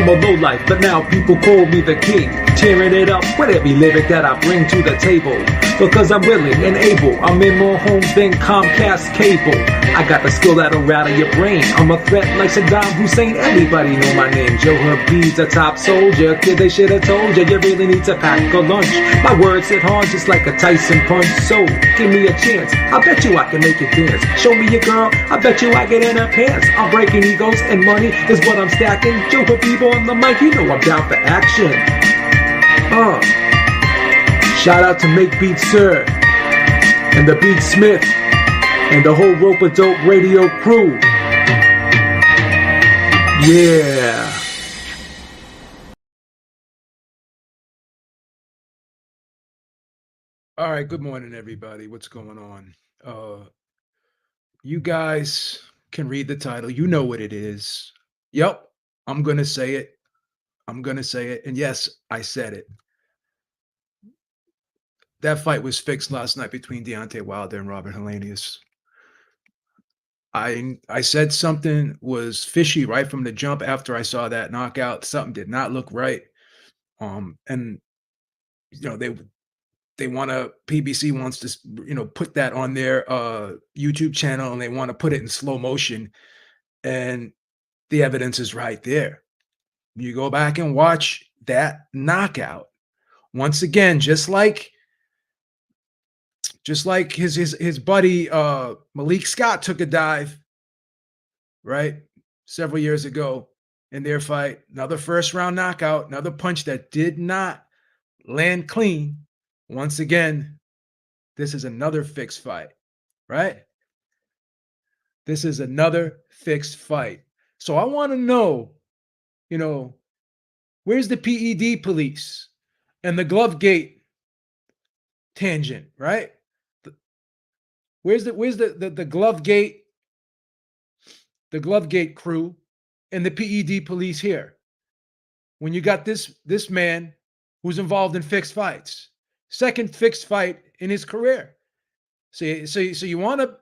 I'm a lowlife, but now people call me the king, tearing it up with every lyric that I bring to the table. Because I'm willing and able, I'm in more homes than Comcast cable. I got the skill that'll rattle your brain. I'm a threat like Saddam Hussein. Everybody know my name. Joe Herbee's a top soldier. Kid, they should have told you, you really need to pack a lunch. My words hit hard just like a Tyson punch. So give me a chance, I bet you I can make it dance. Show me your girl, I bet you I get in her pants. I'm breaking egos and money is what I'm stacking. Joe Herbe on the mic, you know I'm down for action. Shout out to Make Beats Sir and the Beat Smith and the whole Rope-A-Dope radio crew. Yeah. All right, good morning, everybody. What's going on? You guys can read the title. You know what it is. Yep, I'm going to say it. I'm going to say it. And yes, I said it. That fight was fixed last night between Deontay Wilder and Robert Helenius. I said something was fishy right from the jump after I saw that knockout. Something did not look right. And you know, they want to, PBC wants to, you know, put that on their YouTube channel, and they want to put it in slow motion. And the evidence is right there. You go back and watch that knockout. Once again, just like his buddy Malik Scott took a dive, right? Several years ago in their fight. Another first round knockout, another punch that did not land clean. Once again, this is another fixed fight, right? This is another fixed fight. So I want to know, you know, where's the PED police and the glove gate tangent, right? Where's the glove gate, the glove gate crew and the PED police here? When you got this man who's involved in fixed fights, second fixed fight in his career. So you want to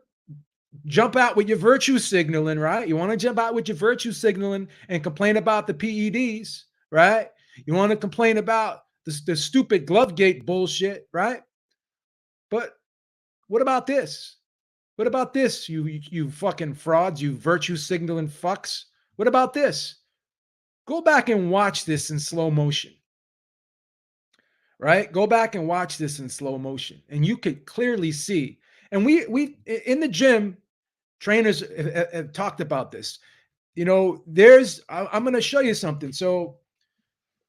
jump out with your virtue signaling, right? You want to jump out with your virtue signaling and complain about the PEDs, right? You want to complain about the stupid glove gate bullshit, right? But what about this? What about this, you fucking frauds, you virtue signaling fucks? What about this? Go back and watch this in slow motion, right? Go back and watch this in slow motion, and you could clearly see. And we in the gym, trainers have talked about this. You know, I'm going to show you something. So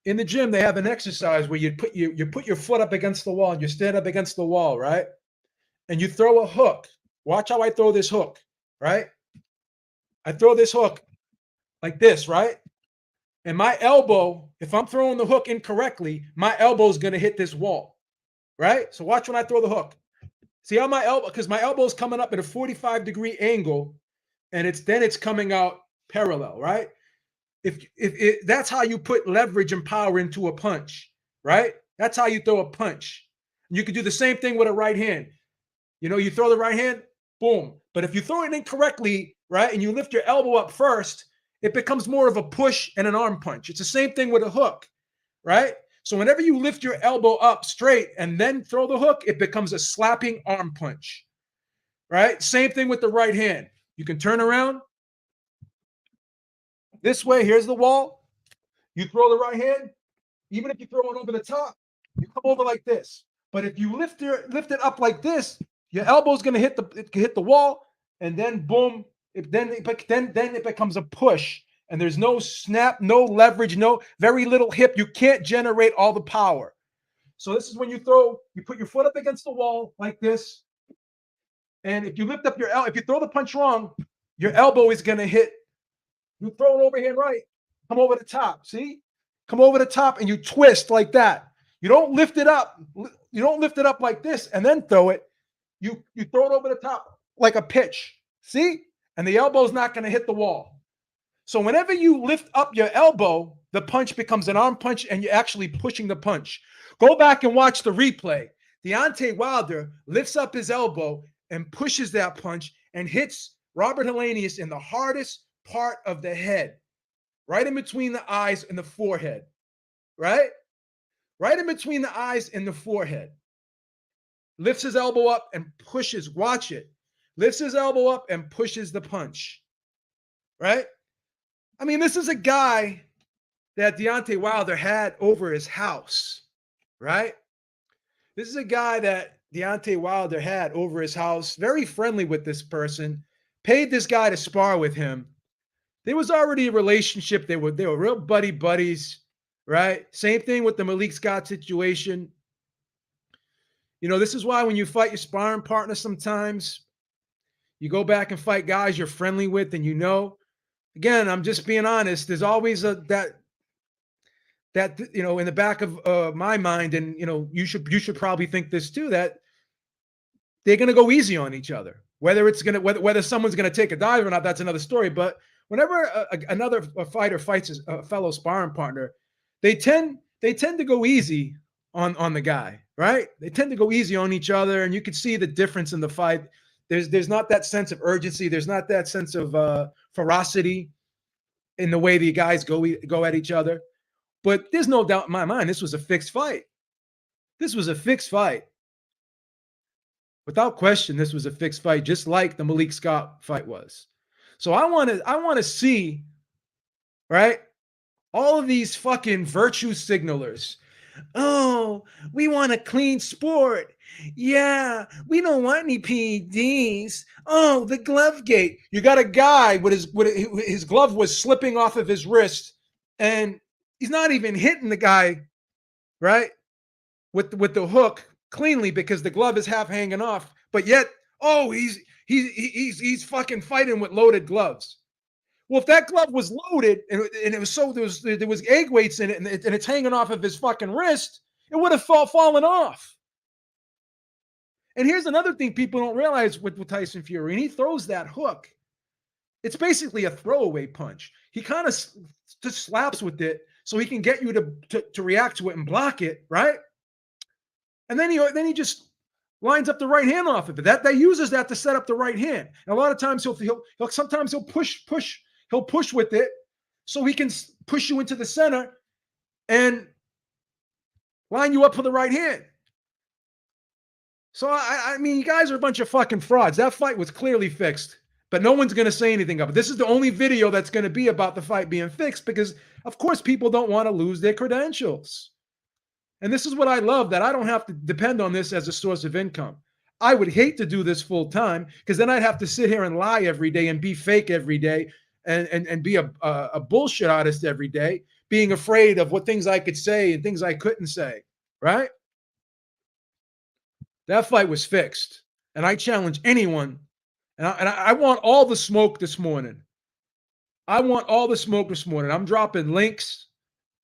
in the gym, they have an exercise where you put your foot up against the wall and you stand up against the wall, right? And you throw a hook. Watch how I throw this hook, right? I throw this hook like this, right? And my elbow, if I'm throwing the hook incorrectly, my elbow is going to hit this wall, right? So watch when I throw the hook. See how my elbow, because my elbow is coming up at a 45-degree angle, and it's coming out parallel, right? If that's how you put leverage and power into a punch, right? That's how you throw a punch. You could do the same thing with a right hand. You know, you throw the right hand, boom. But if you throw it incorrectly, right, and you lift your elbow up first, it becomes more of a push and an arm punch. It's the same thing with a hook, right? So whenever you lift your elbow up straight and then throw the hook, it becomes a slapping arm punch, right? Same thing with the right hand. You can turn around this way. Here's the wall. You throw the right hand. Even if you throw it over the top, you come over like this. But if you lift it up like this, your elbow's going to hit the wall, and then boom, then it becomes a push, and there's no snap, no leverage, no very little hip. You can't generate all the power. So this is when you put your foot up against the wall like this, and if you lift up if you throw the punch wrong, your elbow is going to hit. You throw it overhand right, come over the top. See, come over the top, and you twist like that. You don't lift it up. You don't lift it up like this and then throw it. You throw it over the top like a pitch. See? And the elbow's not going to hit the wall. So whenever you lift up your elbow, the punch becomes an arm punch, and you're actually pushing the punch. Go back and watch the replay. Deontay Wilder lifts up his elbow and pushes that punch and hits Robert Helenius in the hardest part of the head. right in between the eyes and the forehead, right? Right in between the eyes and the forehead. Lifts his elbow up and pushes, watch it. Lifts his elbow up and pushes the punch, right? I mean, this is a guy that Deontay Wilder had over his house, right? This is a guy that Deontay Wilder had over his house, very friendly with this person, paid this guy to spar with him. There was already a relationship. They were real buddies, right? Same thing with the Malik Scott situation. You know, this is why when you fight your sparring partner, sometimes you go back and fight guys you're friendly with, and you know, again, I'm just being honest. There's always that you know, in the back of my mind, and you know, you should probably think this too, that they're going to go easy on each other. Whether it's going to whether someone's going to take a dive or not, that's another story. But whenever another fighter fights a fellow sparring partner, they tend to go easy on the guy, right? They tend to go easy on each other, and you can see the difference in the fight. There's not that sense of urgency. There's not that sense of ferocity in the way the guys go at each other. But there's no doubt in my mind this was a fixed fight. This was a fixed fight. Without question, this was a fixed fight, just like the Malik Scott fight was. So I want to see, right, all of these fucking virtue signalers. Oh, we want a clean sport. Yeah, we don't want any PEDs. Oh, the glove gate. You got a guy with his glove was slipping off of his wrist, and he's not even hitting the guy, right, with the hook cleanly because the glove is half hanging off. But yet, oh, he's fucking fighting with loaded gloves. Well, if that glove was loaded and it was so there was egg weights in it and it's hanging off of his fucking wrist, it would have fallen off. And here's another thing people don't realize with Tyson Fury, and he throws that hook. It's basically a throwaway punch. He kind of just slaps with it so he can get you to react to it and block it, right? And then he just lines up the right hand off of it. That uses that to set up the right hand. And a lot of times he'll push with it so he can push you into the center and line you up for the right hand. So I mean, you guys are a bunch of fucking frauds. That fight was clearly fixed, but no one's going to say anything about it. This is the only video that's going to be about the fight being fixed because, of course, people don't want to lose their credentials. And this is what I love, that I don't have to depend on this as a source of income. I would hate to do this full time because then I'd have to sit here and lie every day and be fake every day and be a bullshit artist every day, being afraid of what things I could say and things I couldn't say, right? That fight was fixed. And I challenge anyone, and I want all the smoke this morning. I want all the smoke this morning. I'm dropping links.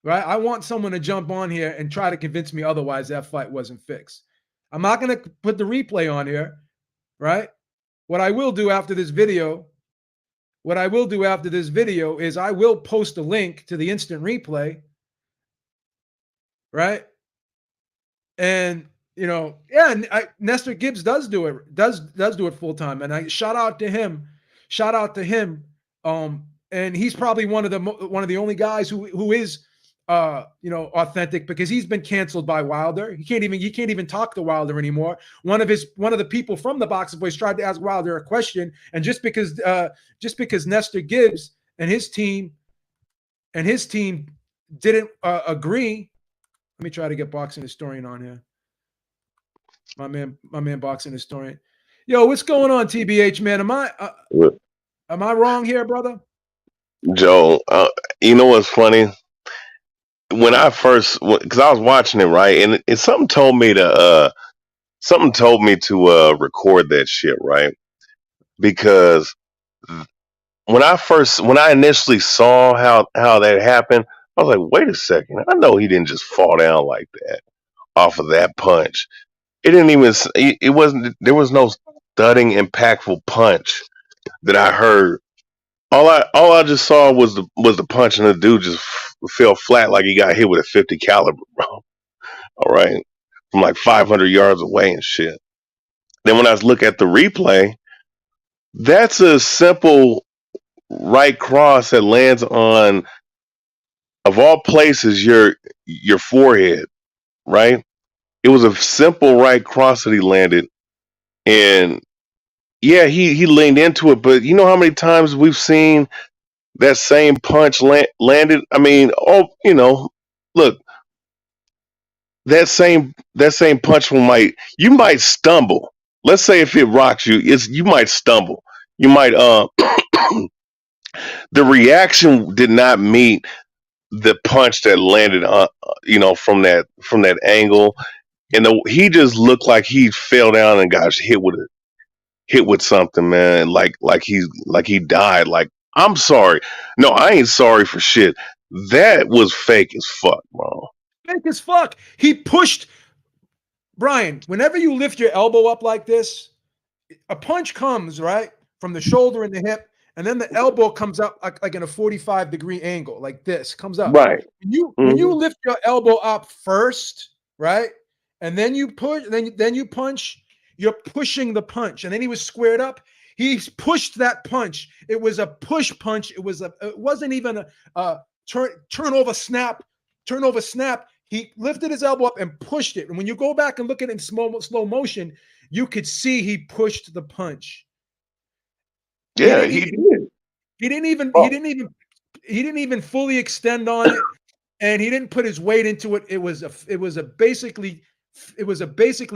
Right? I want someone to jump on here and try to convince me otherwise that fight wasn't fixed. I'm not going to put the replay on here, right? What I will do after this video is I will post a link to the instant replay, right? And you know, yeah, Nestor Gibbs does do it full time, and I shout out to him. And he's probably one of the only guys who is authentic, because he's been canceled by Wilder. He can't even talk to Wilder anymore. One of the people from the Boxing Boys tried to ask Wilder a question, and just because Nestor Gibbs and his team didn't agree. Let me try to get Boxing Historian on here. My man, Boxing Historian. Yo, what's going on, TBH, man? Am I wrong here, brother? Joe, you know what's funny? When I first, because I was watching it, right, and something told me to record that shit, right? Because when I initially saw how that happened, I was like, wait a second, I know he didn't just fall down like that off of that punch. It didn't even, it wasn't, there was no thudding, impactful punch that I heard. All I just saw was the punch, and the dude just fell flat like he got hit with a 50 caliber, bro. All right, from like 500 yards away and shit. Then when I look at the replay, that's a simple right cross that lands on of all places, your forehead, right? It was a simple right cross that he landed, and yeah, he leaned into it. But you know how many times we've seen that same punch landed? I mean, look, that same punch might you might stumble. Let's say if it rocks you, it's you might stumble. You might the reaction did not meet the punch that landed from that angle, and he just looked like he fell down and got hit with something, man. Like he died. Like, I'm sorry. No, I ain't sorry for shit. That was fake as fuck, bro. Fake as fuck. He pushed Brian. Whenever you lift your elbow up like this, a punch comes right from the shoulder and the hip, and then the elbow comes up like in a 45-degree angle, like this comes up. Right. When you lift your elbow up first, right, and then you push, then you punch. You're pushing the punch, and then he was squared up. He pushed that punch. It was a push punch. It wasn't even a turnover snap. Turnover snap. He lifted his elbow up and pushed it. And when you go back and look at it in slow motion, you could see he pushed the punch. Yeah, he did. He didn't even Oh, fully extend on it, and he didn't put his weight into it. It was a basically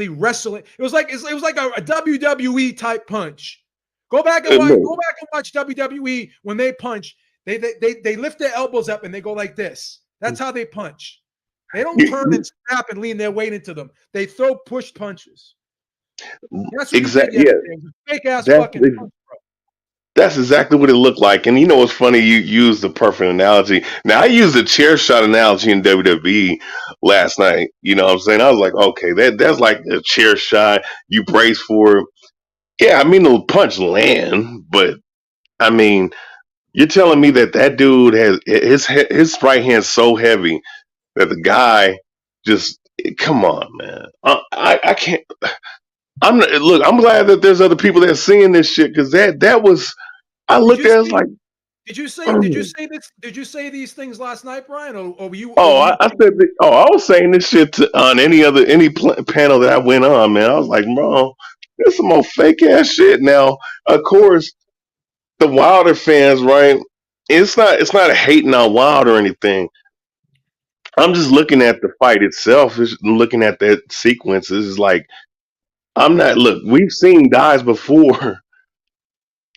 wrestling. It was like a WWE type punch. Go back and watch WWE when they punch. They lift their elbows up and they go like this. That's how they punch. They don't turn and snap and lean their weight into them. They throw push punches. That's what he did exactly. Yeah, yesterday. It was a fake ass that's fucking punch, bro. that's exactly what it looked like. And you know what's funny? You used the perfect analogy. Now I used a chair shot analogy in WWE last night. You know what I'm saying? I was like, okay, that's like a chair shot. You brace for it. Yeah, I mean the punch land, but I mean you're telling me that dude has his right hand so heavy that the guy just come on, man. I can't. Look. I'm glad that there's other people that are seeing this shit because that was. I Did looked you at it, as say? like, Did you say this? Did you say these things last night, Brian, or were you? Or oh, were you? I said, I was saying this shit on any panel that I went on, man. I was like, bro, there's some more fake ass shit. Now, of course, the Wilder fans, right? It's not a hating on Wilder or anything. I'm just looking at the fight itself. Looking at that sequence. It's like I'm not. Look, we've seen guys before.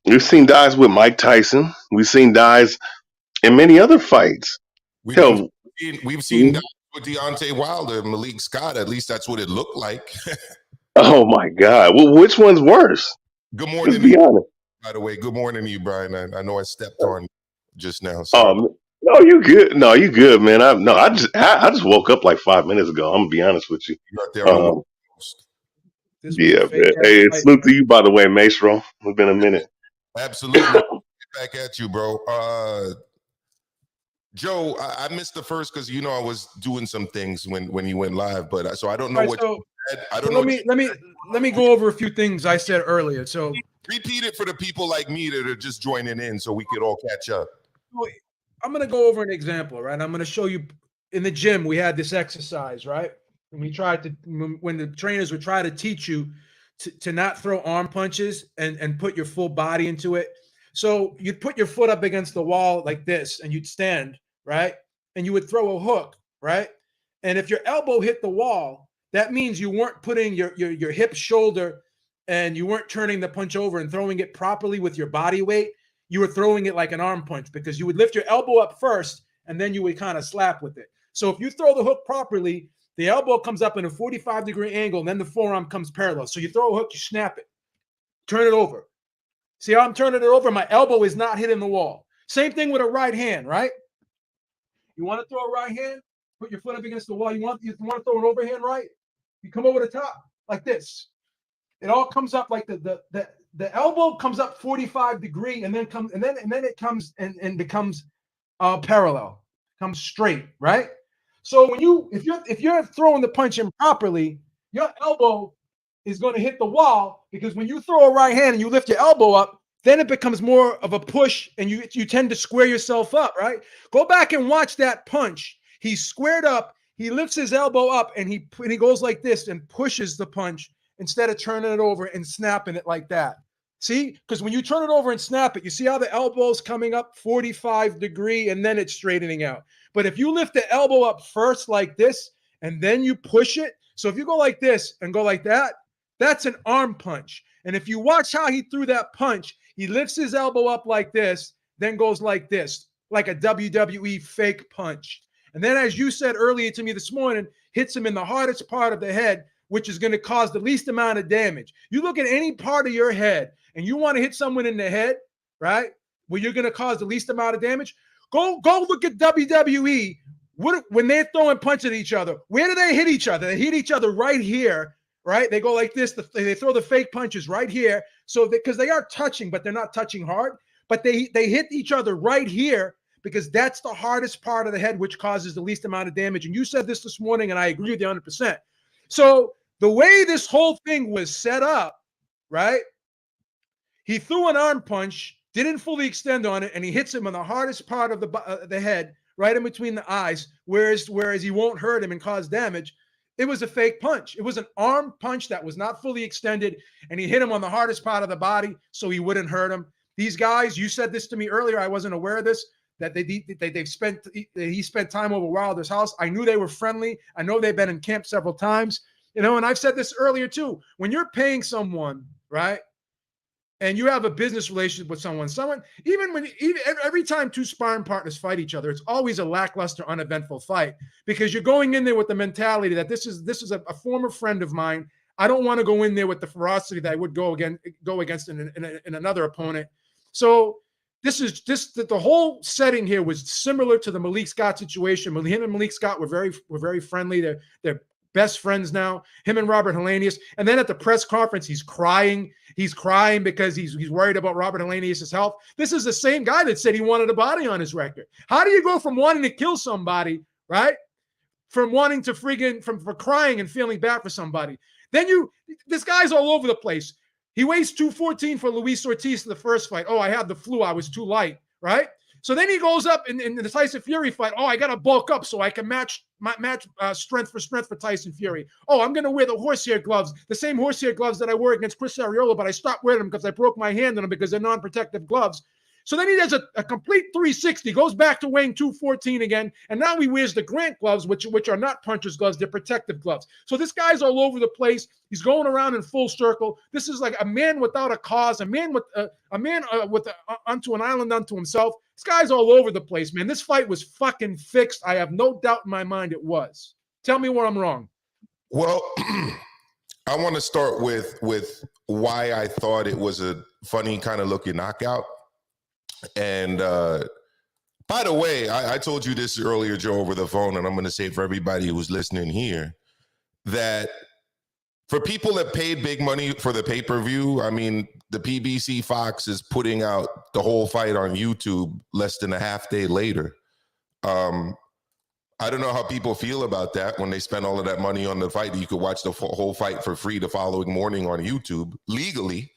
We've seen guys with Mike Tyson. We've seen guys in many other fights. We've we've Hell, seen, we've seen guys with Deontay Wilder, Malik Scott. At least that's what it looked like. oh my God. Well, which one's worse? Good Let's morning to be you, honest. by the way. Good morning to you, Brian. I know I stepped on you just now. Sorry. No, you good. No, you good, man. I just woke up like 5 minutes ago. I'm gonna be honest with you. You're out there on the West Um, Coast. This was a yeah, fake man. ass Hey, fight, salute to bro. you, by the way, Maestro. It's been a minute. Absolutely. Back at you, bro. Joe, I missed the first because I was doing some things when you went live, but so I don't know All right, what so you said. I so don't know what you let me go over a few things I said earlier. So repeat it for the people like me that are just joining in, so we could all catch up. I'm gonna go over an example, right? I'm gonna show you in the gym. We had this exercise, right? And we tried to when the trainers would try to teach you to not throw arm punches and put your full body into it. So you'd put your foot up against the wall like this, and you'd stand, right? And you would throw a hook, right? And if your elbow hit the wall, that means you weren't putting your hip, shoulder, and you weren't turning the punch over and throwing it properly with your body weight. You were throwing it like an arm punch because you would lift your elbow up first and then you would kind of slap with it. So if you throw the hook properly, the elbow comes up in a 45-degree angle and then the forearm comes parallel. So you throw a hook, you snap it, turn it over. See how I'm turning it over? My elbow is not hitting the wall. Same thing with a right hand, right? You want to throw a right hand? Put your foot up against the wall. You want to throw an overhand right? You come over the top like this. It all comes up like the elbow comes up 45-degree and then it comes and becomes parallel, comes straight, right? So if you're throwing the punch improperly, your elbow is going to hit the wall because when you throw a right hand and you lift your elbow up, then it becomes more of a push and you tend to square yourself up, right? Go back and watch that punch. He's squared up. He lifts his elbow up and he goes like this and pushes the punch instead of turning it over and snapping it like that. See, because when you turn it over and snap it, you see how the elbow's coming up 45 degree and then it's straightening out. But if you lift the elbow up first like this and then you push it, so if you go like this and go like that, that's an arm punch. And if you watch how he threw that punch, he lifts his elbow up like this, then goes like this, like a WWE fake punch. And then, as you said earlier to me this morning, hits him in the hardest part of the head, which is going to cause the least amount of damage. You look at any part of your head and you want to hit someone in the head, right, where you're going to cause the least amount of damage, go look at WWE. When they're throwing punches at each other, where do they hit each other? They hit each other right here, right? They go like this. They throw the fake punches right here. So because they are touching, but they're not touching hard, but they hit each other right here because that's the hardest part of the head, which causes the least amount of damage. And you said this morning, and I agree with you 100%. So the way this whole thing was set up, right? He threw an arm punch, didn't fully extend on it, and he hits him on the hardest part of the head, right in between the eyes, whereas he won't hurt him and cause damage. It was a fake punch. It was an arm punch that was not fully extended, and he hit him on the hardest part of the body so he wouldn't hurt him. These guys, you said this to me earlier, I wasn't aware of this, that he spent time over Wilder's house. I knew they were friendly. I know they've been in camp several times, and I've said this earlier too. When you're paying someone, right, and you have a business relationship with someone, even every time two sparring partners fight each other, it's always a lackluster, uneventful fight because you're going in there with the mentality that this is a former friend of mine. I don't want to go in there with the ferocity that I would go against in another opponent. So the whole setting here was similar to the Malik Scott situation. Him and Malik Scott were very friendly. They're best friends now, him and Robert Helenius. And then at the press conference, he's crying. He's crying because he's worried about Robert Helenius' health. This is the same guy that said he wanted a body on his record. How do you go from wanting to kill somebody, right? From wanting to for crying and feeling bad for somebody. Then this guy's all over the place. He weighs 214 for Luis Ortiz in the first fight. Oh, I had the flu. I was too light, right? So then he goes up in the Tyson Fury fight. Oh, I got to bulk up so I can match strength for Tyson Fury. Oh, I'm going to wear the horsehair gloves, the same horsehair gloves that I wore against Chris Arreola, but I stopped wearing them because I broke my hand on them because they're non-protective gloves. So then he does a complete 360, goes back to weighing 214 again, and now he wears the Grant gloves, which are not puncher's gloves, they're protective gloves. So this guy's all over the place. He's going around in full circle. This is like a man without a cause, a man onto an island unto himself. This guy's all over the place, man. This fight was fucking fixed. I have no doubt in my mind it was. Tell me where I'm wrong. Well, I want to start with why I thought it was a funny kind of looking knockout. And by the way, I told you this earlier, Joe, over the phone, and I'm going to say for everybody who's listening here, that for people that paid big money for the pay-per-view, I mean, the PBC Fox is putting out the whole fight on YouTube less than a half day later. I don't know how people feel about that when they spend all of that money on the fight. You could watch the whole fight for free the following morning on YouTube, legally.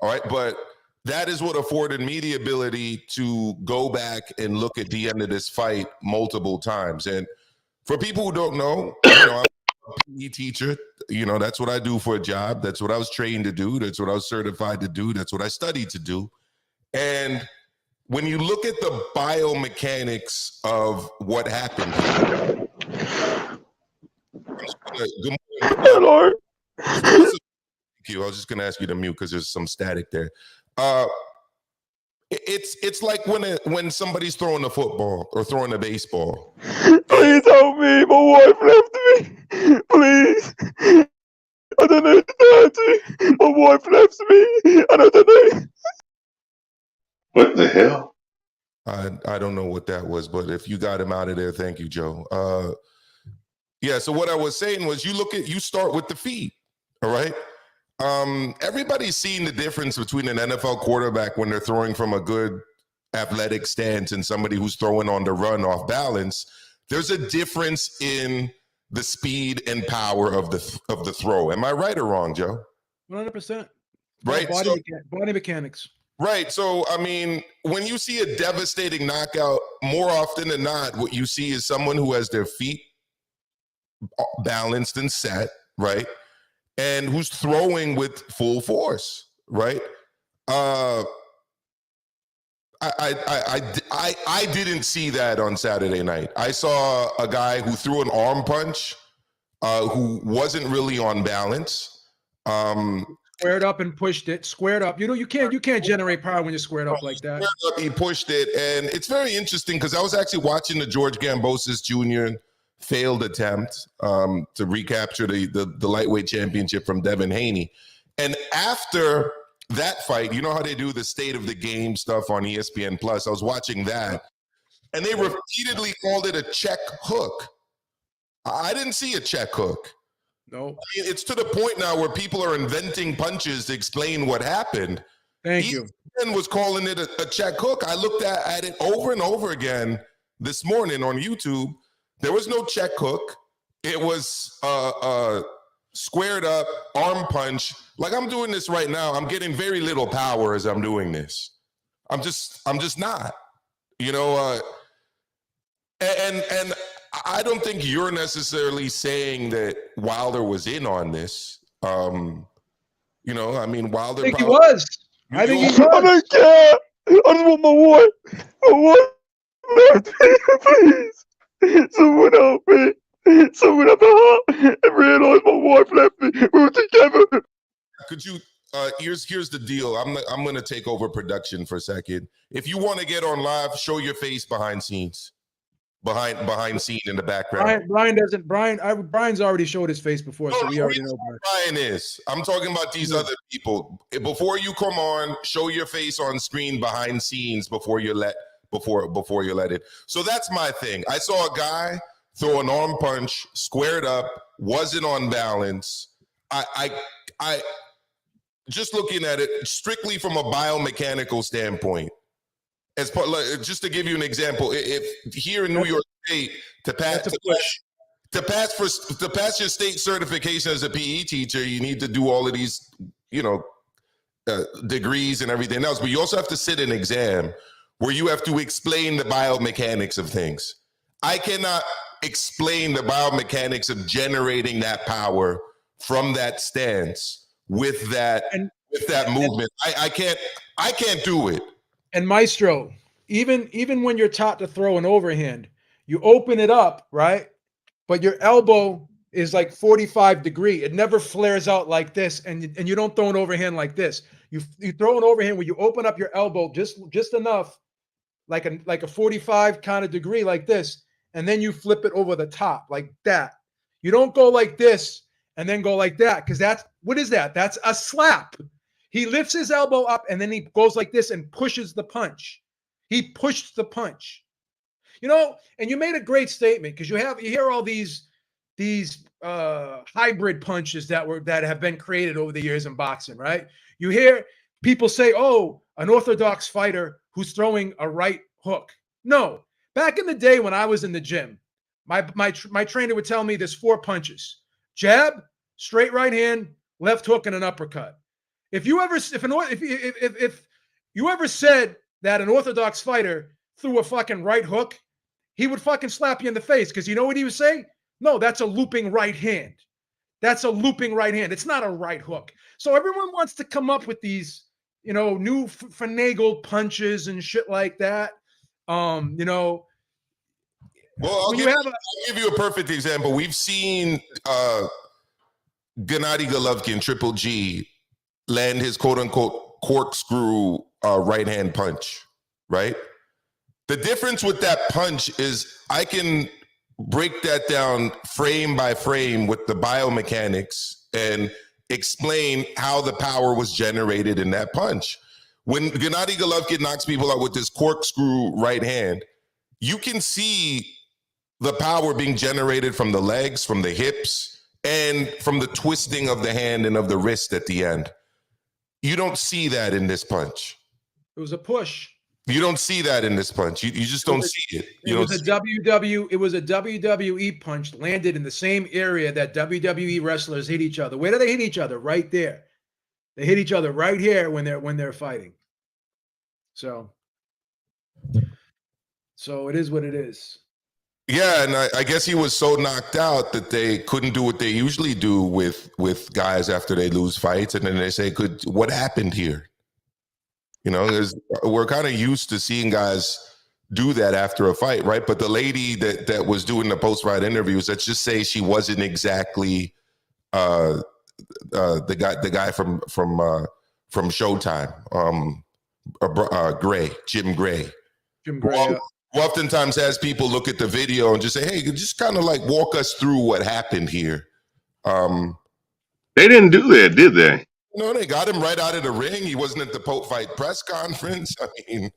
All right, but that is what afforded me the ability to go back and look at the end of this fight multiple times. And for people who don't know, I'm a PE teacher. That's what I do for a job. That's what I was trained to do. That's what I was certified to do. That's what I studied to do. And when you look at the biomechanics of what happened, good morning, Lord. Thank you. I was just going to ask you to mute because there's some static there. It's like when somebody's throwing a football or throwing a baseball. Please help me. My wife left me. Please. I don't know what to do. My wife left me. And I don't know. What the hell? I don't know what that was, but if you got him out of there, thank you, Joe. Yeah, so what I was saying was you start with the feet, all right? Everybody's seen the difference between an NFL quarterback when they're throwing from a good athletic stance and somebody who's throwing on the run off balance. There's a difference in the speed and power of the throw. Am I right or wrong, Joe? 100%. Right. Body mechanics. Right. So, I mean, when you see a devastating knockout, more often than not, what you see is someone who has their feet balanced and set, right? And who's throwing with full force, right? Uh, I didn't see that on Saturday night. I saw a guy who threw an arm punch, who wasn't really on balance. Squared up and pushed it. Squared up. You can't generate power when you're squared up like that. He pushed it, and it's very interesting because I was actually watching the George Gambosis Jr. failed attempt to recapture the lightweight championship from Devin Haney, and after that fight, you know how they do the state of the game stuff on ESPN Plus. I was watching that, and they repeatedly called it a check hook. I didn't see a check hook. No. I mean, it's to the point now where people are inventing punches to explain what happened. Thank you. ESPN was calling it a check hook. I looked at it over and over again this morning on YouTube. There was no check hook. It was squared up arm punch. Like I'm doing this right now. I'm getting very little power as I'm doing this. I'm just not, you know, and I don't think you're necessarily saying that Wilder was in on this. You know, I mean, Wilder. I think he was. I think he was. I don't care. I just want my wife. My wife left me, please. Someone help me. Someone have a heart and realize my wife left me. We were together. Could you? Here's the deal. I'm gonna take over production for a second. If you want to get on live, show your face behind scenes. Behind scene in the background. Brian's already showed his face before, so we already know. Brian is. I'm talking about these other people. Before you come on, show your face on screen behind scenes before you let it. So that's my thing. I saw a guy throw an arm punch, squared up, wasn't on balance. I just looking at it strictly from a biomechanical standpoint. As part, just to give you an example, if here in New York State to pass your state certification as a PE teacher, you need to do all of these, you know, degrees and everything else. But you also have to sit an exam where you have to explain the biomechanics of things. I cannot explain the biomechanics of generating that power from that stance with that movement. I can't do it. And Maestro, even when you're taught to throw an overhand, you open it up, right? But your elbow is like 45 degree. It never flares out like this, and you don't throw an overhand like this. You throw an overhand where you open up your elbow just enough, like a 45 kind of degree like this, and then you flip it over the top like that. You don't go like this and then go like that, because what is that? That's a slap. He lifts his elbow up and then he goes like this and pushes the punch. He pushed the punch. You know, and you made a great statement because you hear all these hybrid punches that have been created over the years in boxing, right? You hear people say, "Oh, an orthodox fighter who's throwing a right hook." No, back in the day when I was in the gym, my trainer would tell me there's 4 punches: jab, straight right hand, left hook, and an uppercut. If you ever said that an orthodox fighter threw a fucking right hook, he would fucking slap you in the face, because you know what he would say? No, that's a looping right hand. That's a looping right hand. It's not a right hook. So everyone wants to come up with these, you know, new finagled punches and shit like that. You know. Well, I'll give you a perfect example. We've seen Gennady Golovkin, Triple G, land his quote-unquote corkscrew right-hand punch, right? The difference with that punch is I can break that down frame by frame with the biomechanics and explain how the power was generated in that punch. When Gennady Golovkin knocks people out with this corkscrew right hand, you can see the power being generated from the legs, from the hips, and from the twisting of the hand and of the wrist at the end. You don't see that in this punch. It was a push. You don't see that in this punch. You just don't see it. It was a WWE punch landed in the same area that WWE wrestlers hit each other. Where do they hit each other? Right there. They hit each other right here when they're fighting. So it is what it is. Yeah, and I guess he was so knocked out that they couldn't do what they usually do with guys after they lose fights, and then they say, what happened here?" You know, we're kind of used to seeing guys do that after a fight, right? But the lady that was doing the post-fight interviews, let's just say she wasn't exactly the guy from Showtime, Jim Gray. Jim Gray. Who oftentimes has people look at the video and just say, "Hey, just kind of like walk us through what happened here." They didn't do that, did they? No, they got him right out of the ring. He wasn't at the Pope fight press conference. I mean,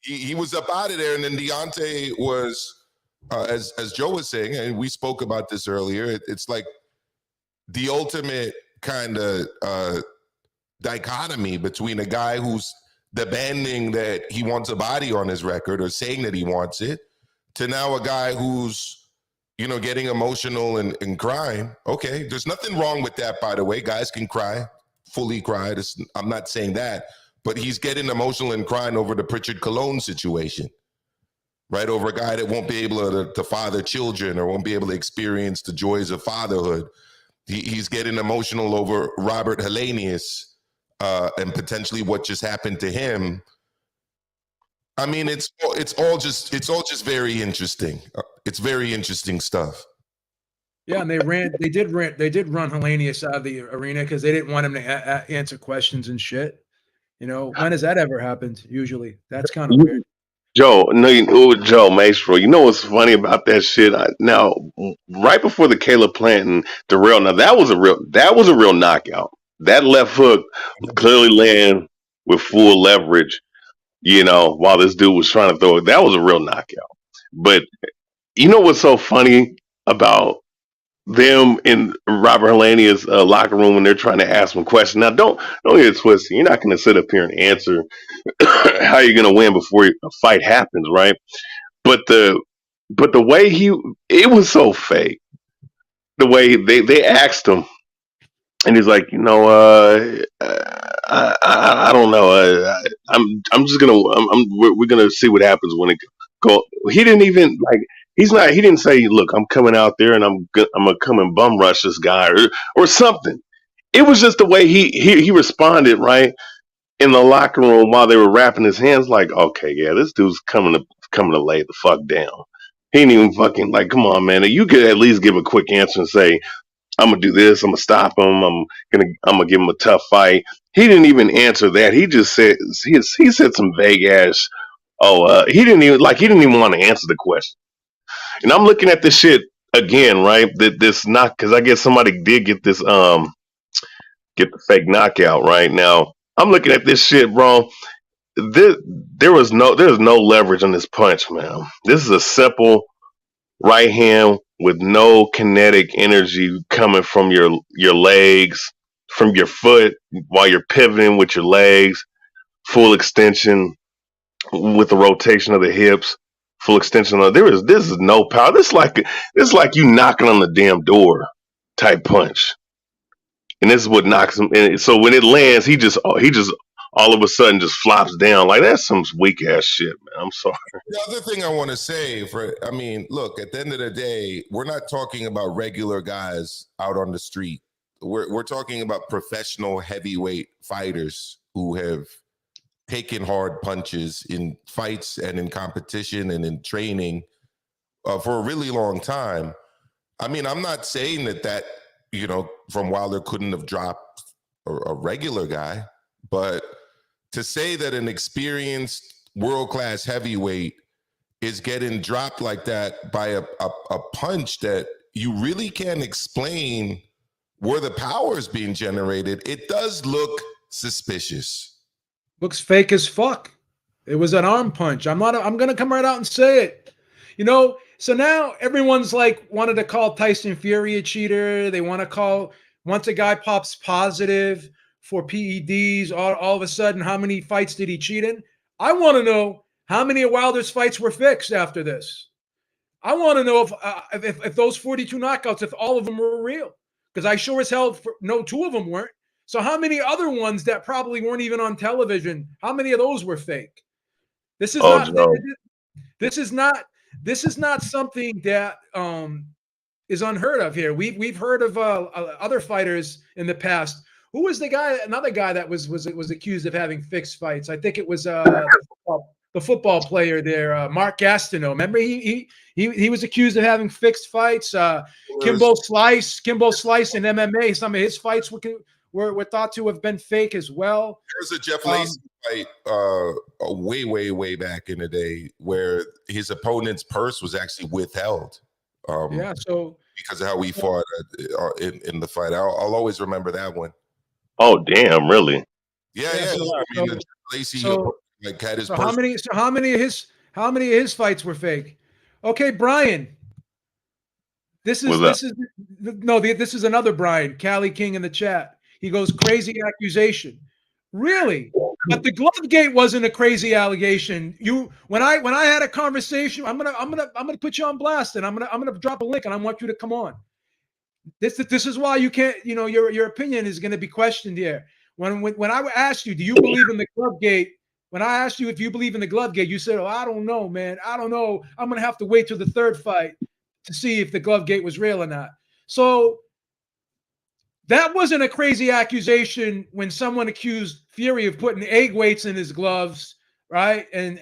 he was up out of there, and then Deontay was, as Joe was saying, and we spoke about this earlier. It's like the ultimate kind of dichotomy between a guy who's demanding that he wants a body on his record or saying that he wants it, to now a guy who's, you know, getting emotional and crying. Okay, there's nothing wrong with that, by the way. Guys can cry, fully cry. I'm not saying that, but he's getting emotional and crying over the Pritchard Cologne situation, right? Over a guy that won't be able to father children or won't be able to experience the joys of fatherhood. He's getting emotional over Robert Helenius and potentially what just happened to him. I mean, it's all just very interesting. It's very interesting stuff. Yeah, and they did run Helenius out of the arena because they didn't want him to answer questions and shit. You know, when has that ever happened? Usually, that's kind of weird. Joe, Joe Maestro. You know what's funny about that shit? Now, right before the Caleb Plant Darrell, now that was a real knockout. That left hook clearly land with full leverage. You know, while this dude was trying to throw it, that was a real knockout. But you know what's so funny about them in Robert Helenius' locker room when they're trying to ask him a question? Now, don't get it twisted. You're not going to sit up here and answer how you're going to win before a fight happens, right? But the way it was so fake. The way they asked him, and he's like, you know, I don't know. I'm just gonna we're gonna see what happens when it go. He didn't even like. He didn't say, look, I'm coming out there and I'm gonna come and bum rush this guy or something. It was just the way he responded, right, in the locker room while they were wrapping his hands. Like, okay, yeah, this dude's coming to lay the fuck down. He ain't even fucking like, come on, man. You could at least give a quick answer and say, I'm gonna do this. I'm gonna stop him. I'm gonna give him a tough fight. He didn't even answer that. He just said he said some vague ass. He didn't even want to answer the question. And I'm looking at this shit again, right? This not because I guess somebody did get this get the fake knockout right now. I'm looking at this shit, bro. There's no leverage on this punch, man. This is a simple right hand with no kinetic energy coming from your legs, from your foot while you're pivoting with your legs, full extension with the rotation of the hips, full extension of this is no power. This is like you knocking on the damn door type punch. And this is what knocks him. And so when it lands, he just all of a sudden just flops down. Like, that's some weak ass shit, man. I'm sorry. The other thing I want to say, look, at the end of the day, we're not talking about regular guys out on the street. We're talking about professional heavyweight fighters who have taken hard punches in fights and in competition and in training for a really long time. I mean, I'm not saying that you know, from Wilder couldn't have dropped a regular guy, but to say that an experienced world-class heavyweight is getting dropped like that by a punch that you really can't explain where the power is being generated, it does look suspicious. Looks fake as fuck. It was an arm punch. I'm gonna come right out and say it. You know, so now everyone's like wanted to call Tyson Fury a cheater. They want to call, once a guy pops positive for PEDs, all of a sudden, how many fights did he cheat in? I want to know how many of Wilder's fights were fixed after this. I want to know if those 42 knockouts, if all of them were real, because I sure as hell know 2 of them weren't. So how many other ones that probably weren't even on television? How many of those were fake? This is Oh not. no. This is not. This is not something that is unheard of here. We've heard of other fighters in the past. Who was the guy? Another guy that was accused of having fixed fights. I think it was the football player there, Mark Gastineau. Remember, he was accused of having fixed fights. Kimbo Slice in MMA. Some of his fights were thought to have been fake as well. There's a Jeff Lacey fight way back in the day where his opponent's purse was actually withheld. Yeah, so because of how we fought in the fight, I'll always remember that one. Oh damn, really? Yeah. So, I mean, Lacey like had his so purse. how many of his fights were fake? Okay, Brian. This is another Brian, Cali King in the chat. He goes, crazy accusation. Really? But the glove gate wasn't a crazy allegation. When I had a conversation, I'm gonna put you on blast, and I'm gonna drop a link, and I want you to come on. This is why you can't, your opinion is going to be questioned here. When I asked you, do you believe in the glove gate? When I asked you if you believe in the glove gate, you said, "Oh, I don't know, man. I don't know. I'm gonna have to wait till the third fight to see if the glove gate was real or not." So that wasn't a crazy accusation when someone accused Fury of putting egg weights in his gloves, right? And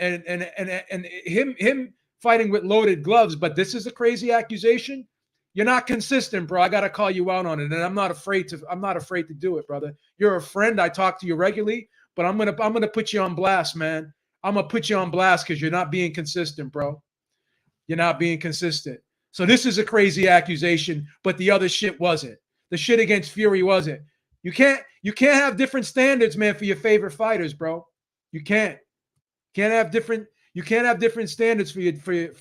him fighting with loaded gloves. But this is a crazy accusation. You're not consistent, bro. I got to call you out on it, and I'm not afraid to do it, brother. You're a friend. I talk to you regularly, but I'm gonna put you on blast, man. I'm gonna put you on blast because you're not being consistent, bro. You're not being consistent. So this is a crazy accusation, but the other shit wasn't. The shit against Fury wasn't. You can't have different standards, man, for your favorite fighters, bro. You can't. You can't have different standards for your favorite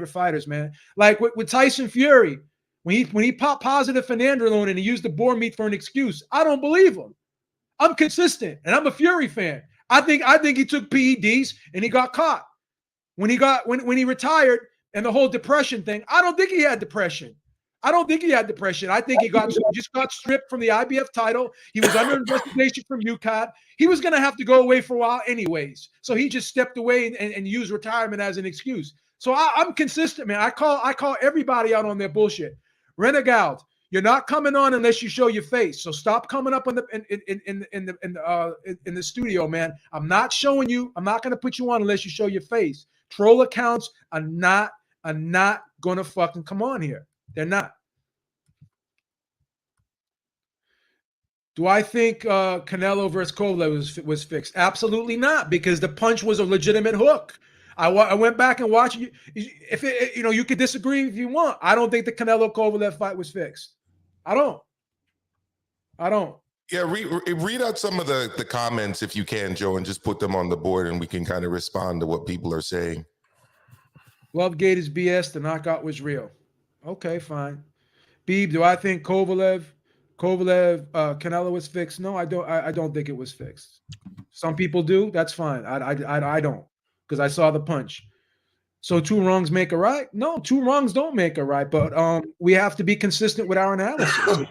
fighters, man. Like with Tyson Fury, when he popped positive for nandrolone and he used the boar meat for an excuse, I don't believe him. I'm consistent, and I'm a Fury fan. I think he took PEDs and he got caught. When he retired and the whole depression thing, I don't think he had depression. I think he just got stripped from the IBF title. He was under investigation from UCAD. He was going to have to go away for a while anyways. So he just stepped away and used retirement as an excuse. So I'm consistent, man. I call everybody out on their bullshit. Renegade, you're not coming on unless you show your face. So stop coming up in the studio, man. I'm not showing you. I'm not going to put you on unless you show your face. Troll accounts are not going to fucking come on here. They're not. Do I think Canelo versus Kovalev was fixed? Absolutely not, because the punch was a legitimate hook. I went back and watched it. If you could disagree if you want. I don't think the Canelo Kovalev fight was fixed. I don't. Yeah, read out some of the comments if you can, Joe, and just put them on the board, and we can kind of respond to what people are saying. Lovegate is BS. The knockout was real. Okay, fine. Beeb, do I think Kovalev, Canelo was fixed? No, I don't. I don't think it was fixed. Some people do. That's fine. I don't, because I saw the punch. So 2 wrongs make a right? No, 2 wrongs don't make a right. But we have to be consistent with our analysis.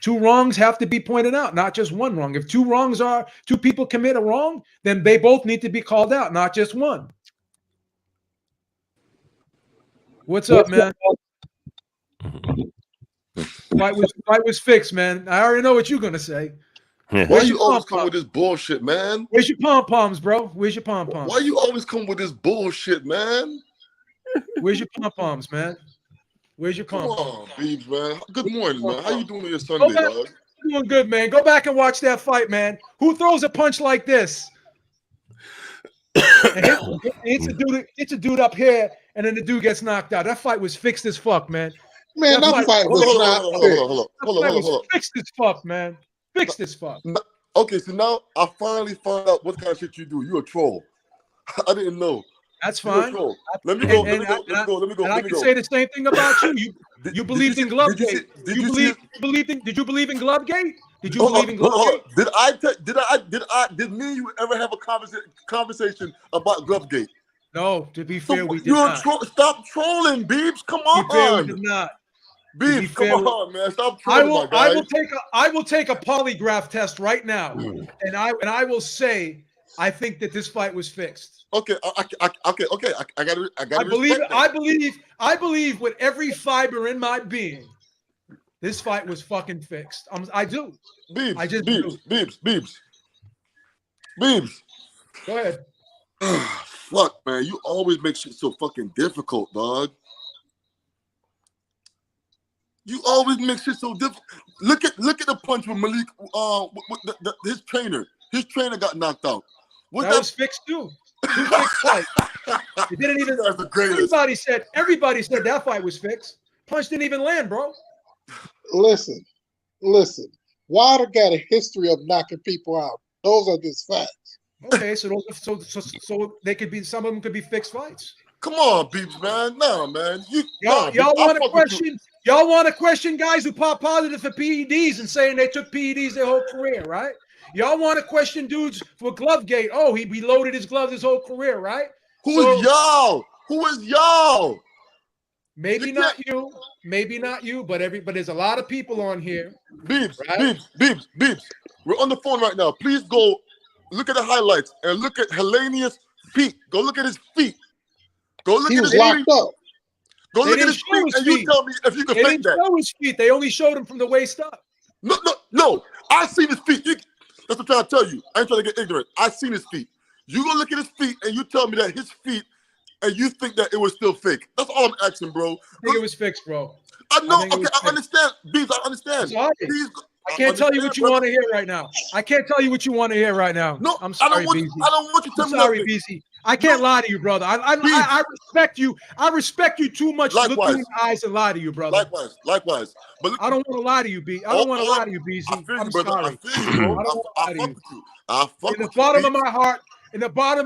2 wrongs have to be pointed out, not just 1 wrong. If 2 people commit a wrong, then they both need to be called out, not just one. What's up, man? Fight was fixed, man. I already know what you're gonna say. Why you always come with this bullshit, man? Where's your pom-poms, bro? Where's your pom-poms? Why you always come with this bullshit, man? Where's your pom-poms, man? Where's your Come pom-poms? on, Beebs, man. Good morning, man. How you doing on your Sunday, dog? Doing good, man. Go back and watch that fight, man. Who throws a punch like this? It's a dude up here, and then the dude gets knocked out. That fight was fixed as fuck, man. Man, that fight was not Hold on. Fixed as fuck, man. Fixed as fuck. Okay, so now I finally found out what kind of shit you do. You a troll. I didn't know. That's fine. Let me go. And I can say the same thing about you. You believed in Glovegate. Did you believe in Glovegate? Did you believe in Glovegate? Did me and you ever have a conversation about Glovegate? No, to be fair, we did not. Stop trolling, Beebs. Come on. We did not. Beef, come fair with- on, man. Stop I trolling, will. my I guy. will take a polygraph test right now, and I will say I think that this fight was fixed. Okay, okay. I gotta believe. respect that. I believe with every fiber in my being, this fight was fucking fixed. I do. Beebs, I just Beebs, do. Beebs. Go ahead. Fuck, man. You always make shit so fucking difficult, dog. You always make shit so difficult. Look at the punch with Malik. His trainer. His trainer got knocked out. That was fixed too. Two fixed fights. It didn't even. That's the greatest. Everybody said that fight was fixed. Punch didn't even land, bro. Listen. Wilder got a history of knocking people out. Those are just facts. Okay, so they could be. Some of them could be fixed fights. Come on, Beeps, man. No, man. Y'all want to question? Y'all want to question guys who pop positive for PEDs and saying they took PEDs their whole career, right? Y'all want to question dudes for Glovegate? Oh, he loaded his gloves his whole career, right? Who is y'all? Who is y'all? Maybe not you, but there's a lot of people on here. Beeps, right? Beeps. We're on the phone right now. Please go look at the highlights and look at Helenius' feet. Go look at his feet. Go look He at was his locked feet. up. Go look at his feet, and you tell me if you can fake that. They didn't show his feet. They only showed him from the waist up. No. I seen his feet. That's what I'm trying to tell you. I ain't trying to get ignorant. I seen his feet. You go look at his feet, and you tell me that his feet, and you think that it was still fake. That's all I'm asking, bro. I think it was fixed, bro. I know. Okay, I understand. Beeps, I understand. Please, I can't tell you what you want to hear right now. No, I'm sorry, BZ. I don't want you to tell me sorry, nothing. BZ. I can't lie to you, brother. I respect you. I respect you too much to look you in the eyes and lie to you, brother. Likewise. But look, I don't want to lie to you, B. I don't want to lie to you, BZ. I feel you, I'm brother. sorry. I feel you, bro. I don't want to lie to you. I fuck In the with you. bottom of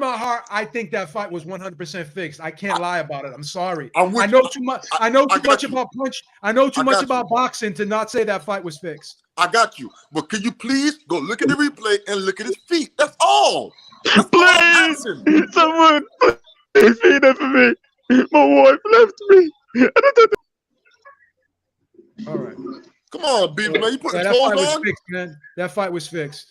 my heart, I think that fight was 100% fixed. I can't lie about it. I'm sorry. I know too much. I know too much about punch. I know too much about boxing to not say that fight was fixed. I got you. But can you please go look at the replay and look at his feet? That's all. Please, someone, please feed that for me. My wife left me. All right. Come on, baby, man. You put the that fight clothes was on? fixed, man. That fight was fixed.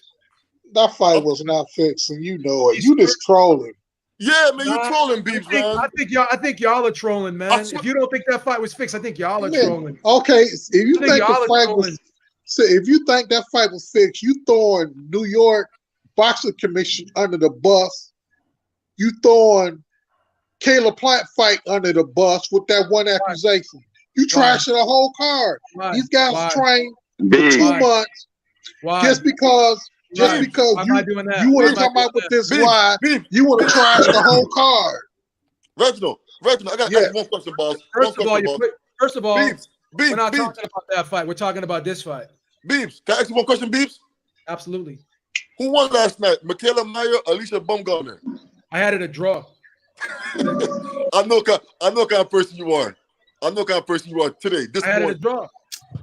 That fight was not fixed, and you know it. You just trolling. Yeah, man, you trolling, Beeps, man. I think y'all are trolling, man. If you don't think that fight was fixed, I think y'all are trolling. Okay, if you think the fight was, if you think that fight was fixed, you throwing New York Boxing Commission under the bus. You throwing Caleb Plant fight under the bus with that one accusation. You trashing the whole card. These guys trained for 2 months just because you want to come out with this lie. You want to trash the whole card. Reginald, I got to ask you one question, boss. First of all, Beeps, we're not talking about that fight. We're talking about this fight. Beeps, can I ask you one question, Beeps? Absolutely. Who won last night? Michaela Meyer, Alicia Baumgartner? I had it a draw. I know kind of person you are. Today. This I had morning. it a draw.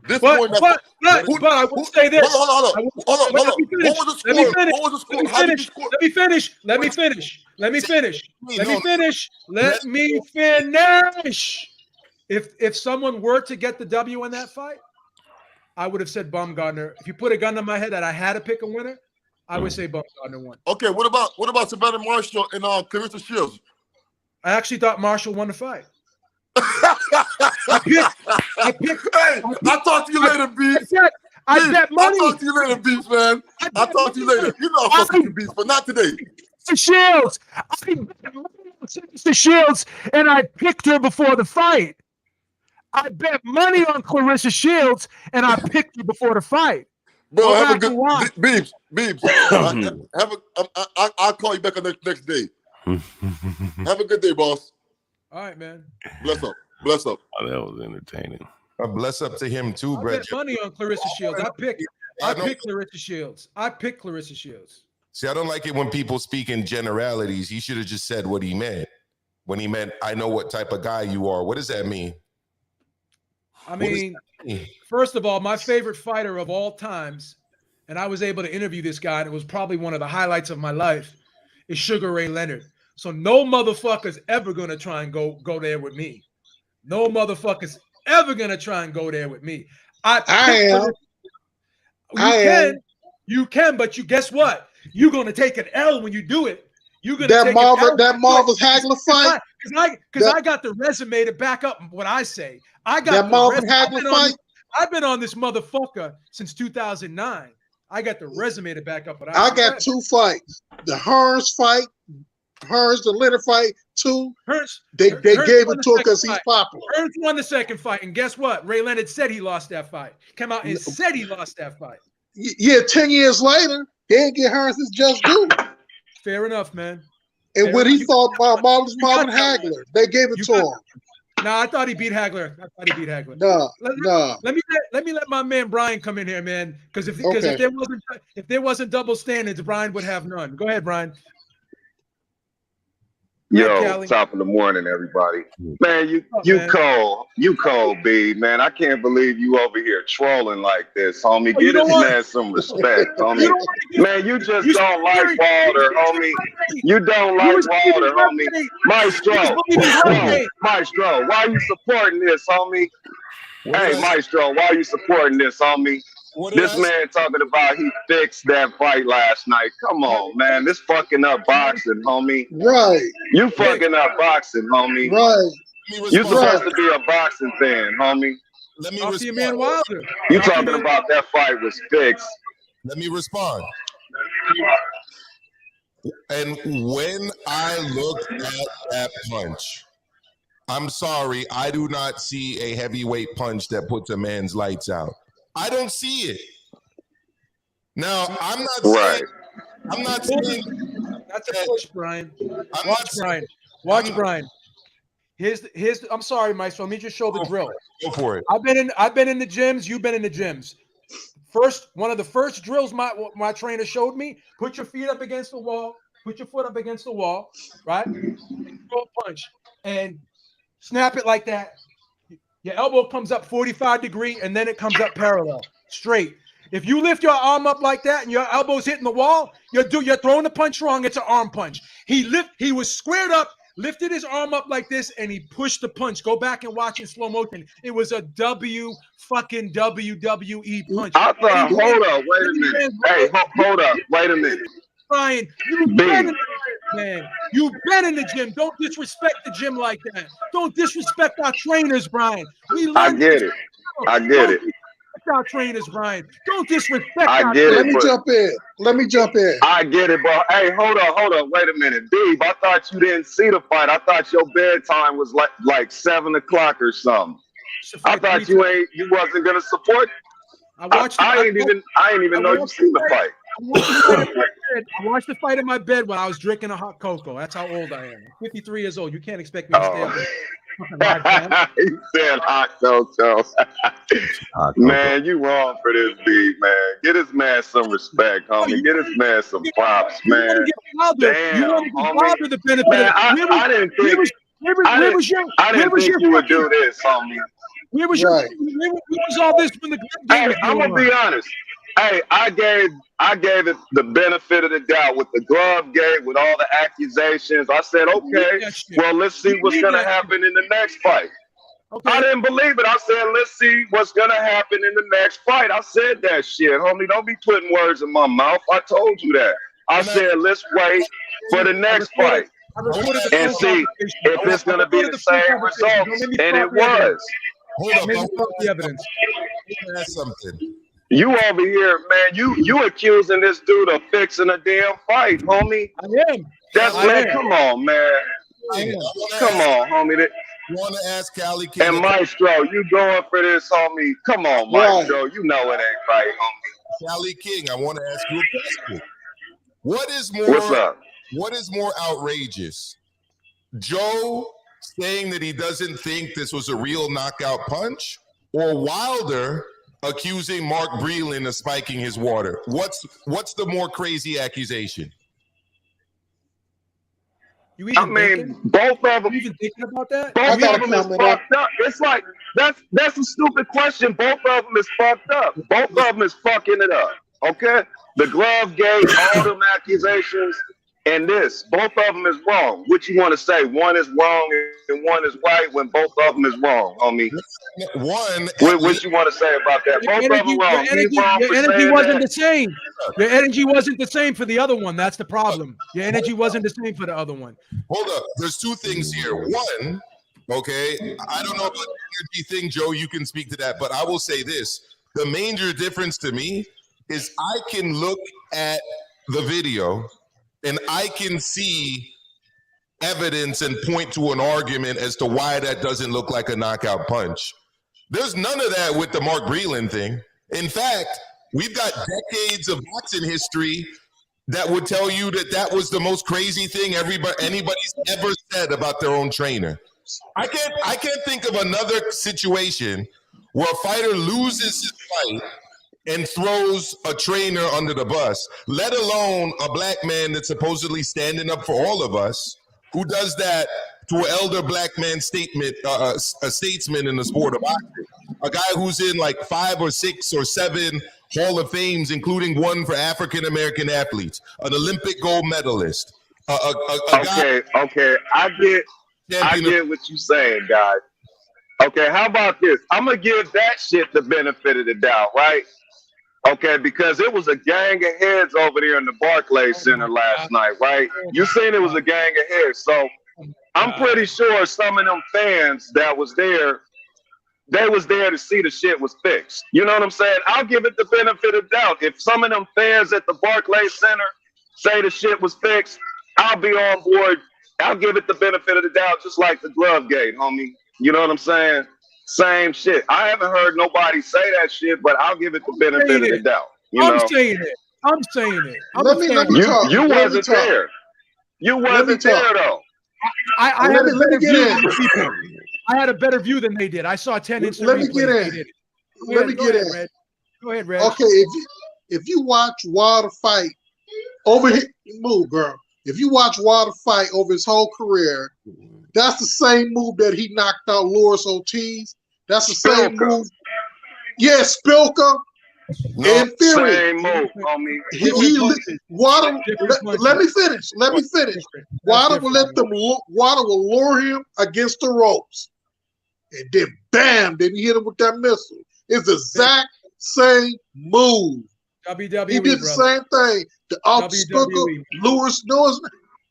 This morning. But I will say this. Hold on. What was the score? What was the score? How did you score? Let me finish. Let me finish. If someone were to get the W in that fight, I would have said Baumgartner. If you put a gun to my head that I had to pick a winner, I would say Baumgartner won. Okay, what about Savannah Marshall and Clarissa Shields? I actually thought Marshall won the fight. I picked. Hey, I'll talk to you later, Beef. I bet money. I'll talk to you later, Beef, man. I'll talk to you later. You know I'm fucking Beef, but not today. Shields. I bet money on Clarissa Shields, and I picked her before the fight. I bet money on Clarissa Shields, and I picked her before the fight. Bro, have a good Beeps. I'll call you back on the next day. Have a good day, boss. All right, man. Bless up. Oh, that was entertaining. Bless up to him too, Brett. I bet money on Clarissa Shields. I picked Clarissa Shields. See, I don't like it when people speak in generalities. He should have just said what he meant. When he meant, I know what type of guy you are. What does that mean? I mean, first of all, my favorite fighter of all times, and I was able to interview this guy, and it was probably one of the highlights of my life, is Sugar Ray Leonard. So no motherfucker's ever gonna try and go there with me. No motherfuckers ever gonna try and go there with me. I am. You can, but you guess what? You're gonna take an L when you do it. You're gonna That take Marvelous Hagler fight. Because I got the resume to back up what I say. I got that Marvin Hagler fight. I've been on this motherfucker since 2009. I got the resume to back up what I say. I got 2 fights. The Hearns fight, the Leonard fight, 2. They gave it to him because he's popular. Hearns won the second fight, and guess what? Ray Leonard said he lost that fight. Came out and said he lost that fight. Yeah, 10 years later, he didn't get Hearns his just due. Fair enough, man. And when he fought Marvin Hagler, they gave it to him. No, I thought he beat Hagler. No. Let me let my man Brian come in here, man. Because if there wasn't double standards, Brian would have none. Go ahead, Brian. Yo, top of the morning, everybody. Man, you cold, B. Man, I can't believe you over here trolling like this, homie. Get this man some respect, homie. Man, you just don't like Wilder, homie. You don't like Wilder, homie. Maestro, why you supporting this, homie? Hey, Maestro, why you supporting this, homie? This man talking about he fixed that fight last night. Come on, man. This fucking up boxing, homie. Right. You fucking up boxing, homie. Right. You supposed to be a boxing fan, homie. Let me Talk to your man respond. Wilder. You talking about that fight was fixed. Let me respond. And when I look at that punch, I'm sorry, I do not see a heavyweight punch that puts a man's lights out. I don't see it. Now, I'm not saying That's a push, Brian. Watch Brian. Here's I'm sorry, Maestro. Let me just show the drill. Go for it. I've been in the gyms, you've been in the gyms. One of the first drills my trainer showed me, put your feet up against the wall, put your foot up against the wall, right? And throw a punch and snap it like that. Your elbow comes up 45 degree and then it comes up parallel, straight. If you lift your arm up like that and your elbow's hitting the wall, you're throwing the punch wrong. It's an arm punch. He was squared up, lifted his arm up like this, and he pushed the punch. Go back and watch in slow motion. It was a WWE punch. I thought, hold up, wait a minute. Hey, hold up, wait a minute. Brian, you've been in the gym. Don't disrespect the gym like that. Don't disrespect our trainers, Brian. I get it. Our trainers, Brian. Don't disrespect. Let me jump in. I get it, but hey, hold on, wait a minute, Dave. I thought you didn't see the fight. I thought your bedtime was like 7 o'clock or something. I thought you wasn't gonna support. I ain't even know you seen the fight. I watched the fight in my bed when I was drinking a hot cocoa. That's how old I am. I'm 53 years old. You can't expect me to stay up. He said hot cocoa. Man, you wrong for this, B, man. Get this man some respect, homie. Get this man some props, man. Damn, homie. The benefit. Man, I didn't think you would do this, homie. Where was all this when the game was I'm gonna be honest. Hey, I gave it the benefit of the doubt with the glove game, with all the accusations. I said, okay, well, let's see what's gonna happen in the next fight. Okay. I didn't believe it. I said, let's see what's gonna happen in the next fight. I said that shit, homie. Don't be putting words in my mouth. I told you that. I said, let's wait for the next fight and see if it's gonna be the same results. And it was. Hold up, the evidence. That's something. You over here, man. You accusing this dude of fixing a damn fight, homie. I am. Come on, man. Come on, homie. You want to ask Cali King? And Maestro, you going for this, homie? Come on, Maestro. You know it ain't right, homie. Cali King, I want to ask you a question. What's up? What is more outrageous? Joe saying that he doesn't think this was a real knockout punch, or Wilder accusing Mark Breland of spiking his water? What's the more crazy accusation? Both of them. You even thinking about that? Both of them is fucked up. It's like that's a stupid question. Both of them is fucked up. Both of them is fucking it up. Okay, the glove game, all them accusations. and this. Both of them is wrong. What you want to say? One is wrong and one is right when both of them is wrong, homie. What you want to say about that? Both of them wrong. Your energy wasn't the same. Your energy wasn't the same for the other one. That's the problem. Your energy wasn't the same for the other one. Hold up. There's two things here. One, okay, I don't know about the energy thing, Joe. You can speak to that, but I will say this. The major difference to me is I can look at the video and I can see evidence and point to an argument as to why that doesn't look like a knockout punch. There's none of that with the Mark Breland thing. In fact, we've got decades of boxing history that would tell you that that was the most crazy thing anybody's ever said about their own trainer. I can't think of another situation where a fighter loses his fight and throws a trainer under the bus, let alone a black man that's supposedly standing up for all of us, who does that to an elder black man statement, a statesman in the sport of boxing, a guy who's in like 5 or 6 or 7 Hall of Fames, including one for African American athletes, an Olympic gold medalist. Okay, I get what you're saying, guys. Okay, how about this? I'm gonna give that shit the benefit of the doubt, right? Okay, because it was a gang of heads over there in the Barclays Center last night, right? You seen it was a gang of heads, so I'm pretty sure some of them fans that was there, they was there to see the shit was fixed. You know what I'm saying? I'll give it the benefit of doubt. If some of them fans at the Barclays Center say the shit was fixed, I'll be on board. I'll give it the benefit of the doubt, just like the glove gate, homie. You know what I'm saying? Same shit. I haven't heard nobody say that shit, but I'll give it the benefit of the doubt. I'm saying it. Let me talk. You wasn't there. You wasn't there though. I had a better view than they did. I saw 10 instant Let me get in. Let me get in. Red. Go ahead, Red. Okay, if you watch Wilder fight over here, move, girl. If you watch Wilder fight over his whole career, that's the same move that he knocked out Luis Ortiz. That's the same move. Yeah, Spilka. In theory, same move, homie. Wilder. Let me finish. Wilder will lure him against the ropes, and then bam, then he hit him with that missile. It's the exact same move. WWE, he did the same thing. The Spilka, Lewis knows.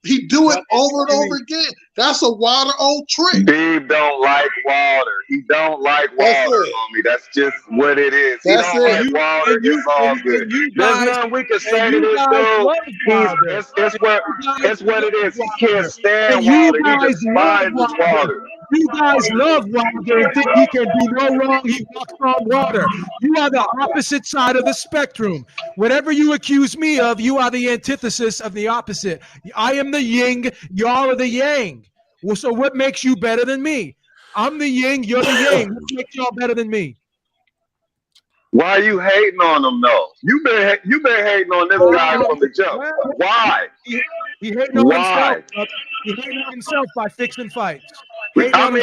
He do it over and over again. That's a Wilder old trick. Steve don't like Wilder. He don't like Wilder, homie. That's just what it is. He don't like Wilder. It's all good. There's nothing we can say to this dude. It's what it is. He can't stand Wilder. He despises Wilder. You guys love Wilder and think he can do no wrong. He walks on water. You are the opposite side of the spectrum. Whatever you accuse me of, you are the antithesis of the opposite. I am the yin, y'all are the yang. Well, so what makes you better than me? I'm the yin, you're the yang. What makes y'all better than me? Why are you hating on him though? You've been hating on this guy from the jump. Why? He hating on himself. He hating on himself by fixing fights. Even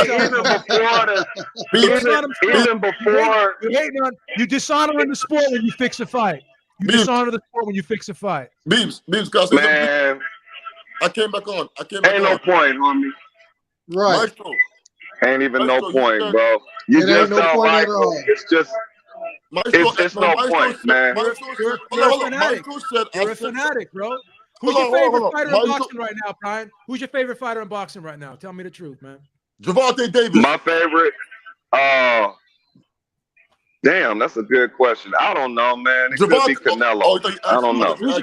before you dishonor in the sport when you fix a fight. You dishonor the sport when you fix a fight. Beeps, man. I came back on. Ain't no point, homie. Right. Maestro. Ain't even no point, bro. You just don't like him. It's just it's no point, man. You're a fanatic, bro. Who's your favorite fighter in boxing right now, Brian? Who's your favorite fighter in boxing right now? Tell me the truth, man. Gervonta Davis. My favorite. Damn, that's a good question. I don't know, man. It could be Canelo. I don't know. Who's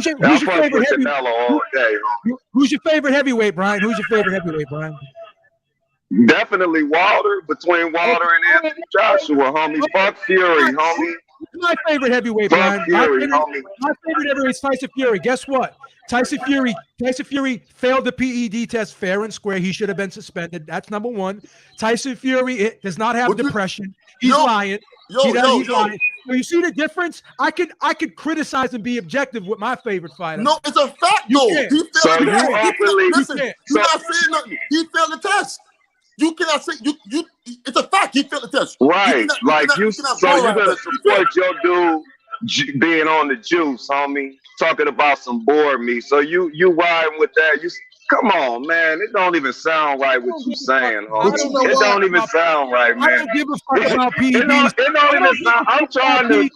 your favorite heavyweight? Canelo all day. Who's your favorite heavyweight, Brian? Who's your favorite heavyweight, Brian? Definitely Wilder. Between Wilder and Anthony Joshua, homie. Fuck Fury, homie. My favorite heavyweight, Brian. My favorite heavyweight is Tyson Fury. Guess what? Tyson Fury failed the PED test fair and square. He should have been suspended. That's number one. Tyson Fury does not have depression. He's lying. He's lying. So you see the difference? I could criticize and be objective with my favorite fighter. No, it's a fact though. He failed the test. You're not saying nothing. He failed the test. You cannot say you. It's a fact. He failed the test. Right. So you're gonna support your dude being on the juice, homie, talking about some board meat. So you riding with that? Come on, man. It don't even sound right what you saying, homie. It don't even sound right, man. I don't give a fuck about PEDs. It don't even sound. I'm trying to.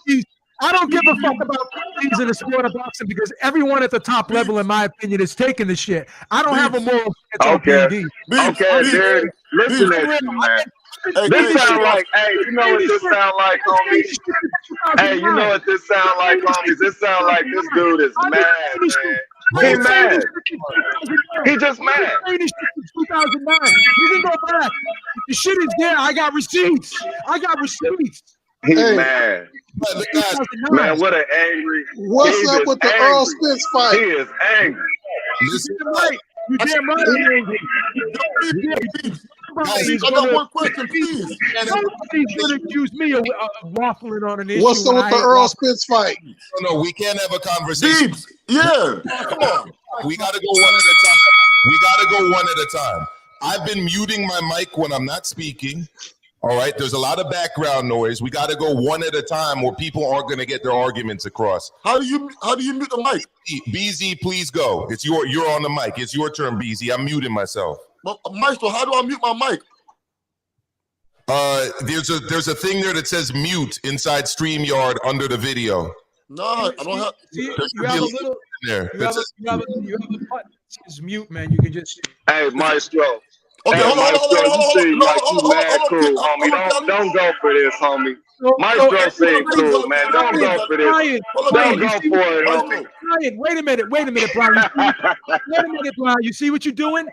I don't give a fuck about PEDs in the sport of boxing because everyone at the top level, in my opinion, is taking the shit. I don't have a moral stance on PEDs. Okay, dude. Listen to you, man. This sound like, hey, you know what this sound like, homies? Hey, you know what this sound like, homies? This sound like this dude is mad, man. He mad. He just mad. 2009. You can go back. The shit is there. I got receipts. He's mad. Man, what an angry. What's up with the Earl Spence fight? He is angry. You damn right I'm angry. I got one question, please. Nobody's gonna accuse me of waffling on an issue. What's up with the Earl Spence fight? No, we can't have a conversation. Beeps, yeah. Come on. We gotta go one at a time. I've been muting my mic when I'm not speaking. All right, there's a lot of background noise. We got to go one at a time, or people aren't going to get their arguments across. How do you mute the mic? BZ, please go. You're on the mic. It's your turn, BZ. I'm muting myself. Well, Maestro, how do I mute my mic? There's a thing there that says mute inside StreamYard under the video. No, I don't have. You have a little. There. You have a button. It's mute, man. You can just. Hey, Maestro. Okay, hold on. Don't go for this, homie. Maestro say cool, man. Don't go for this. Don't go for it, homie. Brian, wait a minute, Brian. Wait a minute, Brian. You see what you're doing?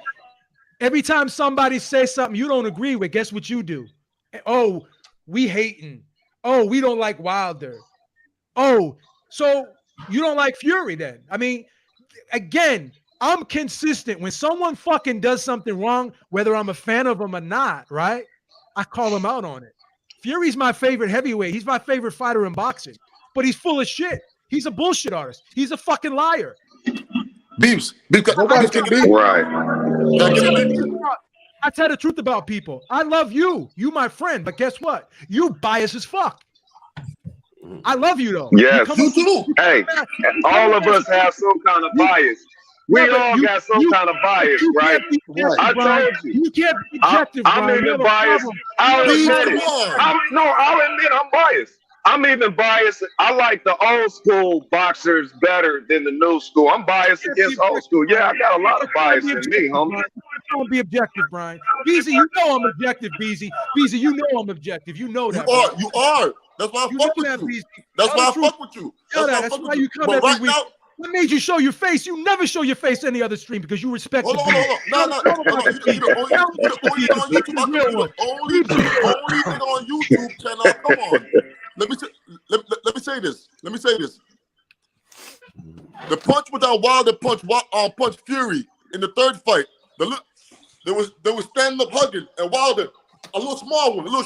Every time somebody says something you don't agree with, guess what you do? Oh, we hating. Oh, we don't like Wilder. Oh, so you don't like Fury then? I mean, again, I'm consistent. When someone fucking does something wrong, whether I'm a fan of them or not, right? I call him out on it. Fury's my favorite heavyweight. He's my favorite fighter in boxing, but he's full of shit. He's a bullshit artist. He's a fucking liar. Beeps. Right. I tell the truth about people. I love you. You my friend, but guess what? You biased as fuck. I love you though. Yes. You too. Hey, all of us have some kind of bias. We all got some kind of bias, right? I told you. You can't be objective, I'm even biased. I'll admit it. I'll admit I'm biased. I'm even biased. I like the old school boxers better than the new school. I'm biased against old school. Yeah, I got a lot of bias in me, homie. Don't be objective, Brian. Beezy, you know I'm objective, Beezy. Beezy, you know I'm objective. You know that. You are. That's why I fuck with you. That's why I fuck with you. That's why you come every week. What made you show your face? You never show your face any other stream because you respect the beat. No. Only thing on YouTube channel. Come on. Let me say this. The punch without Wilder punch Fury in the third fight. They was standing up hugging, and Wilder, a little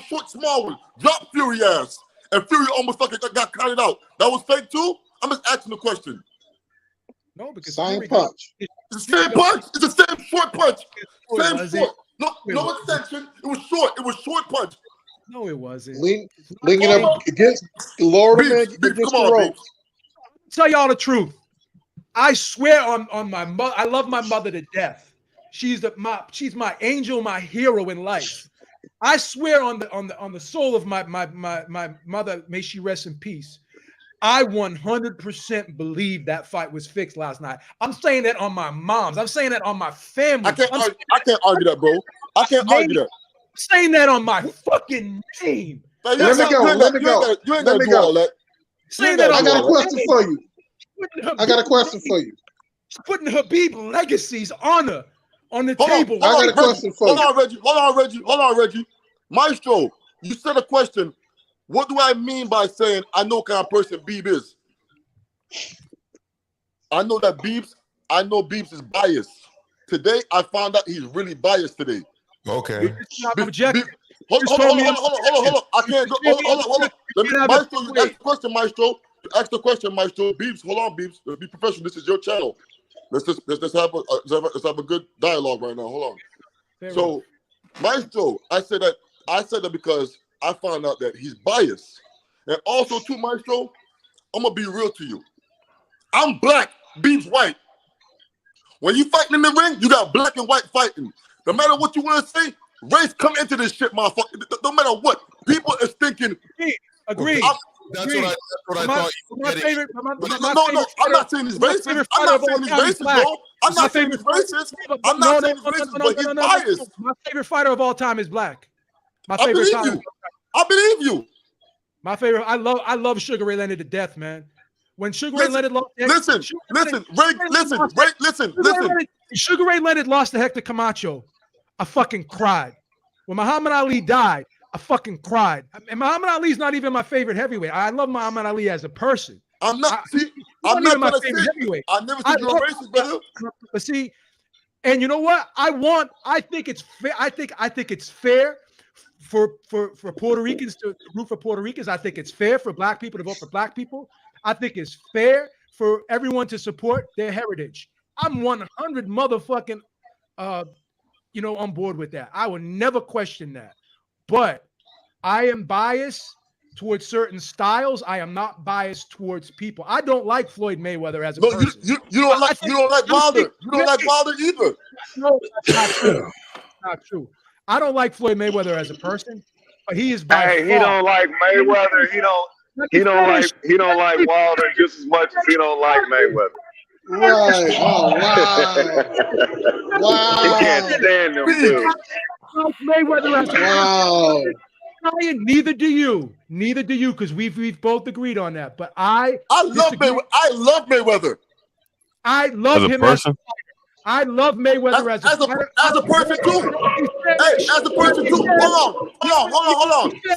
short small one, dropped Fury ass, and Fury almost fucking got counted out. That was fake too. I'm just asking the question. No, because same punch. It's the same punch. It's the same short punch. Same short. No extension. It was short. It was short punch. No, it wasn't. Linking up against Lord against the ropes. Tell y'all the truth. I swear on my mother. I love my mother to death. She's my angel, my hero in life. I swear on the soul of my mother, may she rest in peace. I 100% believe that fight was fixed last night. I'm saying that on my mom's. I'm saying that on my family. I can't argue that, bro. I can't argue that. I'm saying that on my fucking name. Let me go. You ain't got to do all that. Saying that I got a question for you. I got a question for you. Putting Habib legacy's honor on the table. I got a question for you. Hold on, Reggie. Maestro, you said a question. What do I mean by saying I know what kind of person Beeb is? I know Beebs is biased. Today, I found out he's really biased today. Okay. Hold on. I can't go. Hold on. Maestro, you ask the question, Maestro. Ask the question, Maestro. Beebs, hold on, Beebs. Let's be professional. This is your channel. Let's have a good dialogue right now. Hold on. So, Maestro, I said that because I found out that he's biased. And also, too, Maestro, I'm gonna be real to you. I'm black, Beef's white. When you fighting in the ring, you got black and white fighting. No matter what you want to say, race come into this shit, motherfucker. No matter what, people is thinking. Agreed. That's what I thought. No, I'm not saying he's racist. I'm not saying he's racist, bro. I'm not saying he's racist. I'm not saying he's racist, but he's biased. My favorite fighter of all time is black. My I favorite believe you. I believe you. My favorite. I love Sugar Ray Leonard to death, man. When Sugar Ray Leonard lost, listen. Sugar Ray Leonard lost to Hector Camacho, I fucking cried. When Muhammad Ali died, I fucking cried. And Muhammad Ali's not even my favorite heavyweight. I love Muhammad Ali as a person. I'm not my favorite heavyweight. I never said you're racist, brother. But see, and you know what? I think it's fair. I think it's fair for Puerto Ricans to root for Puerto Ricans. I think it's fair for black people to vote for black people. I think it's fair for everyone to support their heritage. I'm 100 motherfucking on board with that. I will never question that. But I am biased towards certain styles. I am not biased towards people. I don't like Floyd Mayweather as a person. You don't like Wilder. You don't like Wilder either. No, that's not true. Not true. I don't like Floyd Mayweather as a person, but he is by far. He don't like Mayweather. He don't like Wilder just as much as he don't like Mayweather. Right. Oh, wow. Wow. He can't stand them two. Mayweather as a wow. Neither do you, because we've both agreed on that. But I love Mayweather. I love Mayweather. I love him as a fighter. I love Mayweather as a person too. Hey, as a person too. Hold on. I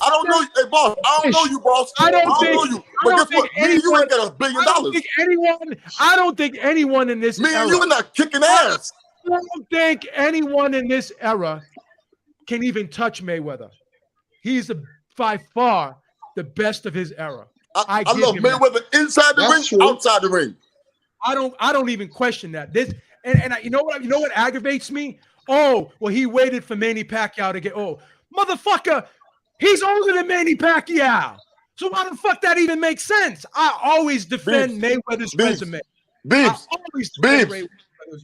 don't know you, hey boss. I don't know you, boss. I don't know you. But guess what? Me and you ain't got $1 billion. I don't think anyone in this era. Me and you are not kicking ass. I don't think anyone in this era can even touch Mayweather. He's by far the best of his era. I love Mayweather inside the ring, outside the ring. I don't even question that. You know what aggravates me? Oh, well, he waited for Manny Pacquiao to get. Oh, motherfucker, he's older than Manny Pacquiao. So why the fuck that even makes sense? I always defend Mayweather's resume. Beefs.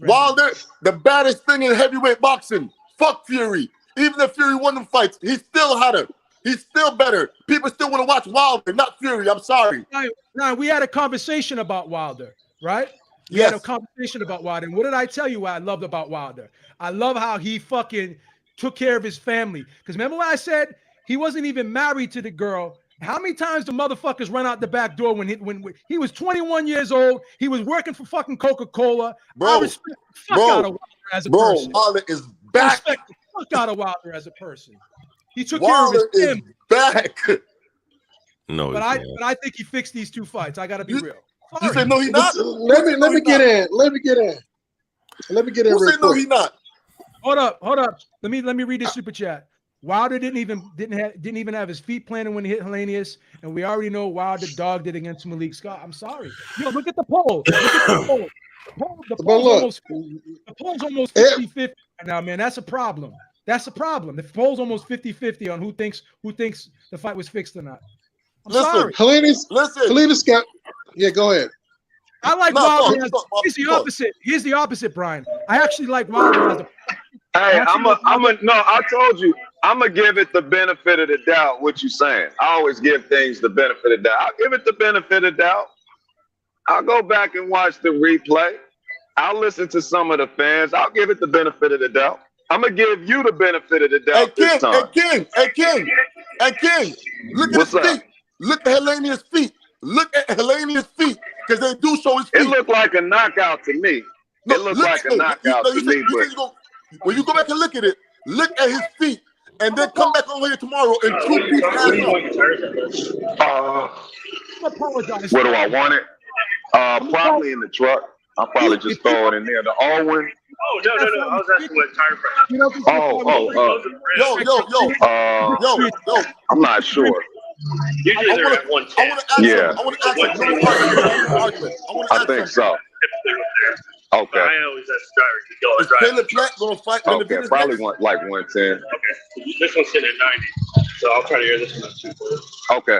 Wilder, the baddest thing in heavyweight boxing. Fuck Fury. Even if Fury won them fights, he's still hotter. He's still better. People still want to watch Wilder, not Fury. I'm sorry. Now, we had a conversation about Wilder, right? We had a conversation about Wilder. And what did I tell you what I loved about Wilder? I love how he fucking took care of his family. Because remember what I said? He wasn't even married to the girl. How many times the motherfuckers run out the back door when he was 21 years old? He was working for fucking Coca-Cola. I respect the fuck out of Wilder as a person. Wilder is back. I respect the fuck out of Wilder as a person. He took care of his family. Back. No, but I think he fixed these two fights. I gotta be real. You say no, he's not. Let me get in. Let me get in. Who said no, he's not? Hold up. Let me read this super chat. Wilder didn't even have his feet planted when he hit Helenius, and we already know Wilder dogged it against Malik Scott. I'm sorry. Yo, look at the poll. The poll's almost 50-50 right now, man. That's a problem. The poll's almost 50-50 on who thinks the fight was fixed or not. I'm sorry. Helenius Scott. Yeah, go ahead. I like Wilder. Here's the opposite. Here's the opposite, Brian. I actually like Wilder as a. I told you, I'm gonna give it the benefit of the doubt. What you saying? I always give things the benefit of the doubt. I'll give it the benefit of the doubt. I'll go back and watch the replay. I'll listen to some of the fans. I'll give it the benefit of the doubt. I'm gonna give you the benefit of the doubt this time. Hey, King, look at his feet. Look at Helenius' feet. Look at Helenius' feet, because they do show his feet. It looked like a knockout to me. It looked like a knockout to me. When you go back and look at it, look at his feet, and then come back over here tomorrow and two feet Where do I want it? Probably in the truck. I'll probably just throw it in there. The old one. Oh, no. I was asking what tire pressure. Yo. I'm not sure. Usually they're at 110. I want to ask I think so. Okay. But I always ask the driver. Caleb Platt going to fight? Okay, probably like 110. Okay. This one's sitting at 90, so I'll try to hear this one too. Okay.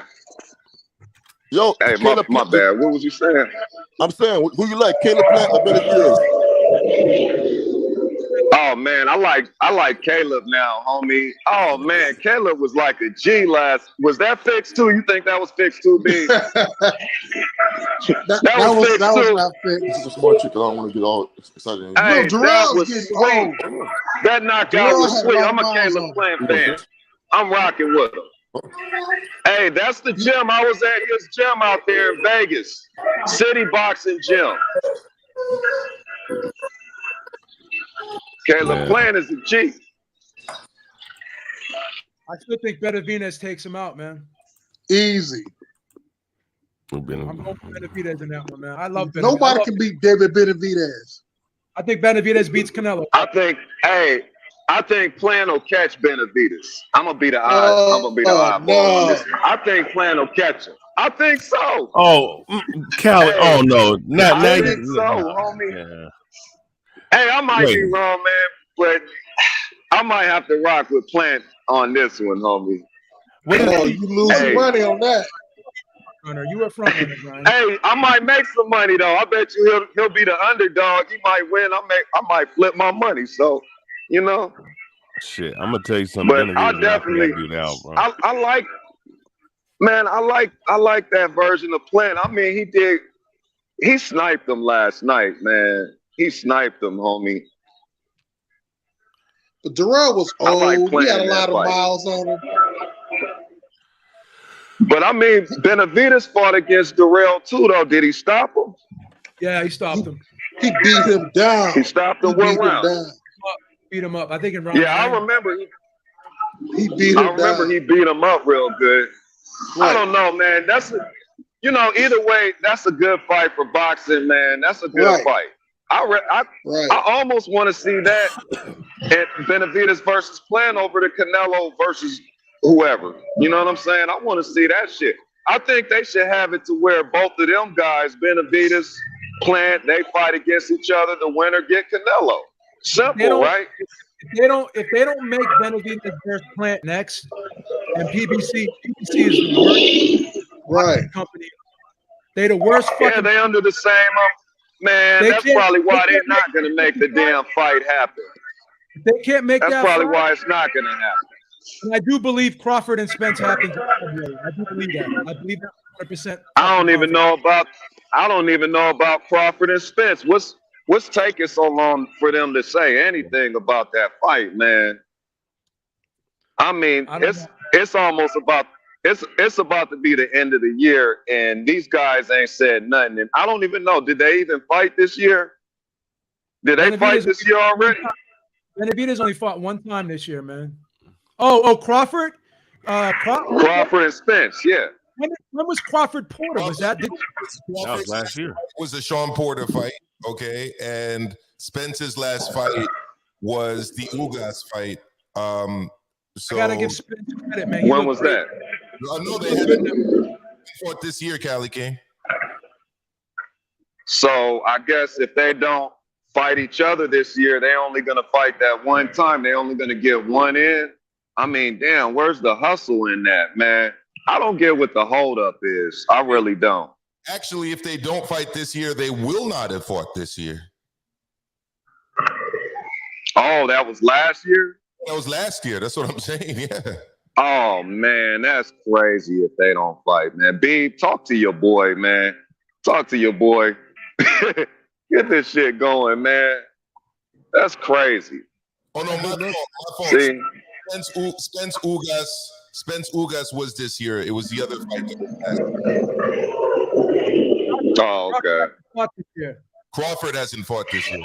Yo, Hey, Caleb my bad. What was you saying? I'm saying, who you like, Caleb Plant or Benavidez? Oh man, I like Caleb now, homie. Oh man, Caleb was like a G last. Was that fixed too? You think that was fixed too, B? that was fixed not This fixed. is a smart chick. I don't want to get all excited. Hey, No, that Jarrell's was getting sweet. old. That knockout Jarrell was had a sweet. lot of I'm a miles Caleb on Plant fan. I'm rocking with him. Hey, that's the gym I was at. His gym out there in Vegas, City Boxing Gym. Caleb Plant is a G. I still think Benavidez takes him out, man. Easy. I'm going for Benavidez in that one, man. I love Benavidez. Nobody can beat David Benavidez. I think Benavidez beats Canelo. I think Plant will catch Benavidez. I'm gonna be the eyeball on this one. I think Plant will catch him. I think so. Oh, Cal. Hey, oh no, not I think so, homie. Yeah. Hey, I might be wrong, man, but I might have to rock with Plant on this one, homie. You losing money on that. You were front runner, Brian. Hey, I might make some money though. I bet you he'll be the underdog. He might win. I might flip my money. So, you know. Shit, I'm gonna tell you something. But I definitely, I like, man. I like that version of Plant. I mean, he sniped them last night, man. He sniped them, homie. But Jarrell was old. He had a lot of miles on him. But I mean, Benavidez fought against Darrell too, though. Did he stop him? Yeah, he stopped him. He beat him down. He stopped him one round. Beat him up. I think in round. Yeah, 9. I remember. He beat him down. He beat him up real good. Right. I don't know, man. Either way, that's a good fight for boxing, man. That's a good fight. I almost want to see that at Benavidez versus Plant over the Canelo versus whoever. You know what I'm saying? I want to see that shit. I think they should have it to where both of them guys, Benavidez, Plant, they fight against each other. The winner get Canelo. Simple, right? If they don't make Benavidez versus Plant next, and PBC is the worst company. They the worst fucking. Yeah, they under the same. Man, that's probably why they're not going to make the damn fight happen. They can't make that. That's probably why it's not going to happen. And I do believe Crawford and Spence happens. I do believe that. I believe that 100%. I don't even know about Crawford and Spence. What's taking so long for them to say anything about that fight, man? I mean, it's almost about it's about to be the end of the year, and these guys ain't said nothing. And I don't even know. Did they even fight this year? Did they fight this year already? Benavidez only fought one time this year, man. Oh, Crawford? Crawford and Spence, yeah. When was Crawford Porter? Was that was last year? It was the Sean Porter fight, okay? And Spence's last fight was the Ugas fight. So I gotta give Spence credit, man. When was that? I know they haven't fought this year, Cali King. So I guess if they don't fight each other this year, they're only gonna fight that one time. They're only gonna get one in. I mean, damn, where's the hustle in that, man? I don't get what the holdup is. I really don't. Actually, if they don't fight this year, they will not have fought this year. Oh, that was last year? That was last year. That's what I'm saying. Yeah. Oh, man, that's crazy if they don't fight, man. B, talk to your boy, man. Talk to your boy. Get this shit going, man. That's crazy. Oh, no, my fault. See? Spence Ugas was this year. It was the other fight. Oh, okay. Crawford hasn't fought this year.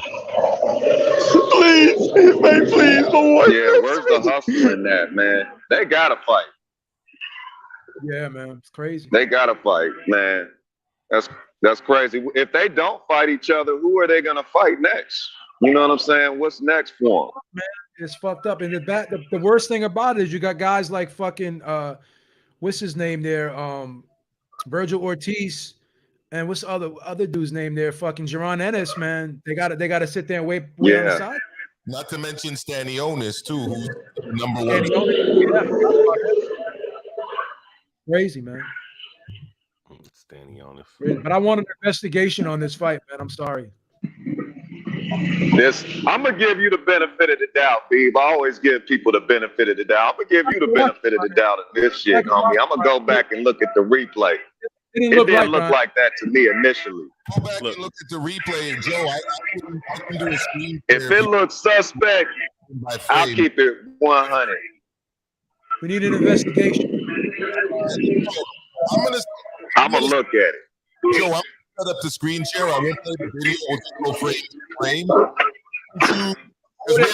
Please, man, please, boy. Yeah, where's the hustle in that, man? They gotta fight. Yeah, man, it's crazy. They gotta fight, man. That's crazy. If they don't fight each other, who are they gonna fight next? You know what I'm saying? What's next for them? Man, it's fucked up. And the worst thing about it is you got guys like fucking what's his name there? Virgil Ortiz. And what's the other dude's name there? Fucking Jaron Ennis, man. They gotta sit there and wait on the side. Not to mention Stanionis too, who's number one. Crazy, man. Standing on But I want an investigation on this fight, man. I'm sorry. I'm gonna give you the benefit of the doubt, Beeb. I always give people the benefit of the doubt. I'm gonna give you the benefit of the doubt of this shit, homie. I'm gonna go back and look at the replay. It didn't look like that to me initially. Go back and look at the replay, Joe. I can do a screen. If it looks suspect, I'll keep it 100. We need an investigation. I'm gonna look at it. Joe, I'm gonna set up the screen share. I won't play the video. We'll just go frame to frame.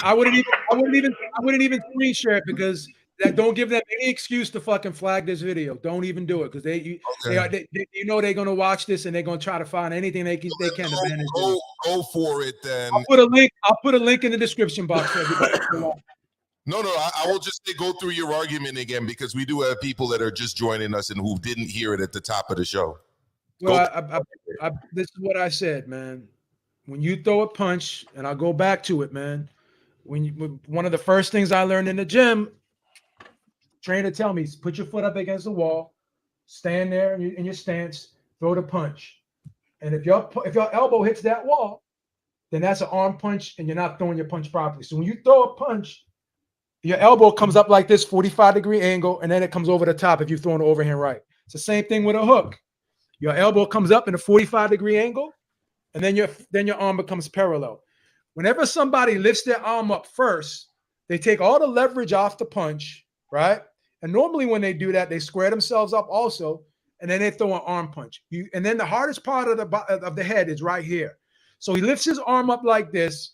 I wouldn't even screen share it because don't give them any excuse to fucking flag this video. Don't even do it because they know they're gonna watch this and they're gonna try to find anything they can to manage. Go for it then. I'll put a link in the description box for everybody. No, I will just say go through your argument again because we do have people that are just joining us and who didn't hear it at the top of the show. Well, this is what I said, man. When you throw a punch, and I'll go back to it, man. One of the first things I learned in the gym, trainer tell me, put your foot up against the wall, stand there in your stance, throw the punch. And if your elbow hits that wall, then that's an arm punch, and you're not throwing your punch properly. So when you throw a punch, your elbow comes up like this, 45-degree angle, and then it comes over the top if you're throwing an overhand right. It's the same thing with a hook. Your elbow comes up in a 45-degree angle, and then your arm becomes parallel. Whenever somebody lifts their arm up first, they take all the leverage off the punch, right? And normally when they do that, they square themselves up also, and then they throw an arm punch. And then the hardest part of the head is right here. So he lifts his arm up like this,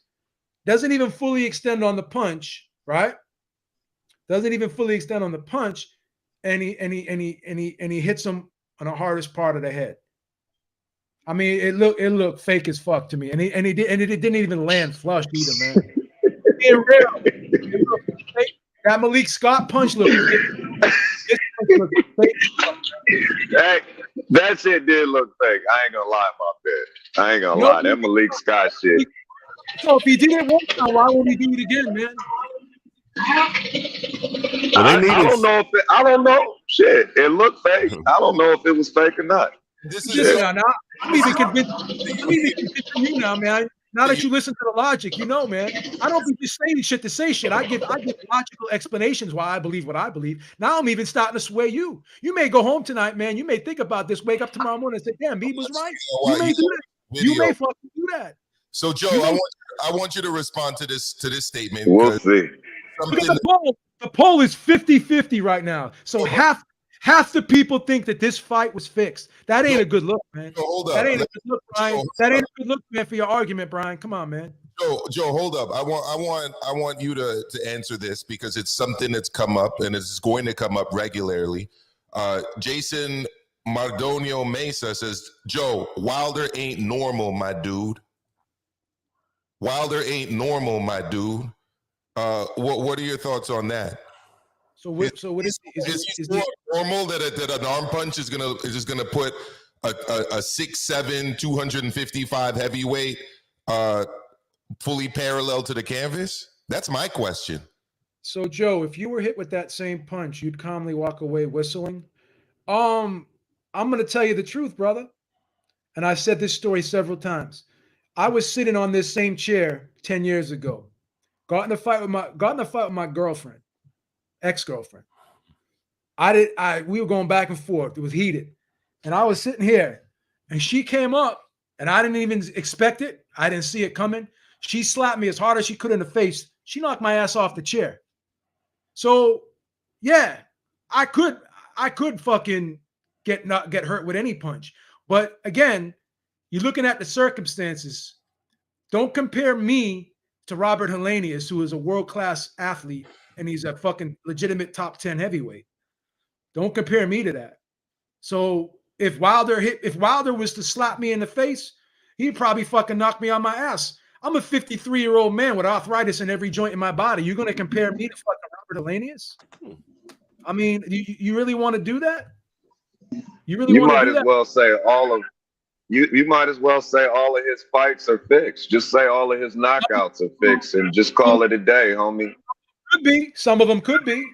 doesn't even fully extend on the punch, right? Doesn't even fully extend on the punch, and he hits him on the hardest part of the head. I mean, it looked fake as fuck to me, and it didn't even land flush either, man. It looked fake. That Malik Scott punch looked fake. Hey, that shit did look fake. I ain't gonna lie about that. I ain't gonna lie. That Malik Scott shit. So if he did it one time, why would he do it again, man? I don't know if I don't know. Shit, it looked fake. I don't know if it was fake or not. I'm even convinced you now, man. Now that you listen to the logic, you know, man. I don't be just saying shit to say shit. I give logical explanations why I believe what I believe. Now I'm even starting to sway you. You may go home tonight, man. You may think about this, wake up tomorrow morning and say, damn, B was right. You may do that. You may fucking do that. So Joe, I want you to respond to this statement. We'll see. The poll is 50-50 right now. So half the people think that this fight was fixed. That ain't a good look, man. That ain't a good look, Brian. That ain't a good look, man, for your argument, Brian. Come on, man. Joe, hold up. I want you to answer this because it's something that's come up and it's going to come up regularly. Jason Mardonio Mesa says, Joe, Wilder ain't normal, my dude. Wilder ain't normal, my dude. What are your thoughts on that? So what is it normal that an arm punch is just gonna put a 6'7", 255 heavyweight fully parallel to the canvas? That's my question. So Joe, if you were hit with that same punch, you'd calmly walk away whistling. I'm gonna tell you the truth, brother. And I've said this story several times. I was sitting on this same chair 10 years ago. Got in a fight with my girlfriend, ex-girlfriend. We were going back and forth. It was heated. And I was sitting here and she came up and I didn't even expect it. I didn't see it coming. She slapped me as hard as she could in the face. She knocked my ass off the chair. So yeah, I could fucking get hurt with any punch. But again, you're looking at the circumstances. Don't compare me to Robert Helenius, who is a world-class athlete, and he's a fucking legitimate top 10 heavyweight. Don't compare me to that. So if Wilder was to slap me in the face, he'd probably fucking knock me on my ass. I'm a 53-year-old man with arthritis in every joint in my body. You're going to compare me to fucking Robert Helenius? I mean, you really want to do that? You really want to do that? You might as well say you might as well say all of his fights are fixed. Just say all of his knockouts are fixed and just call it a day, homie. Could be. Some of them could be.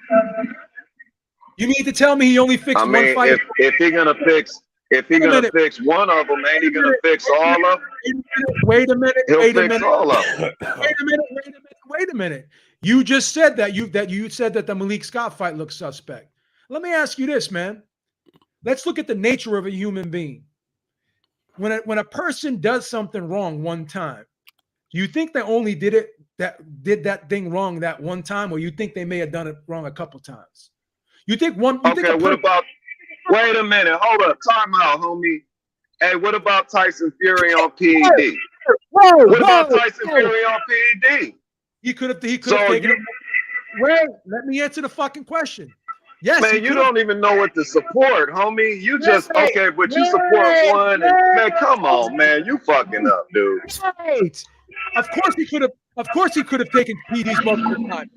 You mean to tell me he only fixed one fight? If he's gonna fix If he's gonna fix one of them, ain't he gonna fix all of them? Wait a minute. He'll Wait a fix minute. all of them. Wait a minute. You just said that you said that the Malik Scott fight looks suspect. Let me ask you this, man. Let's look at the nature of a human being. When a person does something wrong one time, do you think they only did that thing wrong that one time, or you think they may have done it wrong a couple times? You think one? You Okay, what about? Wait a minute, hold up, time out, homie. Hey, what about Tyson Fury on PED? What about Tyson Fury on PED? He could have taken it. Wait, let me answer the fucking question. Yes, man, you don't even know what to support, homie. You just okay, but you support one. And, man, come on, man, you fucking up, dude. Right. Of course he could have taken PEDs multiple times.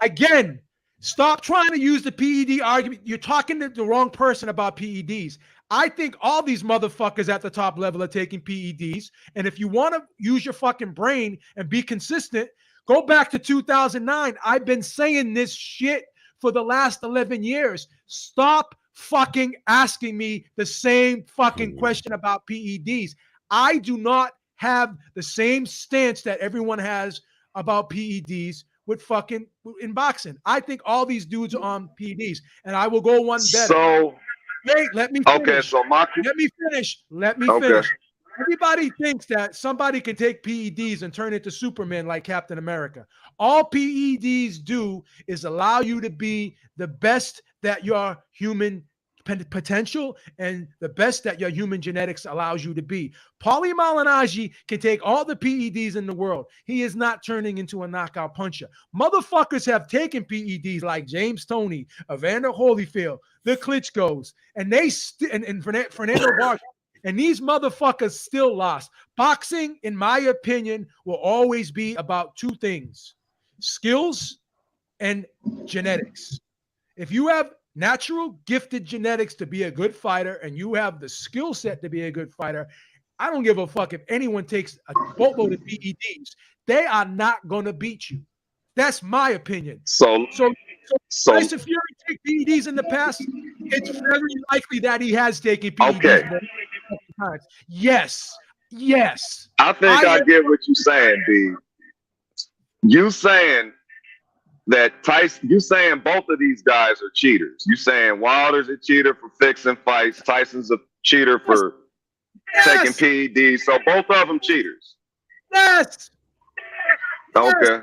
Again, stop trying to use the PED argument. You're talking to the wrong person about PEDs. I think all these motherfuckers at the top level are taking PEDs. And if you want to use your fucking brain and be consistent, go back to 2009. I've been saying this shit for the last 11 years. Stop fucking asking me the same fucking question about PEDs. I do not have the same stance that everyone has about PEDs with fucking in boxing. I think all these dudes are on PEDs, and I will go one better. So wait, let me finish. Okay, so let me finish. Everybody thinks that somebody can take PEDs and turn into Superman like Captain America. All PEDs do is allow you to be the best that your human potential and the best that your human genetics allows you to be. Paulie Malignaggi can take all the PEDs in the world. He is not turning into a knockout puncher. Motherfuckers have taken PEDs like James Toney, Evander Holyfield, the Klitschko's, and they and Fernando Vargas. And these motherfuckers still lost. Boxing, in my opinion, will always be about two things: skills and genetics. If you have natural gifted genetics to be a good fighter and you have the skill set to be a good fighter, I don't give a fuck if anyone takes a boatload of PEDs. They are not going to beat you. That's my opinion. So Tyson Fury take PEDs in the past. It's very likely that he has taken PEDs. Okay. Times. Yes. I think I get what you're saying, D. You saying that Tyson, you saying both of these guys are cheaters. You saying Wilder's a cheater for fixing fights, Tyson's a cheater for taking PEDs. So both of them cheaters. Yes. Okay,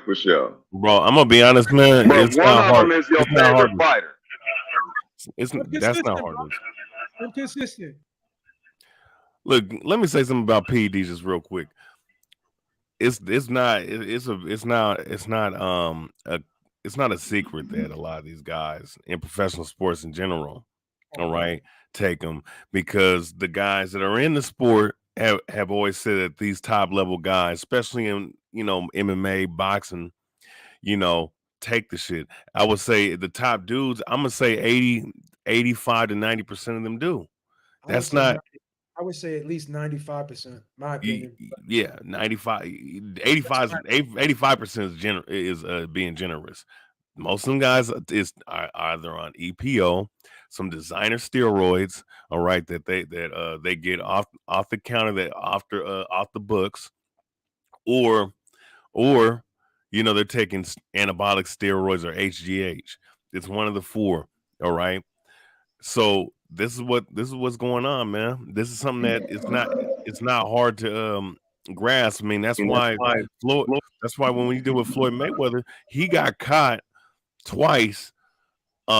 for sure. Bro, I'm gonna be honest, man. But it's one not of hard. them is your it's favorite fighter. That's not hard. I'm consistent. Look, let me say something about PEDs just real quick. It's not a secret that a lot of these guys in professional sports in general, all right, take them because the guys that are in the sport have always said that these top level guys, especially in MMA, boxing, take the shit. I would say the top dudes, I'm gonna say 85 to 90% of them do. That's not. I would say at least 95%, my opinion. Yeah, 85% is being generous. Most of them guys are either on EPO, some designer steroids, all right, that they get off the counter, that off the books, or they're taking anabolic steroids or HGH. It's one of the four, all right. So this is what's going on, man. This is something that it's not hard to grasp. I mean, that's why when we deal with Floyd Mayweather, he got caught twice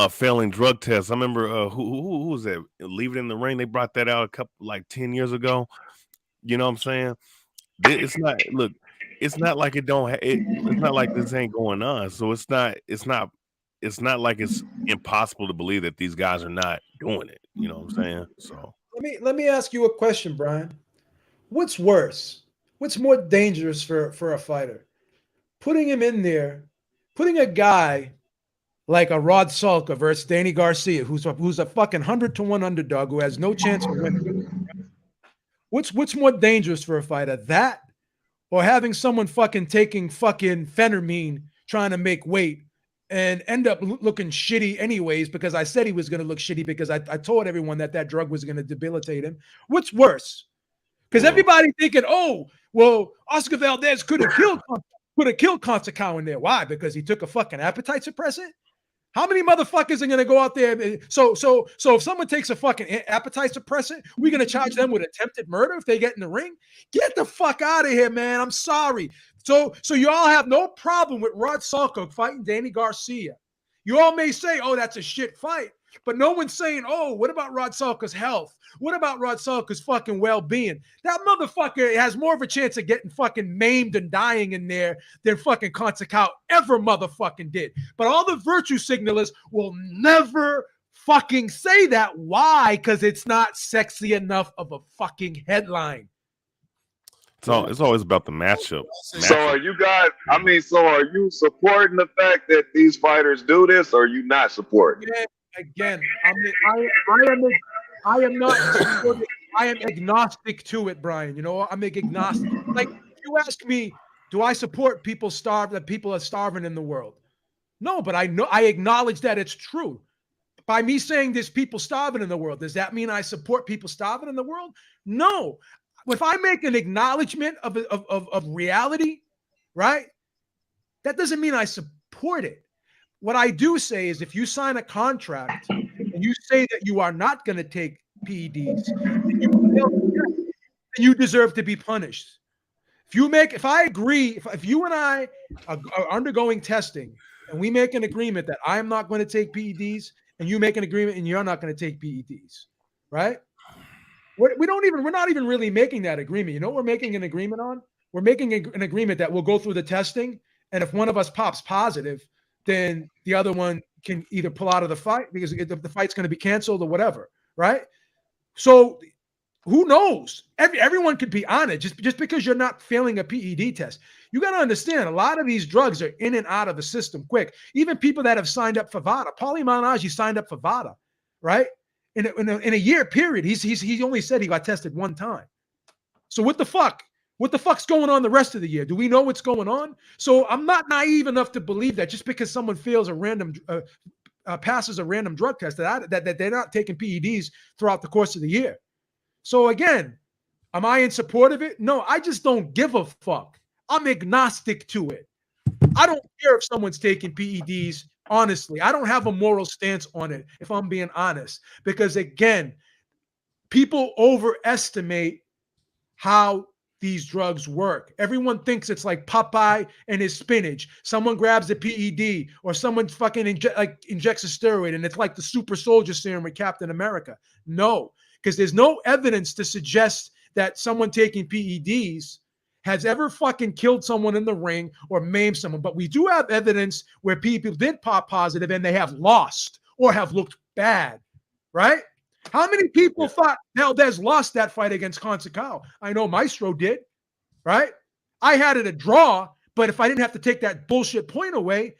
failing drug tests. I remember who was that? Leave It in the Ring. They brought that out a couple 10 years ago. You know what I'm saying? It's not like it's not like this ain't going on. So it's not like it's impossible to believe that these guys are not doing it. You know what I'm saying? So let me ask you a question, Brian. What's worse? What's more dangerous for a fighter? Putting him in there, putting a guy like a Rod Salka versus Danny Garcia, who's a fucking 100-1 underdog who has no chance of winning. What's more dangerous for a fighter? That or having someone fucking taking fucking phentermine trying to make weight and end up looking shitty anyways because I said he was going to look shitty because I told everyone that drug was going to debilitate him. What's worse? Because everybody thinking, oh, well, Oscar Valdez could have killed Consacao in there. Why? Because he took a fucking appetite suppressant? How many motherfuckers are going to go out there? So if someone takes a fucking appetite suppressant, we're going to charge them with attempted murder if they get in the ring? Get the fuck out of here, man. I'm sorry. So you all have no problem with Rod Salko fighting Danny Garcia. You all may say, oh, that's a shit fight. But no one's saying, oh, what about Rod Salko's health? What about Rod Salko's fucking well-being? That motherfucker has more of a chance of getting fucking maimed and dying in there than fucking Consacao ever motherfucking did. But all the virtue signalers will never fucking say that. Why? Because it's not sexy enough of a fucking headline. So it's always about the matchup. So are you guys, so are you supporting the fact that these fighters do this, or are you not supporting? Again, I am not supporting, I am agnostic to it, Brian. You know, I'm agnostic. Like, you ask me, do I support people that people are starving in the world? No, but I acknowledge that it's true. By me saying there's people starving in the world, does that mean I support people starving in the world? No. If I make an acknowledgement of reality, right, that doesn't mean I support it. What I do say is if you sign a contract and you say that you are not going to take PEDs, then you deserve to be punished. If I agree, if you and I are undergoing testing and we make an agreement that I am not going to take PEDs and you make an agreement and you're not going to take PEDs, right? We're not even really making that agreement. You know what we're making an agreement on? We're making an agreement that we'll go through the testing, and if one of us pops positive, then the other one can either pull out of the fight because the fight's going to be canceled or whatever, right? So who knows? Everyone could be on it just because you're not failing a PED test. You got to understand, a lot of these drugs are in and out of the system quick. Even people that have signed up for VADA. Paulie Malignaggi signed up for VADA, right? In a year period, he only said he got tested one time. So what the fuck? What the fuck's going on the rest of the year? Do we know what's going on? So I'm not naive enough to believe that just because someone fails a random passes a random drug test that they're not taking PEDs throughout the course of the year. So again, am I in support of it? No, I just don't give a fuck. I'm agnostic to it. I don't care if someone's taking PEDs. Honestly, I don't have a moral stance on it, if I'm being honest, because again, people overestimate how these drugs work. Everyone thinks it's like Popeye and his spinach. Someone grabs a PED or someone fucking injects a steroid and it's like the super soldier serum with Captain America. No, because there's no evidence to suggest that someone taking PEDs has ever fucking killed someone in the ring or maimed someone. But we do have evidence where people did pop positive and they have lost or have looked bad, right? How many people thought Valdez lost that fight against Consacao? I know Maestro did, right? I had it a draw, but if I didn't have to take that bullshit point away,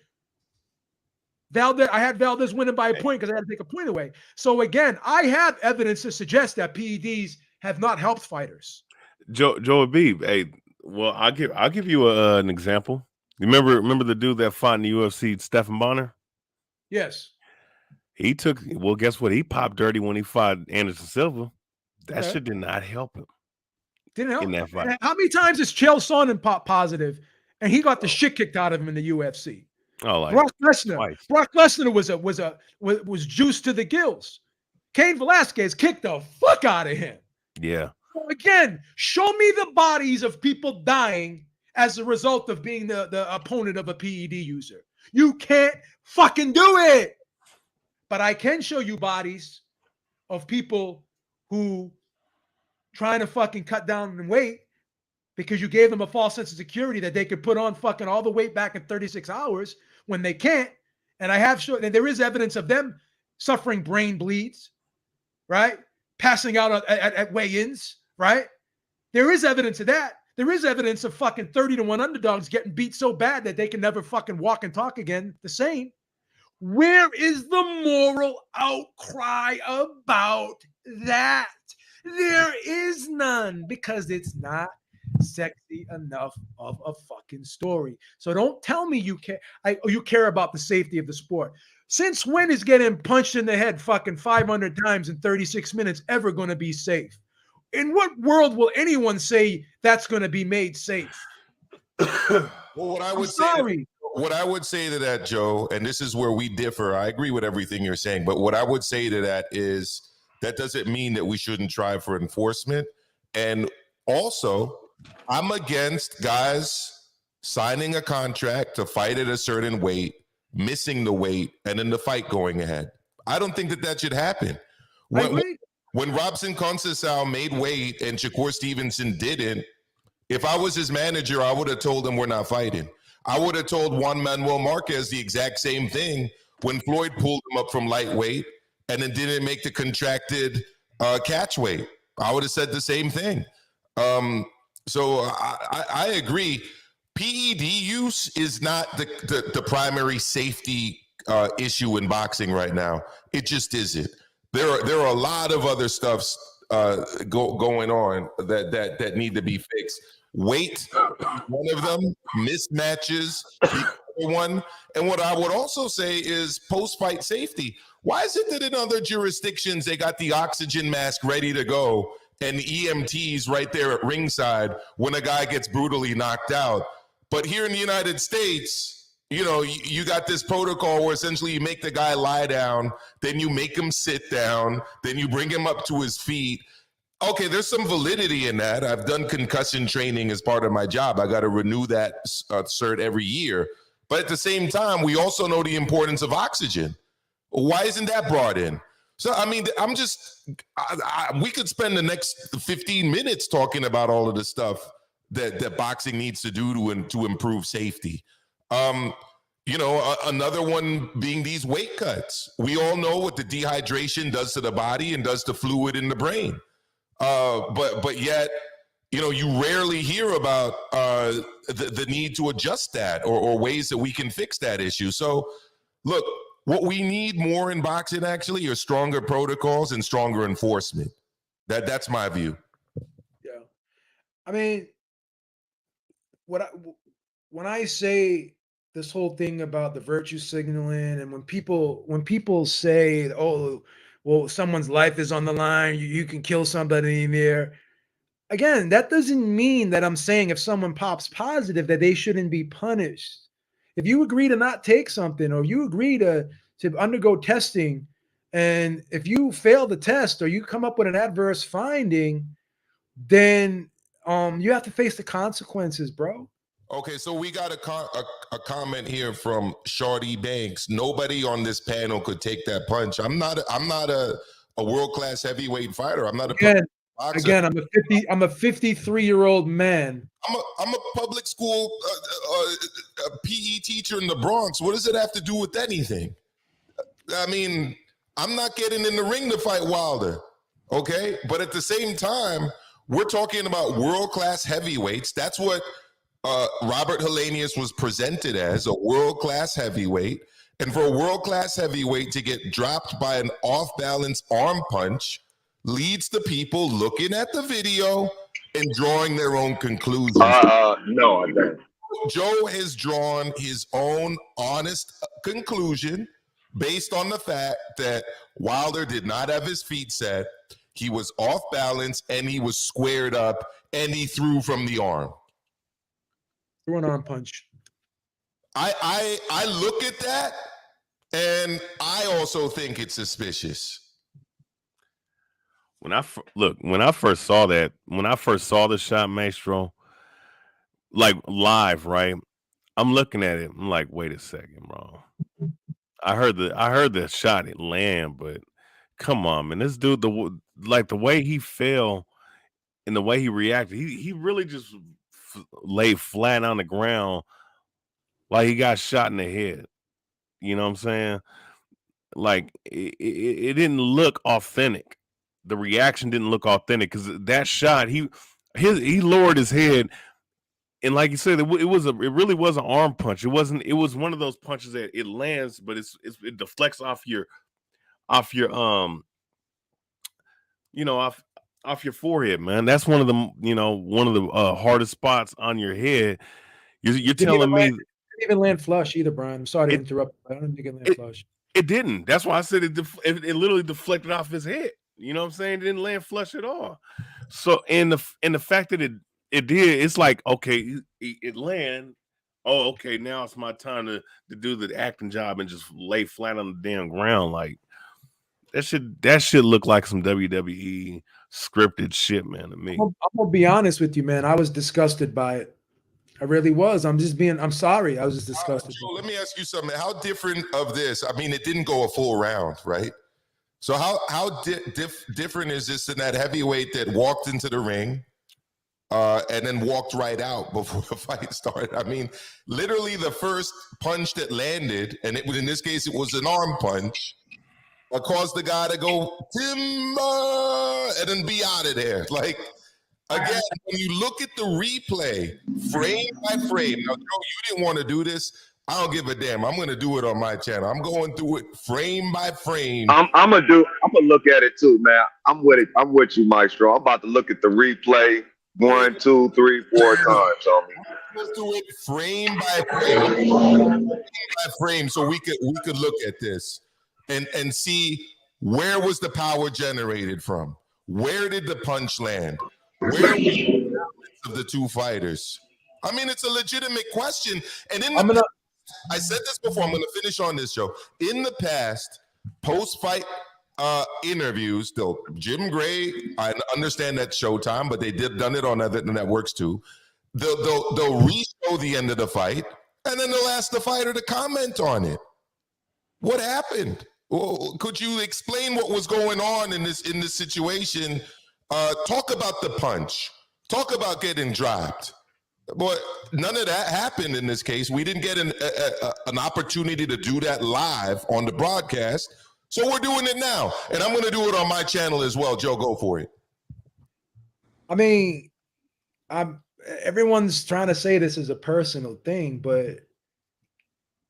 I had Valdez winning by a point because I had to take a point away. So again, I have evidence to suggest that PEDs have not helped fighters. Joe Abib, hey, well, I'll give you an example. You remember the dude that fought in the UFC, Stephan Bonner? Yes. Guess what? He popped dirty when he fought Anderson Silva. That shit did not help him. Didn't help in that fight. How many times has Chael Sonnen popped positive and he got the shit kicked out of him in the UFC? Oh, like Brock Lesnar. Brock Lesnar was juiced to the gills. Cain Velasquez kicked the fuck out of him. Yeah. So again, show me the bodies of people dying as a result of being the opponent of a PED user. You can't fucking do it. But I can show you bodies of people who trying to fucking cut down in weight because you gave them a false sense of security that they could put on fucking all the weight back in 36 hours when they can't. And I have shown, and there is evidence of them suffering brain bleeds, right? Passing out at weigh-ins, right? There is evidence of that. There is evidence of fucking 30-1 underdogs getting beat so bad that they can never fucking walk and talk again the same. Where is the moral outcry about that? There is none because it's not sexy enough of a fucking story. So don't tell me you care about the safety of the sport. Since when is getting punched in the head fucking 500 times in 36 minutes ever going to be safe? In what world will anyone say that's going to be made safe? Well, what I would say to that, Joe, and this is where we differ. I agree with everything you're saying, but what I would say to that is that doesn't mean that we shouldn't try for enforcement. And also, I'm against guys signing a contract to fight at a certain weight, missing the weight, and then the fight going ahead. I don't think that should happen. When Robson Conceição made weight and Shakur Stevenson didn't, if I was his manager, I would have told him we're not fighting. I would have told Juan Manuel Marquez the exact same thing when Floyd pulled him up from lightweight and then didn't make the contracted catch weight. I would have said the same thing. So I agree. PED use is not the primary safety issue in boxing right now. It just isn't. There are a lot of other stuffs going on that need to be fixed. Weight, one of them. Mismatches, the other one. And what I would also say is post-fight safety. Why is it that in other jurisdictions they got the oxygen mask ready to go and EMTs right there at ringside when a guy gets brutally knocked out? But here in the United States, you got this protocol where essentially you make the guy lie down, then you make him sit down, then you bring him up to his feet. Okay, there's some validity in that. I've done concussion training as part of my job. I got to renew that cert every year. But at the same time, we also know the importance of oxygen. Why isn't that brought in? So, I mean, we could spend the next 15 minutes talking about all of the stuff that boxing needs to do to improve safety. Another one being these weight cuts. We all know what the dehydration does to the body and does to fluid in the brain. But yet, you rarely hear about the need to adjust that or ways that we can fix that issue. So, look, what we need more in boxing actually are stronger protocols and stronger enforcement. That's my view. Yeah, I mean, when I say this whole thing about the virtue signaling, and when people say, "Oh, well, someone's life is on the line, you can kill somebody in there." Again, that doesn't mean that I'm saying if someone pops positive that they shouldn't be punished. If you agree to not take something, or you agree to undergo testing, and if you fail the test or you come up with an adverse finding, then you have to face the consequences, bro. Okay, so we got a comment here from Shorty Banks. Nobody on this panel could take that punch. I'm not a world-class heavyweight fighter. I'm not a boxer. Again, I'm a 53-year-old man. I'm a public school PE teacher in the Bronx. What does it have to do with anything? I mean, I'm not getting in the ring to fight Wilder, okay? But at the same time, we're talking about world-class heavyweights. That's what Robert Helenius was presented as, a world-class heavyweight. And for a world-class heavyweight to get dropped by an off-balance arm punch leads to people looking at the video and drawing their own conclusions. No, I don't. Joe has drawn his own honest conclusion based on the fact that Wilder did not have his feet set, he was off balance, and he was squared up, and he threw from the arm. Threw an arm punch. I look at that, and I also think it's suspicious. When I first saw the shot, Maestro, like live, right? I'm looking at it. I'm like, wait a second, bro. I heard the shot it land, but come on, man. This dude, the way he fell and the way he reacted, he really just lay flat on the ground like he got shot in the head. You know what I'm saying? Like it didn't look authentic. The reaction didn't look authentic because that shot, he lowered his head, and like you said, it really was an arm punch. It was one of those punches that it lands, but it deflects off your off your forehead, man. That's one of the hardest spots on your head. You're telling me didn't even land flush either, Brian. I'm sorry to interrupt. I don't think it landed flush. It didn't. That's why I said it literally deflected off his head. You know what I'm saying? It didn't land flush at all. So and the fact that it did, it's like, okay, it land. Oh, okay, now it's my time to do the acting job and just lay flat on the damn ground. Like that should look like some WWE scripted shit, man, to me. I'm gonna be honest with you, man. I was disgusted by it. I really was. I'm sorry. I was just disgusted. So let me ask you something. How different of this? I mean, it didn't go a full round, right? So how different is this than that heavyweight that walked into the ring and then walked right out before the fight started? I mean, literally the first punch that landed, and it was, in this case, it was an arm punch, caused the guy to go, timber, and then be out of there. Like, again, when you look at the replay, frame by frame, now, Joe, you didn't want to do this. I don't give a damn. I'm going to do it on my channel. I'm going through it frame by frame. I'm gonna look at it too, man. I'm with you, Maestro. I'm about to look at the replay 1, 2, 3, 4 times on me. Let's do it frame by frame, so we could look at this and see where was the power generated from. Where did the punch land? Where was the balance of the two fighters? I mean, it's a legitimate question. And I said this before. I'm going to finish on this show. In the past, post-fight interviews, though, Jim Gray, I understand that's Showtime, but they done it on other networks too. They'll re-show the end of the fight, and then they'll ask the fighter to comment on it. What happened? Well, could you explain what was going on in this situation? Talk about the punch. Talk about getting dropped. But none of that happened in this case. We didn't get an opportunity to do that live on the broadcast. So we're doing it now. And I'm going to do it on my channel as well. Joe, go for it. I mean, everyone's trying to say this is a personal thing, but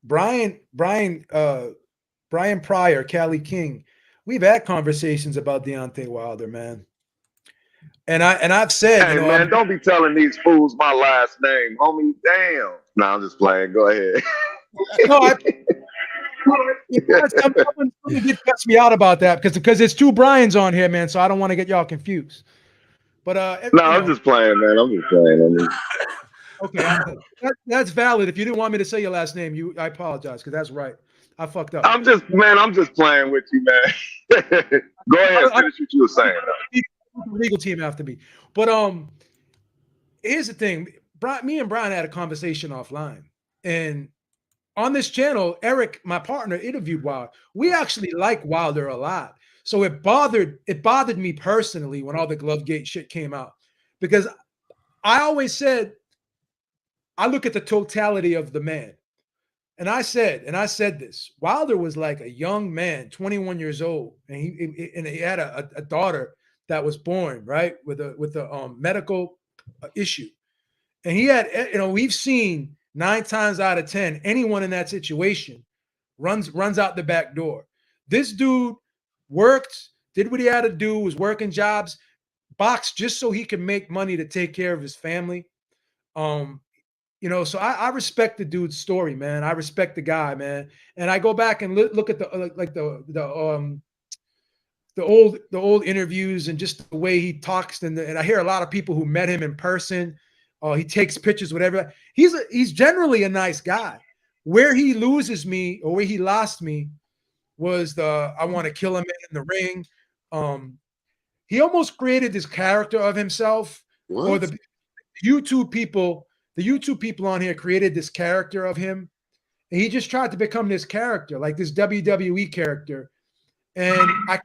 Brian Pryor, Cali King, we've had conversations about Deontay Wilder, man. And I've said, hey, man, don't be telling these fools my last name, homie. Damn. No, I'm just playing. Go ahead. No, someone did cuss me out about that because there's two Brians on here, man. So I don't want to get y'all confused. But I'm just playing, man. I'm just playing. Okay, that's valid. If you didn't want me to say your last name, I apologize because that's right. I fucked up. I'm just playing with you, man. Go ahead, finish what you were saying. Legal team after me. But here's the thing. Me and Brian had a conversation offline. And on this channel, Eric, my partner, interviewed Wilder. We actually like Wilder a lot. So it bothered me personally when all the Glovegate shit came out. Because I always said, I look at the totality of the man. And I said this, Wilder was like a young man, 21 years old. And he had a daughter that was born, right, with a medical issue. And he had, we've seen 9 times out of 10, anyone in that situation runs out the back door. This dude worked, did what he had to do, was working jobs, boxed just so he could make money to take care of his family. So I respect the dude's story, man. I respect the guy, man. And I go back and look at the old interviews and just the way he talks, and I hear a lot of people who met him in person. He takes pictures, whatever. He's generally a nice guy. Where he loses me or where he lost me was I want to kill him in the ring. He almost created this character of himself. What? Or the YouTube people on here created this character of him, and he just tried to become this character, like this WWE character. And I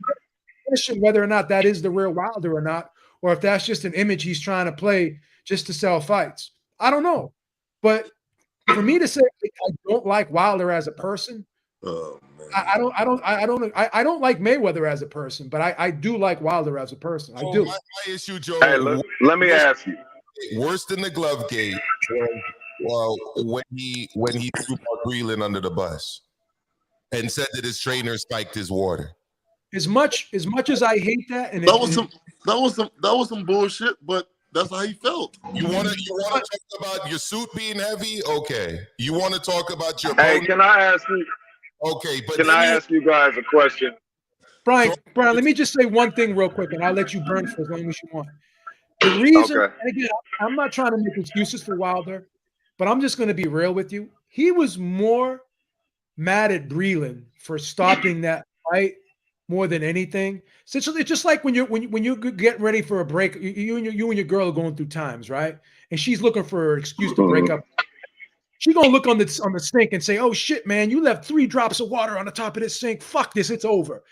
question whether or not that is the real Wilder or not, or if that's just an image he's trying to play just to sell fights. I don't know. But for me to say I don't like Wilder as a person, I don't like Mayweather as a person, but I do like Wilder as a person. I do. My issue, Joe. Hey, let me ask you. Worse than the Glovegate, when he threw Mark Breland under the bus and said that his trainer spiked his water. As much as I hate that, and that was some bullshit, but that's how he felt. You want to talk about your suit being heavy? Okay. You want to talk about your Hey, opponent? can I ask you? Okay, but can I ask you guys a question? Brian, let me just say one thing real quick, and I'll let you burn for as long as you want. The reason, Okay. and again, I'm not trying to make excuses for Wilder, but I'm just going to be real with you. He was more mad at Breland for stopping that fight more than anything. So it's just like when you're getting ready for a break, you and your girl are going through times, right? And she's looking for an excuse to break up. She's gonna look on the sink and say, "Oh shit, man, you left 3 drops of water on the top of this sink. Fuck this, it's over."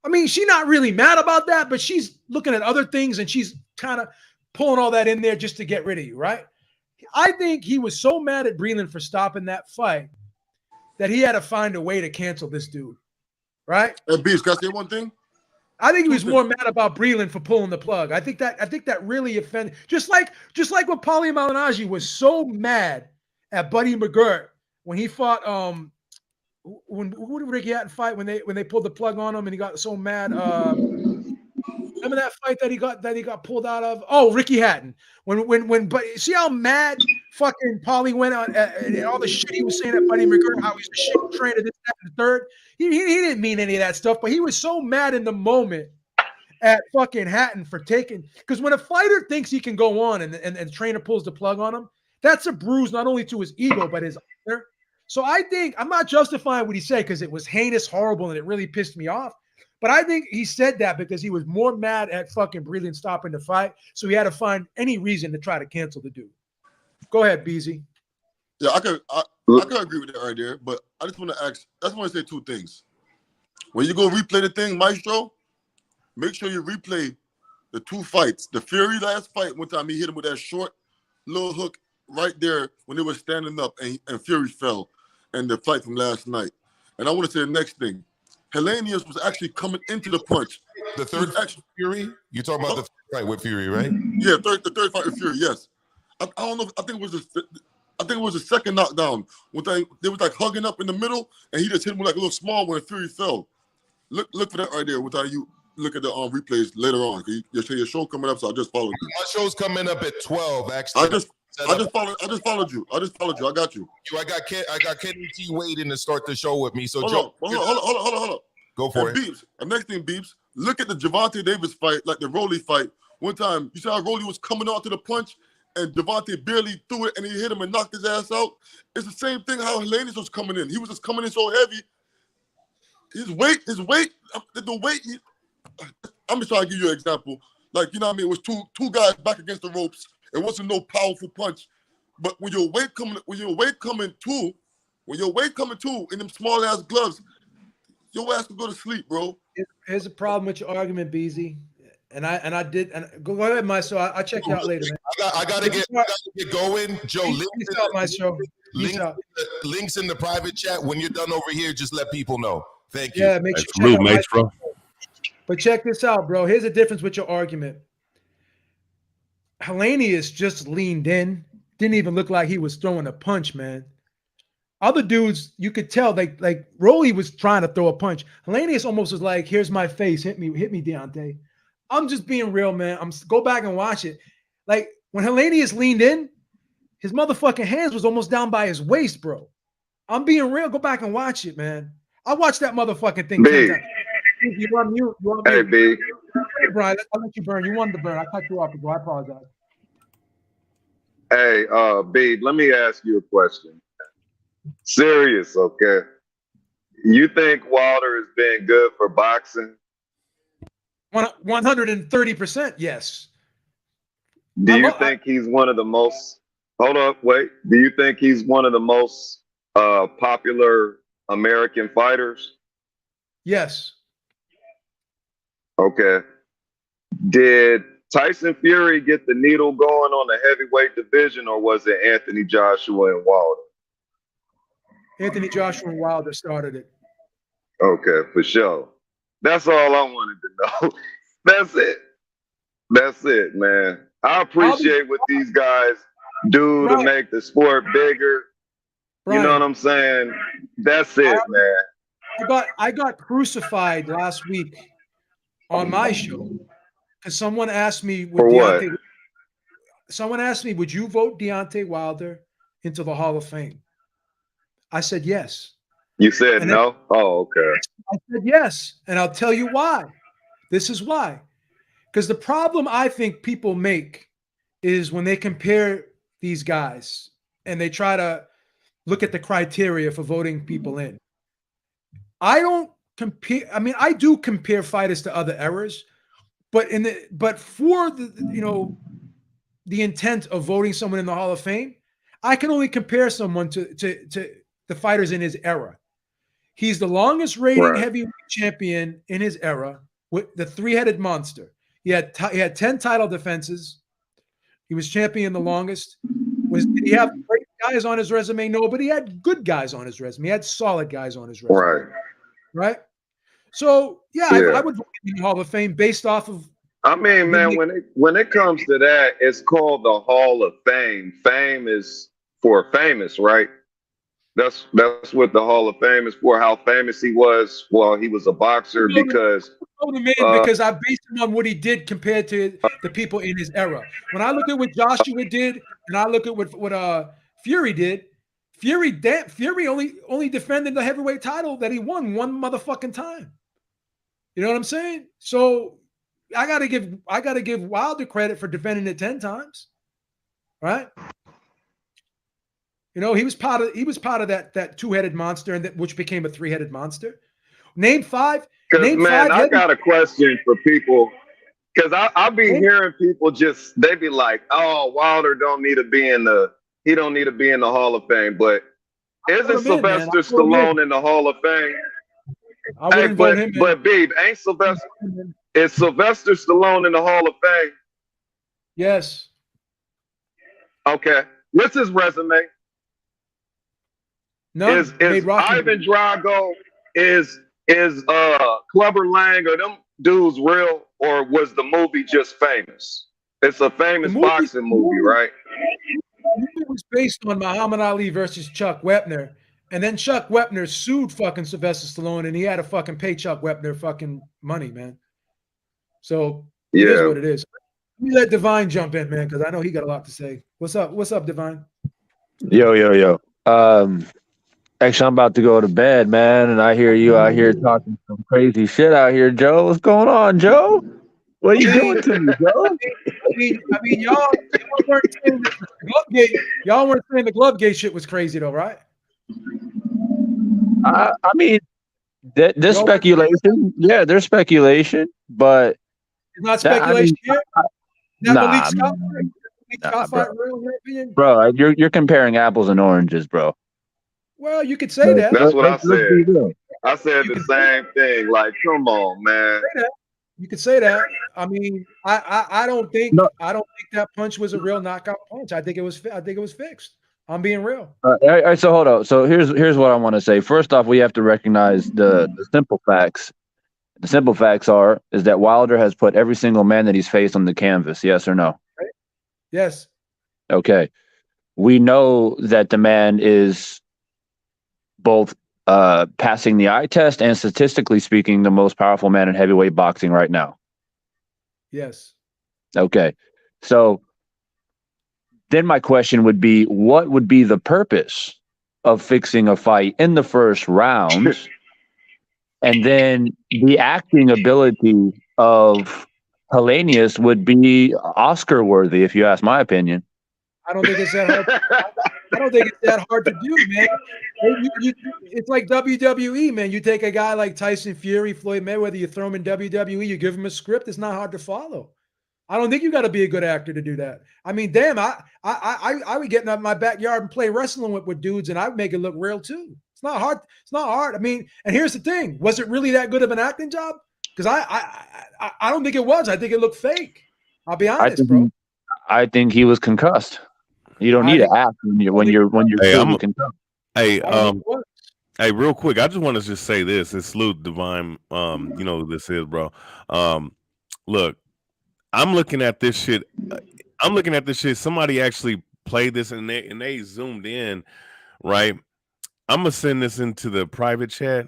I mean, she's not really mad about that, but she's looking at other things and she's kind of pulling all that in there just to get rid of you, right? I think he was so mad at Breland for stopping that fight that he had to find a way to cancel this dude, right? And Beach, can I say one thing? I think he was more mad about Breland for pulling the plug. I think that really offended. Just like when Paulie Malignaggi was so mad at Buddy McGirt when he fought who did Ricky Hatton fight when they pulled the plug on him and he got so mad. Remember that fight that he got pulled out of? Oh, Ricky Hatton. But see how mad fucking Paulie went on and all the shit he was saying at Buddy McGirt, how he's a shit trainer, this, that, and the third. He didn't mean any of that stuff, but he was so mad in the moment at fucking Hatton for taking, because when a fighter thinks he can go on and the trainer pulls the plug on him, that's a bruise not only to his ego but his honor. So I think I'm not justifying what he said because it was heinous, horrible, and it really pissed me off. But I think he said that because he was more mad at fucking Breland stopping the fight, so he had to find any reason to try to cancel the dude. Go ahead, Beezy. Yeah, I could agree with that right there, but I just want to say 2 things. When you go replay the thing, Maestro, make sure you replay the 2 fights. The Fury last fight, one time he hit him with that short little hook right there when they were standing up and Fury fell, and the fight from last night. And I want to say the next thing. Helenius was actually coming into the punch. The third fight with Fury? You're talking about the third fight with Fury, right? Yeah, the third fight with Fury, yes. I don't know. I think it was the second knockdown. They was like hugging up in the middle, and he just hit him with like a little small one, and Fury fell. Look for that right there. Without you look at the replays later on. Your show coming up, so I just followed you. My show's coming up at 12. Actually, I just followed you. I got you. I got Kenny T waiting to start the show with me. So hold on. Go for it. Beeps. And next thing, Beeps. Look at the Gervonta Davis fight, like the Rolly fight. One time, you saw how Rolly was coming out to the punch, and Gervonta barely threw it, and he hit him and knocked his ass out. It's the same thing how Helenius was coming in. He was just coming in so heavy. His weight, the weight. I'm just trying to give you an example. Like, you know what I mean? It was two guys back against the ropes. It wasn't no powerful punch. But when your weight coming too in them small ass gloves, your ass can go to sleep, bro. Here's a problem with your argument, BZ. I did. Go ahead, Maestro. I'll check you out later, man. I gotta get going, Joe. Links in the private chat. When you're done over here, just let people know. Thank you. Yeah, make sure you check out Maestro. But check this out, bro. Here's the difference with your argument. Helenius just leaned in. Didn't even look like he was throwing a punch, man. Other dudes, you could tell, like Rolly was trying to throw a punch. Helenius almost was like, "Here's my face. Hit me, Deontay." I'm just being real, man. Go back and watch it. Like when Helenius leaned in, his motherfucking hands was almost down by his waist, bro. I'm being real. Go back and watch it, man. I watched that motherfucking thing. You want mute? Hey, B. Hey, Brian, I'll let you burn. You wanted to burn. I cut you off, bro. I apologize. Hey, B, let me ask you a question. Serious, okay? You think Wilder has been good for boxing? 130%, yes. Do you think he's one of the most? Hold up, wait. Do you think he's one of the most popular American fighters? Yes. Okay. Did Tyson Fury get the needle going on the heavyweight division, or was it Anthony Joshua and Wilder? Anthony Joshua and Wilder started it. Okay, for sure. That's all I wanted to know. That's it, man. I appreciate what these guys do to make the sport bigger. You know what I'm saying? That's it, man. I got crucified last week on my show because someone asked me, For what? someone asked me, would you vote Deontay Wilder into the Hall of Fame? I said yes. You said no? Oh, okay. I said yes. And I'll tell you why. This is why. Because the problem I think people make is when they compare these guys and they try to look at the criteria for voting people in. I don't compare. I mean, I do compare fighters to other eras, but for the the intent of voting someone in the Hall of Fame, I can only compare someone to the fighters in his era. He's the longest reigning heavyweight champion in his era with the three-headed monster. He had 10 title defenses. He was champion the longest. Did he have great guys on his resume? No, but he had good guys on his resume. He had solid guys on his resume. Right? So, I would vote in the Hall of Fame based off of. I mean, man, when it comes to that, it's called the Hall of Fame. Fame is for famous, right? That's what the Hall of Fame is for. How famous he was while he was a boxer, because I based him on what he did compared to the people in his era. When I look at what Joshua did, and I look at what Fury did, Fury only defended the heavyweight title that he won one motherfucking time. You know what I'm saying? So I gotta give Wilder credit for defending it 10 times, right? You know, he was part of that two-headed monster, and which became a three-headed monster. Name five. I got a question for people, because I'll be hearing people they be like, "Oh, Wilder don't need to be in the Hall of Fame," but isn't Sylvester Stallone in the Hall of Fame? But Beeb, is Sylvester Stallone in the Hall of Fame? Yes. Okay. What's his resume? None. Is Ivan Drago, is Clubber Lang, or them dudes real, or was the movie just famous? It's a famous boxing movie, right? The movie was based on Muhammad Ali versus Chuck Wepner, and then Chuck Wepner sued fucking Sylvester Stallone, and he had to fucking pay Chuck Wepner fucking money, man. So it is what it is. Let me let Divine jump in, man, because I know he got a lot to say. What's up? What's up, Divine? Yo. Actually, I'm about to go to bed, man, and I hear you out here talking some crazy shit out here, Joe. What's going on, Joe? What are you doing to me, Joe? I mean, y'all weren't saying the Glovegate shit was crazy, though, right? I mean, there's speculation. Yeah, there's speculation, but it's not speculation here. Nah, bro, you're comparing apples and oranges, bro. Well, you could say that. That's what I said. I said the same thing. Like, come on, man. You could say that. I mean, I don't think that punch was a real knockout punch. I think it was fixed. I'm being real. All right, so hold on. So here's what I want to say. First off, we have to recognize the simple facts. The simple facts is that Wilder has put every single man that he's faced on the canvas. Yes or no? Right? Yes. Okay. We know that the man is both passing the eye test and, statistically speaking, the most powerful man in heavyweight boxing right now. Yes. Okay. So then my question would be, what would be the purpose of fixing a fight in the first round? And then the acting ability of Helenius would be Oscar worthy, if you ask my opinion. I don't think it's that hard. I don't think it's that hard to do, man. It's like WWE, man. You take a guy like Tyson Fury, Floyd Mayweather, you throw him in WWE, you give him a script. It's not hard to follow. I don't think you got to be a good actor to do that. I mean, damn, I would get in my backyard and play wrestling with dudes, and I'd make it look real too. It's not hard. It's not hard. I mean, and here's the thing: was it really that good of an acting job? Because I don't think it was. I think it looked fake. I'll be honest, bro. I think he was concussed. You don't need to act when you're concussed. Hey, real quick, I just want to just say this. It's salute Divine. You know who this is, bro. Look, I'm looking at this shit. Somebody actually played this and they zoomed in, right? I'm gonna send this into the private chat.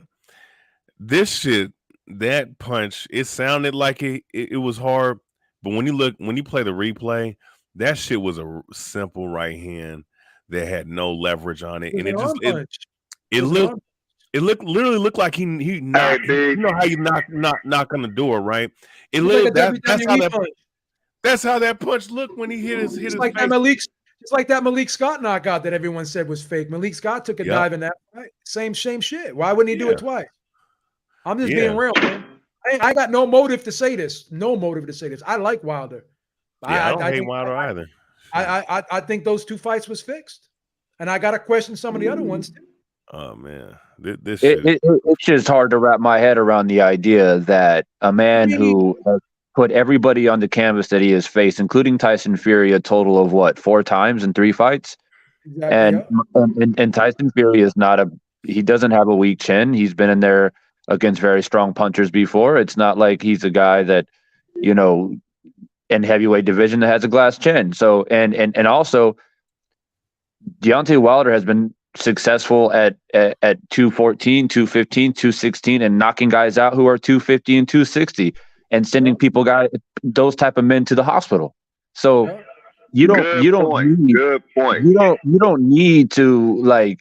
This shit that punch, it sounded like it was hard, but when you play the replay, that shit was a simple right hand that had no leverage on it, and it literally looked like he knocked. You know how you knock on the door, right? It looked like that's how that punch looked when he hit his face. It's like that Malik Scott knockout that everyone said was fake. Malik Scott took a dive in that fight. Same shit. Why wouldn't he do it twice? I'm just being real, man. I got no motive to say this. No motive to say this. I like Wilder. Yeah, I don't hate Wilder either. I think those 2 fights was fixed, and I got to question some of the other ones too. Oh man, this it's just hard to wrap my head around the idea that a man who has put everybody on the canvas that he has faced, including Tyson Fury, a total of what, 4 times in 3 fights, and Tyson Fury is he doesn't have a weak chin. He's been in there against very strong punchers before. It's not like he's a guy that, in heavyweight division that has a glass chin. So and also Deontay Wilder has been successful at 214, 215, 216 and knocking guys out who are 250 and 260 and sending those type of men to the hospital. So you don't need to like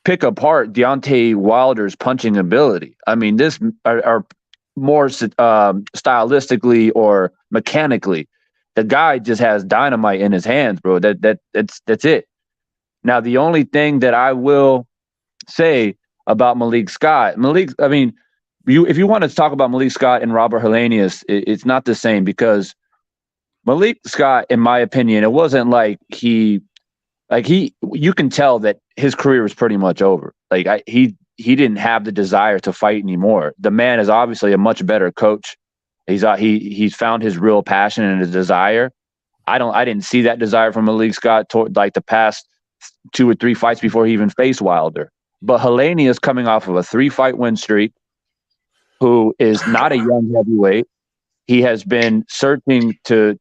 pick apart Deontay Wilder's punching ability. I mean, this are more stylistically or mechanically. The guy just has dynamite in his hands, bro. That's it. Now, the only thing that I will say about Malik Scott, if you want to talk about Malik Scott and Robert Helenius, it's not the same, because Malik Scott, in my opinion, it wasn't like you can tell that his career was pretty much over. Like he didn't have the desire to fight anymore. The man is obviously a much better coach. He's found his real passion and his desire. I didn't see that desire from Malik Scott toward like the past 2 or 3 fights before he even faced Wilder. But Helenius, coming off of a 3-fight win streak, who is not a young heavyweight, he has been searching to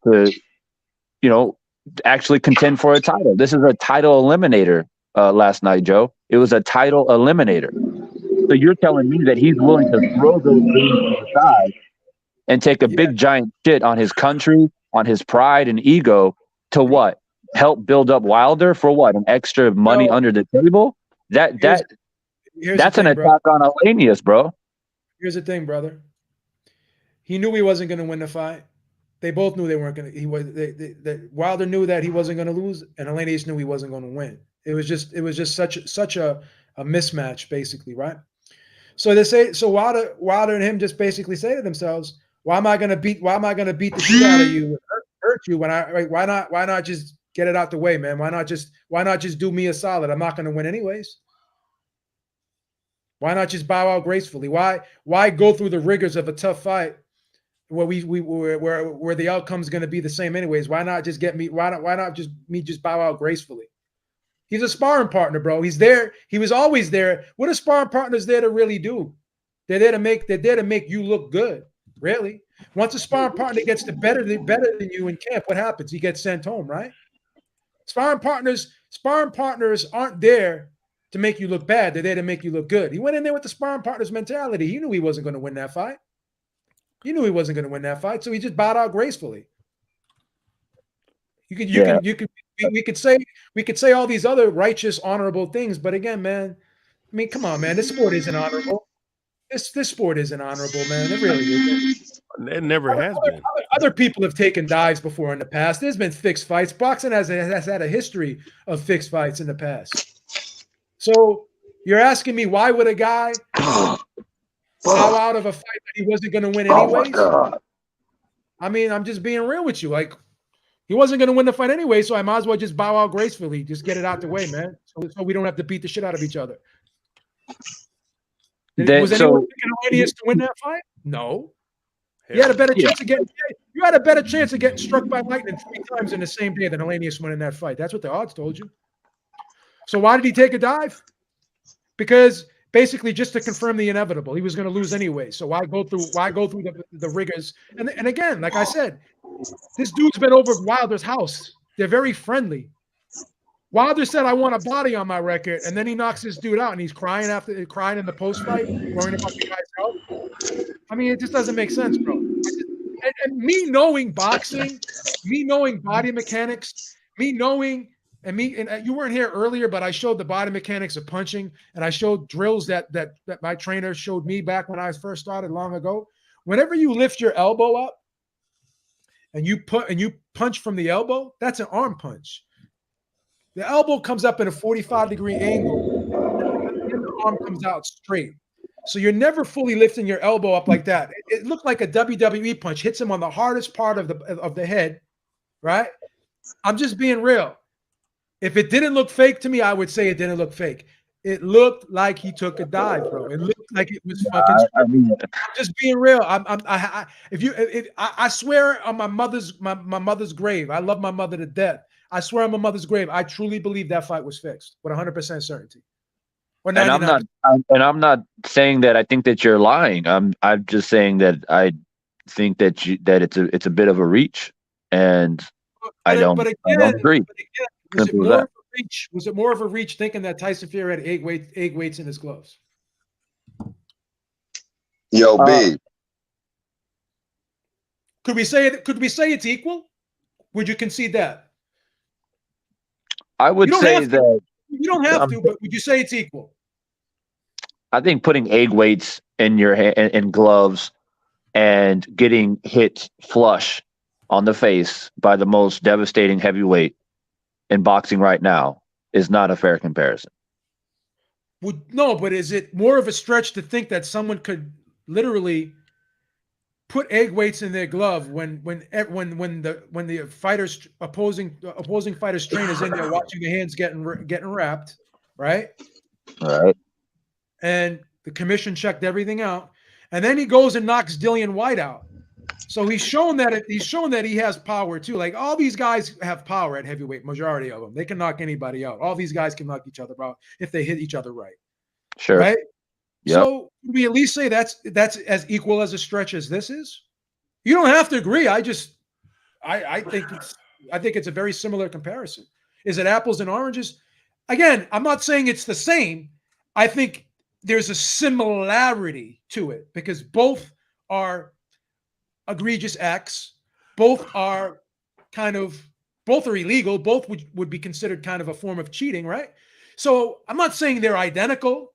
actually contend for a title. This is a title eliminator last night, Joe. It was a title eliminator. So you're telling me that he's willing to throw those things aside and take a big giant shit on his country, on his pride and ego to what? Help build up Wilder for what? An extra money under the table? That's an attack on Helenius, bro. Here's the thing, brother. He knew he wasn't going to win the fight. They both knew they weren't going to. Wilder knew that he wasn't going to lose, and Helenius knew he wasn't going to win. It was just such a mismatch, basically, right? So Wilder and him just basically say to themselves, why am I going to beat the shit out of you, hurt you why not just get it out the way, man? Why not just do me a solid? I'm not going to win anyways. Why not just bow out gracefully? Why go through the rigors of a tough fight where where the outcome's going to be the same anyways? Why not just bow out gracefully? He's a sparring partner, bro. He's there. He was always there. What are sparring partners there to really do? They're there to make you look good. Really. Once a sparring partner gets better than you in camp, what happens? He gets sent home, right? Sparring partners aren't there to make you look bad. They're there to make you look good. He went in there with the sparring partner's mentality. He knew he wasn't going to win that fight. So he just bowed out gracefully. We could say all these other righteous, honorable things, but again, man, I mean, come on, man, this sport isn't honorable. This sport isn't honorable, man. It really isn't. It never has been. Other people have taken dives before in the past. There's been fixed fights. Boxing has had a history of fixed fights in the past. So you're asking me, why would a guy bow out of a fight that he wasn't going to win anyways? I mean, I'm just being real with you. Like, he wasn't going to win the fight anyway, so I might as well just bow out gracefully. Just get it out the way, man, so we don't have to beat the shit out of each other. Was anyone picking Helenius to win that fight? No. You had a better chance of getting struck by lightning 3 times in the same day than Helenius winning that fight. That's what the odds told you. So why did he take a dive? Because basically just to confirm the inevitable. He was going to lose anyway. So why go through the rigors? And again, like I said, this dude's been over Wilder's house. They're very friendly. Wilder said, "I want a body on my record," and then he knocks this dude out, and he's crying in the post fight, worrying about the guy's health. I mean, it just doesn't make sense, bro. And me knowing boxing, me knowing body mechanics, me knowing, and you weren't here earlier, but I showed the body mechanics of punching, and I showed drills that my trainer showed me back when I first started long ago. Whenever you lift your elbow up and you punch from the elbow, that's an arm punch. The elbow comes up in a 45-degree angle, and the arm comes out straight. So you're never fully lifting your elbow up like that. It looked like a WWE punch hits him on the hardest part of the head, right? I'm just being real. If it didn't look fake to me, I would say it didn't look fake. It looked like he took a dive, bro. It looked like it was fucking. I'm just being real. I swear on my mother's grave. I love my mother to death. I swear on my mother's grave. I truly believe that fight was fixed with 100% certainty. And I'm not saying that I think that you're lying. I'm just saying that I think that it's a bit of a reach, and I don't agree. Was it more of a reach? Was it more of a reach thinking that Tyson Fury had egg weights in his gloves? Yo, B. Could we say it's equal? Would you concede that? I would say that you don't have to, but would you say it's equal? I think putting egg weights in your in gloves and getting hit flush on the face by the most devastating heavyweight in boxing right now is not a fair comparison. No, but is it more of a stretch to think that someone could literally put egg weights in their glove when the fighters opposing fighters trainers in there watching the hands getting wrapped, right? All right. And the commission checked everything out, and then he goes and knocks Dillian White out. So he's shown that he has power too. Like all these guys have power at heavyweight, majority of them. They can knock anybody out. All these guys can knock each other out if they hit each other right. Sure. Right? Yep. So we at least say that's as equal as a stretch as this is. You don't have to agree. I think it's a very similar comparison. Is it apples and oranges? Again, I'm not saying it's the same. I think there's a similarity to it because both are egregious acts. Both are illegal. Both would be considered kind of a form of cheating, right? So I'm not saying they're identical,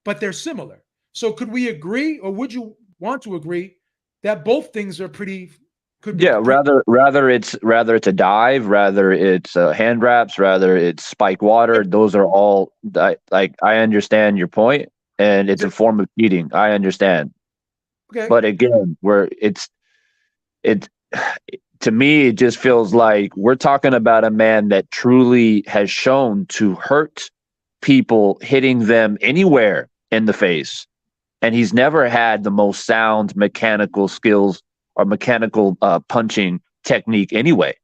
but they're similar. So could we agree, or would you want to agree that both things are rather it's a dive, rather it's hand wraps, rather it's spike water. Those are all like I understand your point, and it's a form of cheating. I understand. Okay. But again, to me, it just feels like we're talking about a man that truly has shown to hurt people, hitting them anywhere in the face. And he's never had the most sound mechanical skills or mechanical punching technique anyway.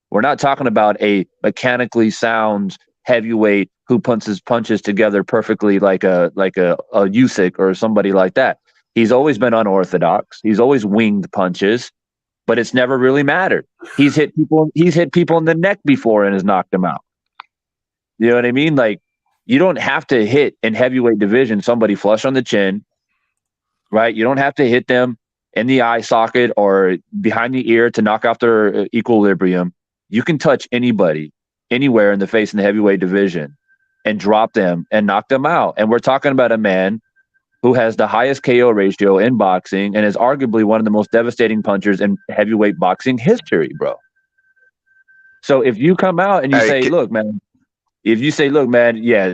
We're not talking about a mechanically sound heavyweight who punches together perfectly like a Usyk or somebody like that. He's always been unorthodox. He's always winged punches, but it's never really mattered. He's hit people in the neck before and has knocked them out. You know what I mean? Like, you don't have to hit in heavyweight division somebody flush on the chin, right? You don't have to hit them in the eye socket or behind the ear to knock off their equilibrium. You can touch anybody, anywhere in the face in the heavyweight division and drop them and knock them out. And we're talking about a man who has the highest KO ratio in boxing and is arguably one of the most devastating punchers in heavyweight boxing history, bro. So if you come out and you say, look, man, yeah,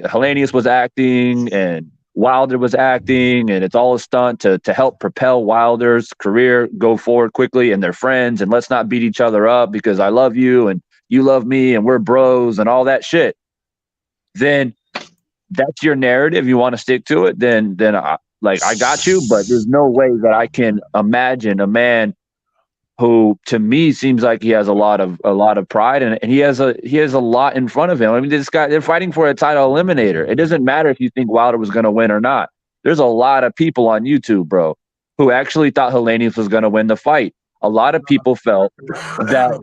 Helenius was acting and Wilder was acting and it's all a stunt to help propel Wilder's career go forward quickly and they're friends and let's not beat each other up because I love you and you love me and we're bros and all that shit, then that's your narrative. You want to stick to it, then I got you, but there's no way that I can imagine a man who to me seems like he has a lot of pride and he has a lot in front of him. I mean, this guy, they're fighting for a title eliminator. It doesn't matter if you think Wilder was going to win or not. There's a lot of people on YouTube, bro, who actually thought Helenius was going to win the fight. A lot of people felt that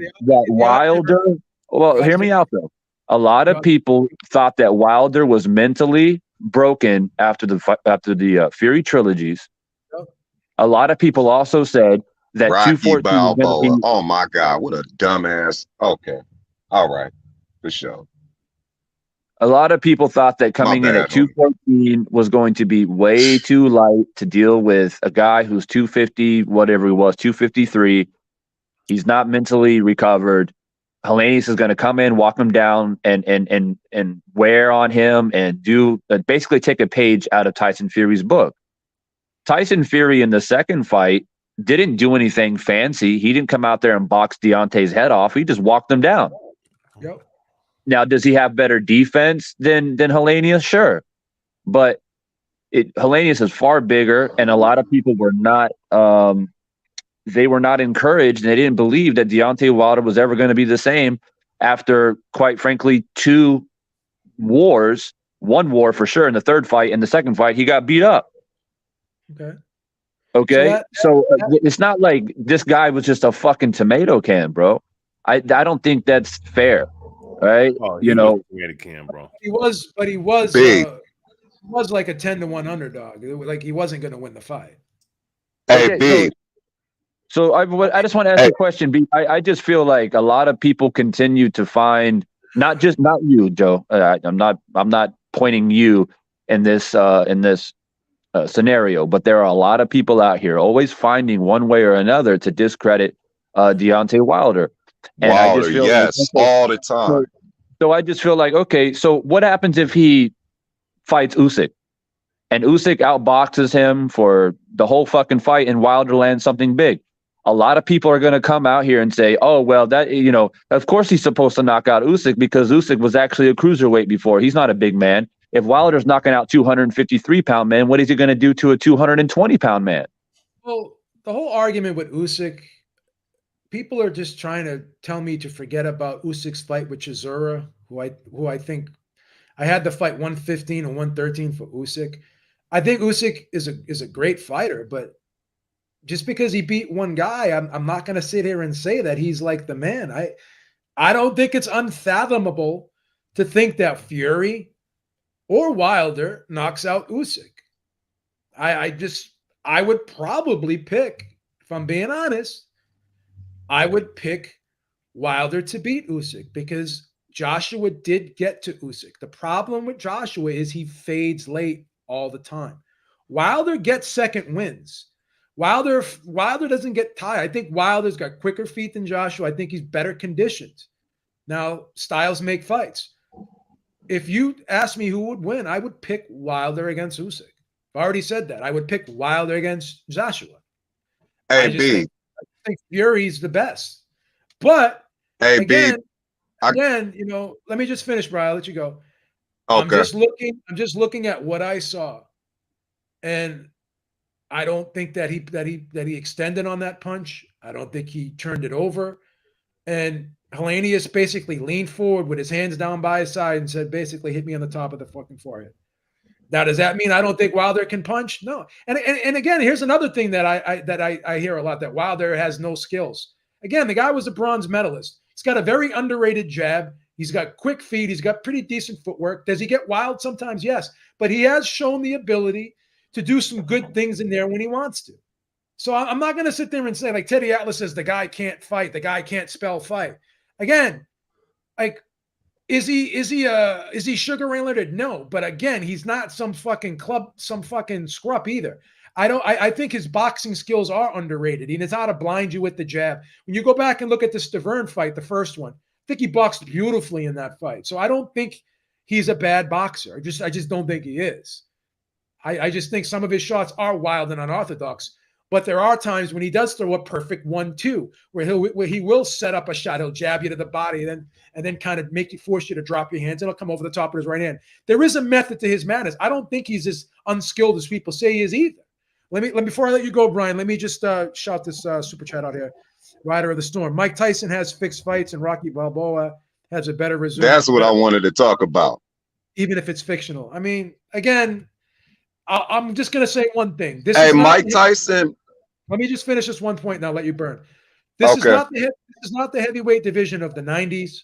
Wilder. Well, hear me out though. A lot of people thought that Wilder was mentally broken after the Fury trilogies. A lot of people also said that Rocky 214 was going to Balboa. be. Oh my God, what a dumbass. Okay. All right. For sure. A lot of people thought that coming in at 214 was going to be way too light to deal with a guy who's 250, whatever he was, 253. He's not mentally recovered. Helenius is going to come in, walk him down, and wear on him and do basically take a page out of Tyson Fury's book. Tyson Fury in the second fight didn't do anything fancy. He didn't come out there and box Deontay's head off. He just walked him down. Yep. Now, does he have better defense than Helenius? Sure. But Helenius is far bigger, and a lot of people were not they were not encouraged, and they didn't believe that Deontay Wilder was ever going to be the same after, quite frankly, 2 wars, 1 war for sure in the third fight. In the second fight, he got beat up. Okay. So it's not like this guy was just a fucking tomato can, bro. I don't think that's fair. Right? Oh, you know, bro. He was like a 10-1 underdog. Like he wasn't going to win the fight. Hey, B. So I just want to ask a question, B. I just feel like a lot of people continue to find not you, Joe. I'm not pointing you in this scenario, but there are a lot of people out here always finding one way or another to discredit Deontay Wilder. And I just feel all the time. So I just feel like, okay, so what happens if he fights Usyk and Usyk outboxes him for the whole fucking fight and Wilder lands something big? A lot of people are going to come out here and say, oh, well, that, you know, of course he's supposed to knock out Usyk because Usyk was actually a cruiserweight before. He's not a big man. If Wilder's knocking out 253-pound man, what is he going to do to a 220-pound man? Well, the whole argument with Usyk, people are just trying to tell me to forget about Usyk's fight with Chisora, who I think I had the fight 115 and 113 for Usyk. I think Usyk is a great fighter, but just because he beat one guy, I'm not going to sit here and say that he's like the man. I don't think it's unfathomable to think that Fury or Wilder knocks out Usyk. I would probably pick, if I'm being honest, I would pick Wilder to beat Usyk because Joshua did get to Usyk. The problem with Joshua is he fades late all the time. Wilder gets second wins. Wilder doesn't get tired. I think Wilder's got quicker feet than Joshua. I think he's better conditioned. Now, styles make fights. If you ask me who would win, I would pick Wilder against Usyk. I've already said that. I would pick Wilder against Joshua. Hey, B. I think Fury's the best. But hey, again, you know, let me just finish, Brian. I'll let you go. Okay. I'm just looking at what I saw. And I don't think that he extended on that punch. I don't think he turned it over. And Helenius basically leaned forward with his hands down by his side and said, basically, hit me on the top of the fucking forehead. Now, does that mean I don't think Wilder can punch? No. And again, here's another thing that I hear a lot, that Wilder has no skills. Again, the guy was a bronze medalist. He's got a very underrated jab. He's got quick feet. He's got pretty decent footwork. Does he get wild sometimes? Yes. But he has shown the ability to do some good things in there when he wants to. So I'm not going to sit there and say, like Teddy Atlas says, the guy can't fight. The guy can't spell fight. Again, like, is he Sugar Ray Leonard? No. But again, he's not some fucking scrup either. I think his boxing skills are underrated. He knows how to blind you with the jab. When you go back and look at the Stavern fight, the first one, I think he boxed beautifully in that fight. So I don't think he's a bad boxer. I just don't think he is. I just think some of his shots are wild and unorthodox. But there are times when he does throw a perfect 1-2, where he will set up a shot. He'll jab you to the body and then kind of force you to drop your hands, and he'll come over the top of his right hand. There is a method to his madness. I don't think he's as unskilled as people say he is either. Before I let you go, Brian, let me just shout this super chat out here. Rider of the Storm. Mike Tyson has fixed fights, and Rocky Balboa has a better result. That's what I wanted to talk about. Even if it's fictional. I mean, again, I'm just going to say one thing. Mike Tyson. Let me just finish this one point and I'll let you burn. This is not the heavyweight division of the 90s.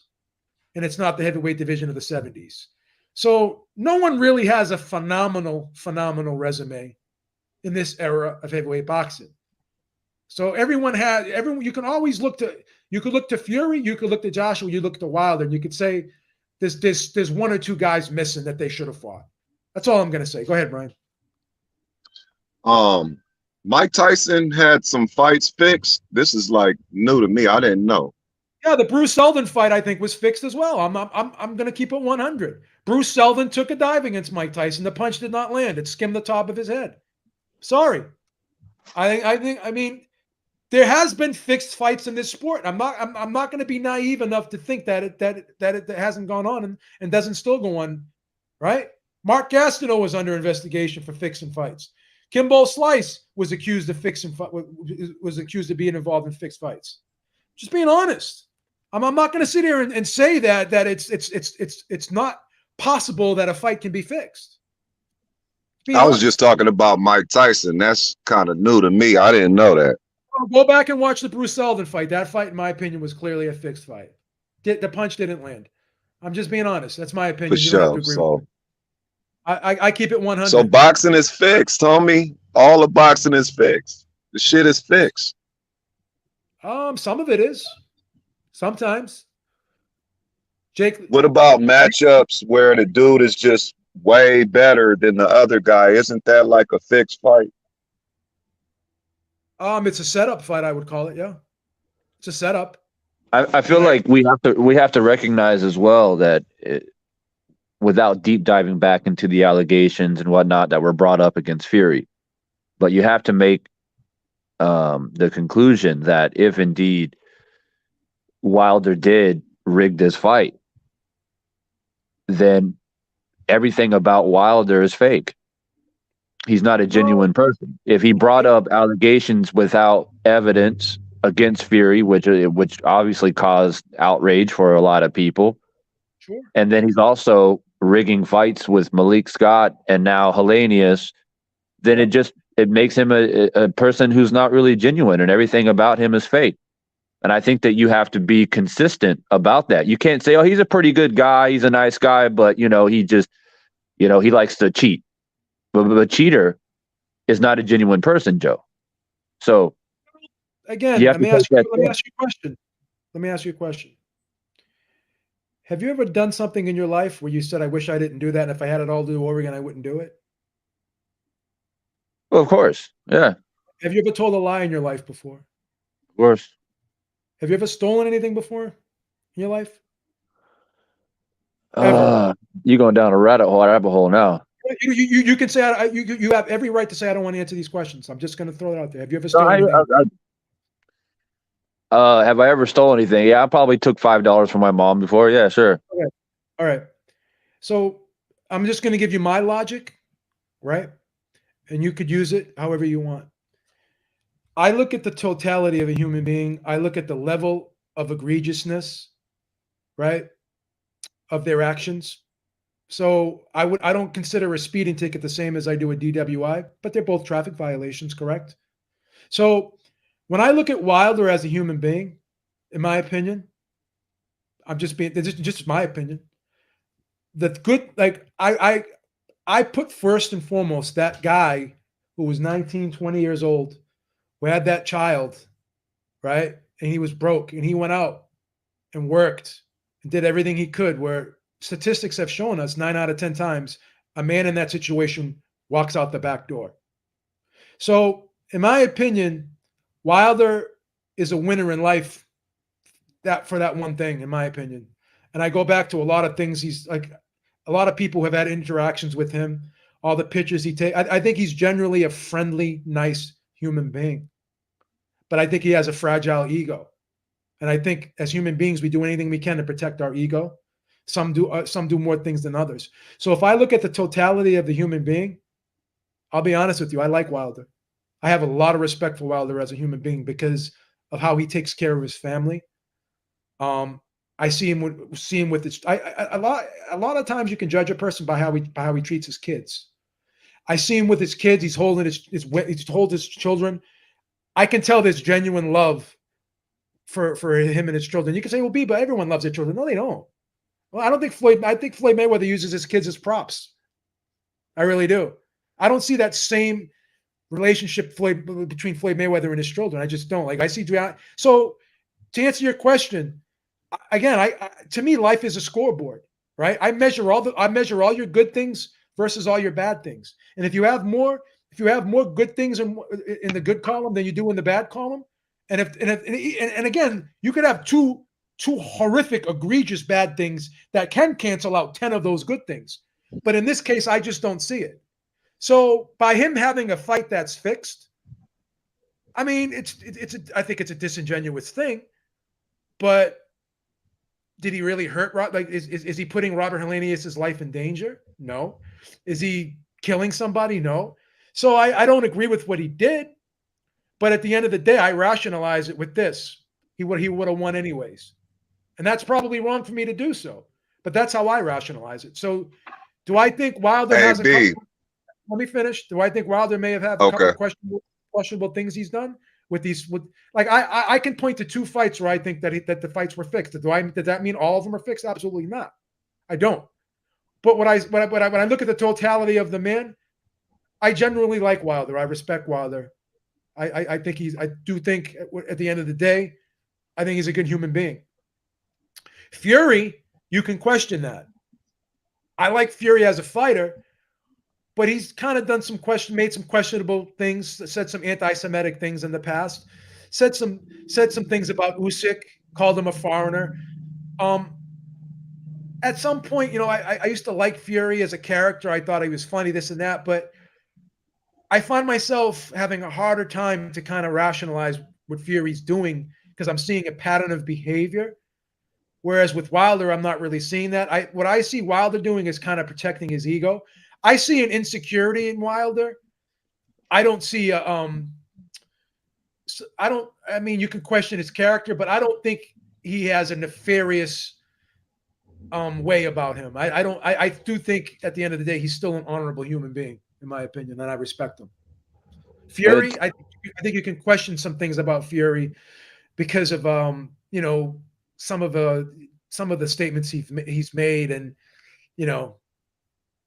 and it's not the heavyweight division of the 70s. So no one really has a phenomenal resume in this era of heavyweight boxing. So everyone, you can always look to Fury, you could look to Joshua, you look to Wilder, and you could say there's one or two guys missing that they should have fought. That's all I'm going to say. Go ahead, Brian. Mike Tyson had some fights fixed. This is like new to me. I didn't know. Yeah, the Bruce Seldon fight I think was fixed as well. I'm going to keep it 100. Bruce Seldon took a dive against Mike Tyson. The punch did not land. It skimmed the top of his head. Sorry. I mean, there has been fixed fights in this sport. I'm not going to be naive enough to think that it hasn't gone on and doesn't still go on, right? Mark Gastineau was under investigation for fixing fights. Kimbo Slice was accused of being involved in fixed fights. Just being honest. I'm not going to sit here and say that it's not possible that a fight can be fixed. I was just talking about Mike Tyson. That's kind of new to me. I didn't know that. Go back and watch the Bruce Seldon fight. That fight, in my opinion, was clearly a fixed fight. The punch didn't land. I'm just being honest. That's my opinion. For sure. So I keep it 100. So boxing is fixed, homie. All the boxing is fixed. The shit is fixed. Some of it is. Sometimes. Jake. What about matchups where the dude is just way better than the other guy? Isn't that like a fixed fight? It's a setup fight, I would call it. Yeah, it's a setup. I feel like we have to recognize as well that without deep diving back into the allegations and whatnot that were brought up against Fury, but you have to make the conclusion that if indeed Wilder did rig this fight, then everything about Wilder is fake. He's not a genuine person. If he brought up allegations without evidence against Fury, which obviously caused outrage for a lot of people, sure. And then he's also rigging fights with Malik Scott and now Helenius, then it makes him a person who's not really genuine, and everything about him is fake. And I think that you have to be consistent about that. You can't say, "Oh, he's a pretty good guy, he's a nice guy, but he just, he likes to cheat." But a cheater is not a genuine person, Joe. So again, let me ask you a question. Have you ever done something in your life where you said, "I wish I didn't do that, and if I had it all to do over again, I wouldn't do it"? Well, of course. Yeah. Have you ever told a lie in your life before? Of course. Have you ever stolen anything before in your life? You're going down a rabbit hole now. You can say you have every right to say I don't want to answer these questions. I'm just going to throw it out there. Have you ever stolen anything? Have I ever stolen anything? Yeah, I probably took $5 from my mom before. Yeah, sure. Okay. All right. So I'm just going to give you my logic, right? And you could use it however you want. I look at the totality of a human being. I look at the level of egregiousness, right, of their actions. So I don't consider a speeding ticket the same as I do a DWI, but they're both traffic violations, correct? So when I look at Wilder as a human being, in my opinion, just my opinion. I put first and foremost that guy who was 19, 20 years old, who had that child, right? And he was broke, and he went out and worked and did everything he could, where statistics have shown us 9 out of 10 times a man in that situation walks out the back door. So in my opinion, Wilder is a winner in life for that one thing, in my opinion. And I go back to a lot of things. He's like, a lot of people have had interactions with him, all the pictures he takes. I think he's generally a friendly, nice human being. But I think he has a fragile ego. And I think as human beings, we do anything we can to protect our ego. Some do more things than others. So if I look at the totality of the human being, I'll be honest with you, I like Wilder. I have a lot of respect for Wilder as a human being because of how he takes care of his family. I see him with his. A lot of times you can judge a person by how he treats his kids. I see him with his kids. He's holding he's told his children. I can tell there's genuine love for him and his children. You can say, well, but everyone loves their children. No, they don't. Well, I think Floyd Mayweather uses his kids as props. I really do. I don't see that same relationship between Floyd Mayweather and his children. I just don't. Like I see So to answer your question, again, to me, life is a scoreboard, right? I measure all your good things versus all your bad things. And if you have more good things in the good column than you do in the bad column, and again, you could have two horrific, egregious bad things that can cancel out 10 of those good things. But in this case, I just don't see it. So by him having a fight that's fixed, I mean, I think it's a disingenuous thing, but did he really hurt? Like, is he putting Robert Helenius' life in danger? No. Is he killing somebody? No. So I don't agree with what he did, but at the end of the day, I rationalize it with this: he would have won anyways, and that's probably wrong for me to do so, but that's how I rationalize it. So, do I think Wilder has a couple? Let me finish. Do I think Wilder may have had a couple of questionable things he's done with these? I can point to 2 fights where I think that the fights were fixed. Did that mean all of them are fixed? Absolutely not. I don't. But when I look at the totality of the man, I genuinely like Wilder. I respect Wilder. I do think at the end of the day, I think he's a good human being. Fury, you can question that. I like Fury as a fighter, but he's kind of made some questionable things, said some anti-Semitic things in the past, said some things about Usyk, called him a foreigner. At some point, I used to like Fury as a character. I thought he was funny, this and that, but I find myself having a harder time to kind of rationalize what Fury's doing because I'm seeing a pattern of behavior. Whereas with Wilder, I'm not really seeing that. What I see Wilder doing is kind of protecting his ego. I see an insecurity in Wilder. I don't see you can question his character, but I don't think he has a nefarious way about him. I do think at the end of the day, he's still an honorable human being, in my opinion, and I respect him. Fury, I think you can question some things about Fury because of some of the statements he's made, and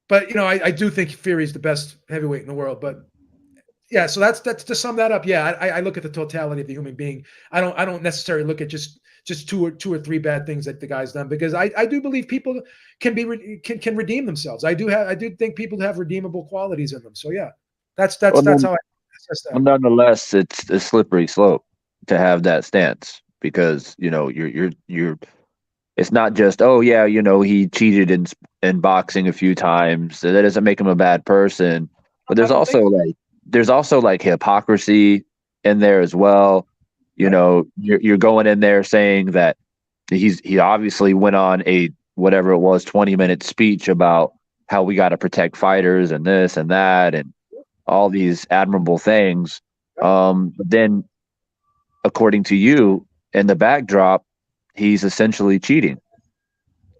but I do think Fury's the best heavyweight in the world. But yeah, so that's to sum that up. Yeah, I look at the totality of the human being. I don't necessarily look at just two or three bad things that the guy's done, because I do believe people can redeem themselves. I do think people have redeemable qualities in them. So yeah, that's how I assess that. Well, nonetheless, it's a slippery slope to have that stance, because you're it's not just, oh yeah, he cheated in boxing a few times. So that doesn't make him a bad person. But there's also like hypocrisy in there as well. You're going in there saying that he obviously went on a whatever it was 20-minute speech about how we got to protect fighters and this and that and all these admirable things. But then, according to you, in the backdrop, he's essentially cheating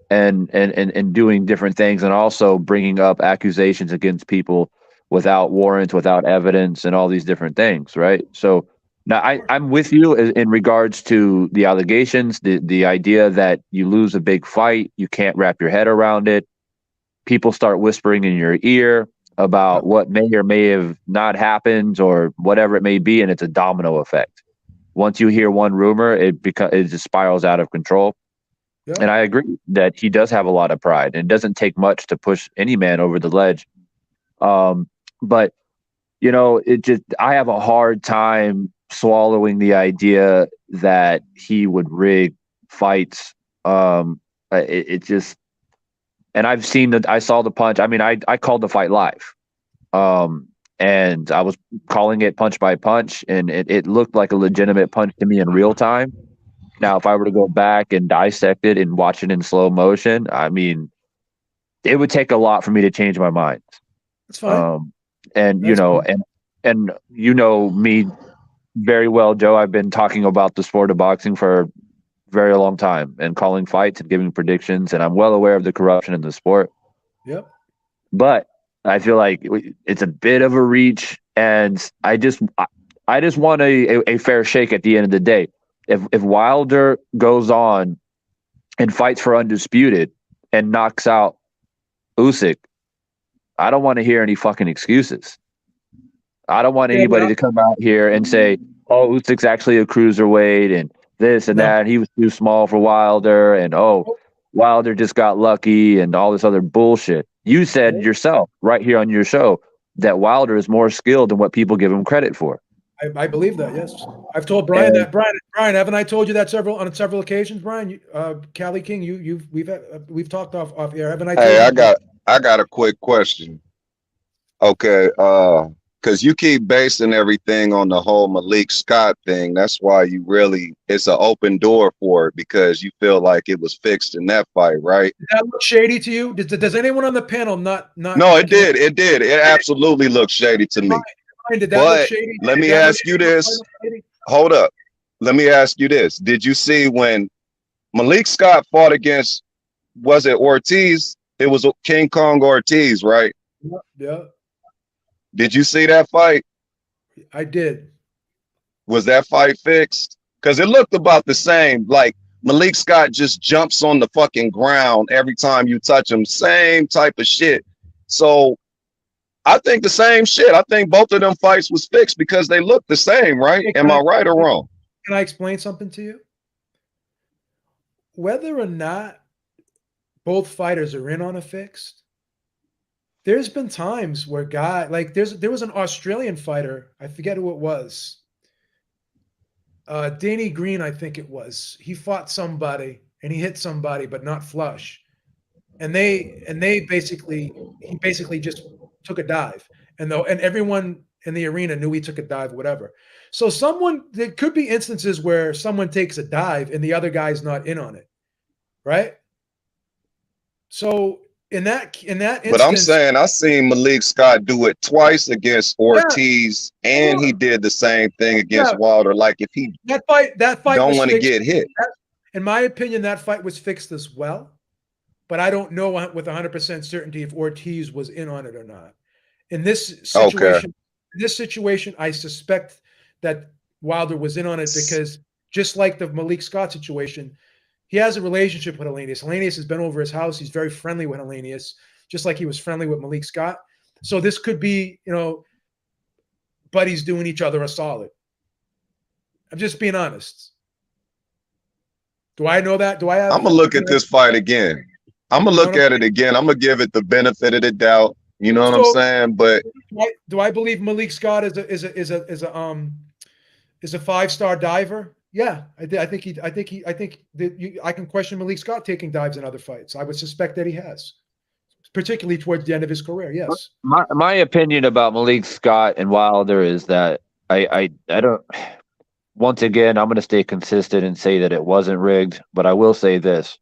and doing different things, and also bringing up accusations against people without warrants, without evidence, and all these different things, right? So now I'm with you in regards to the allegations, the idea that you lose a big fight, you can't wrap your head around it. People start whispering in your ear about what may or may have not happened or whatever it may be, and it's a domino effect. Once you hear one rumor, it just spirals out of control. Yeah. And I agree that he does have a lot of pride, and it doesn't take much to push any man over the ledge. But I have a hard time swallowing the idea that he would rig fights. And I've seen that. I saw the punch. I mean, I called the fight live. And I was calling it punch by punch, and it looked like a legitimate punch to me in real time. Now, if I were to go back and dissect it and watch it in slow motion, I mean, it would take a lot for me to change my mind. That's fine. And you know me very well, Joe. I've been talking about the sport of boxing for a very long time and calling fights and giving predictions, and I'm well aware of the corruption in the sport. Yep. But I feel like it's a bit of a reach, and I just want a fair shake at the end of the day. If Wilder goes on and fights for undisputed, and knocks out Usyk, I don't want to hear any fucking excuses. I don't want anybody to come out here and say, oh, Usyk's actually a cruiserweight and this and that. He was too small for Wilder. And, Wilder just got lucky and all this other bullshit. You said yourself right here on your show that Wilder is more skilled than what people give him credit for. I believe that, yes. I've told Brian that. Brian, haven't I told you that on several occasions, Brian? Cali King, we've talked off air, haven't I? Hey, I got a quick question. Okay, because you keep basing everything on the whole Malik Scott thing. That's why it's an open door for it, because you feel like it was fixed in that fight, right? Did that look shady to you? Does anyone on the panel not? No, it did. It absolutely looked shady to me. Did that look shady? Let me ask you this. Hold up. Let me ask you this. Did you see when Malik Scott fought against, was it Ortiz? It was King Kong Ortiz, right? Yeah. Did you see that fight? I did. Was that fight fixed? Because it looked about the same. Like Malik Scott just jumps on the fucking ground every time you touch him. Same type of shit. So I think the same shit. I think both of them fights was fixed because they look the same, right? Am I right or wrong? Can I explain something to you? Whether or not both fighters are in on a fixed, there's been times where there was an Australian fighter, I forget who it was. Danny Green, I think it was. He fought somebody and he hit somebody, but not flush. And he basically just took a dive. And everyone in the arena knew he took a dive, whatever. So there could be instances where someone takes a dive and the other guy's not in on it. Right? So in that instance, but I'm saying I seen Malik Scott do it twice against Ortiz, and he did the same thing against Wilder. Like if he that fight don't want to get hit. In my opinion, that fight was fixed as well. But I don't know with 100% certainty if Ortiz was in on it or not. In this situation, I suspect that Wilder was in on it because just like the Malik Scott situation, he has a relationship with Helenius. Helenius has been over his house. He's very friendly with Helenius, just like he was friendly with Malik Scott. So this could be, buddies doing each other a solid. I'm just being honest. Do I know that? I'm going to look at this fight again. I'm going to look at it again. I'm going to give it the benefit of the doubt. You know what I'm saying? But do I believe Malik Scott is a five-star diver? Yeah, I think I can question Malik Scott taking dives in other fights. I would suspect that he has, particularly towards the end of his career. Yes. My opinion about Malik Scott and Wilder is that I don't. Once again, I'm going to stay consistent and say that it wasn't rigged, but I will say this: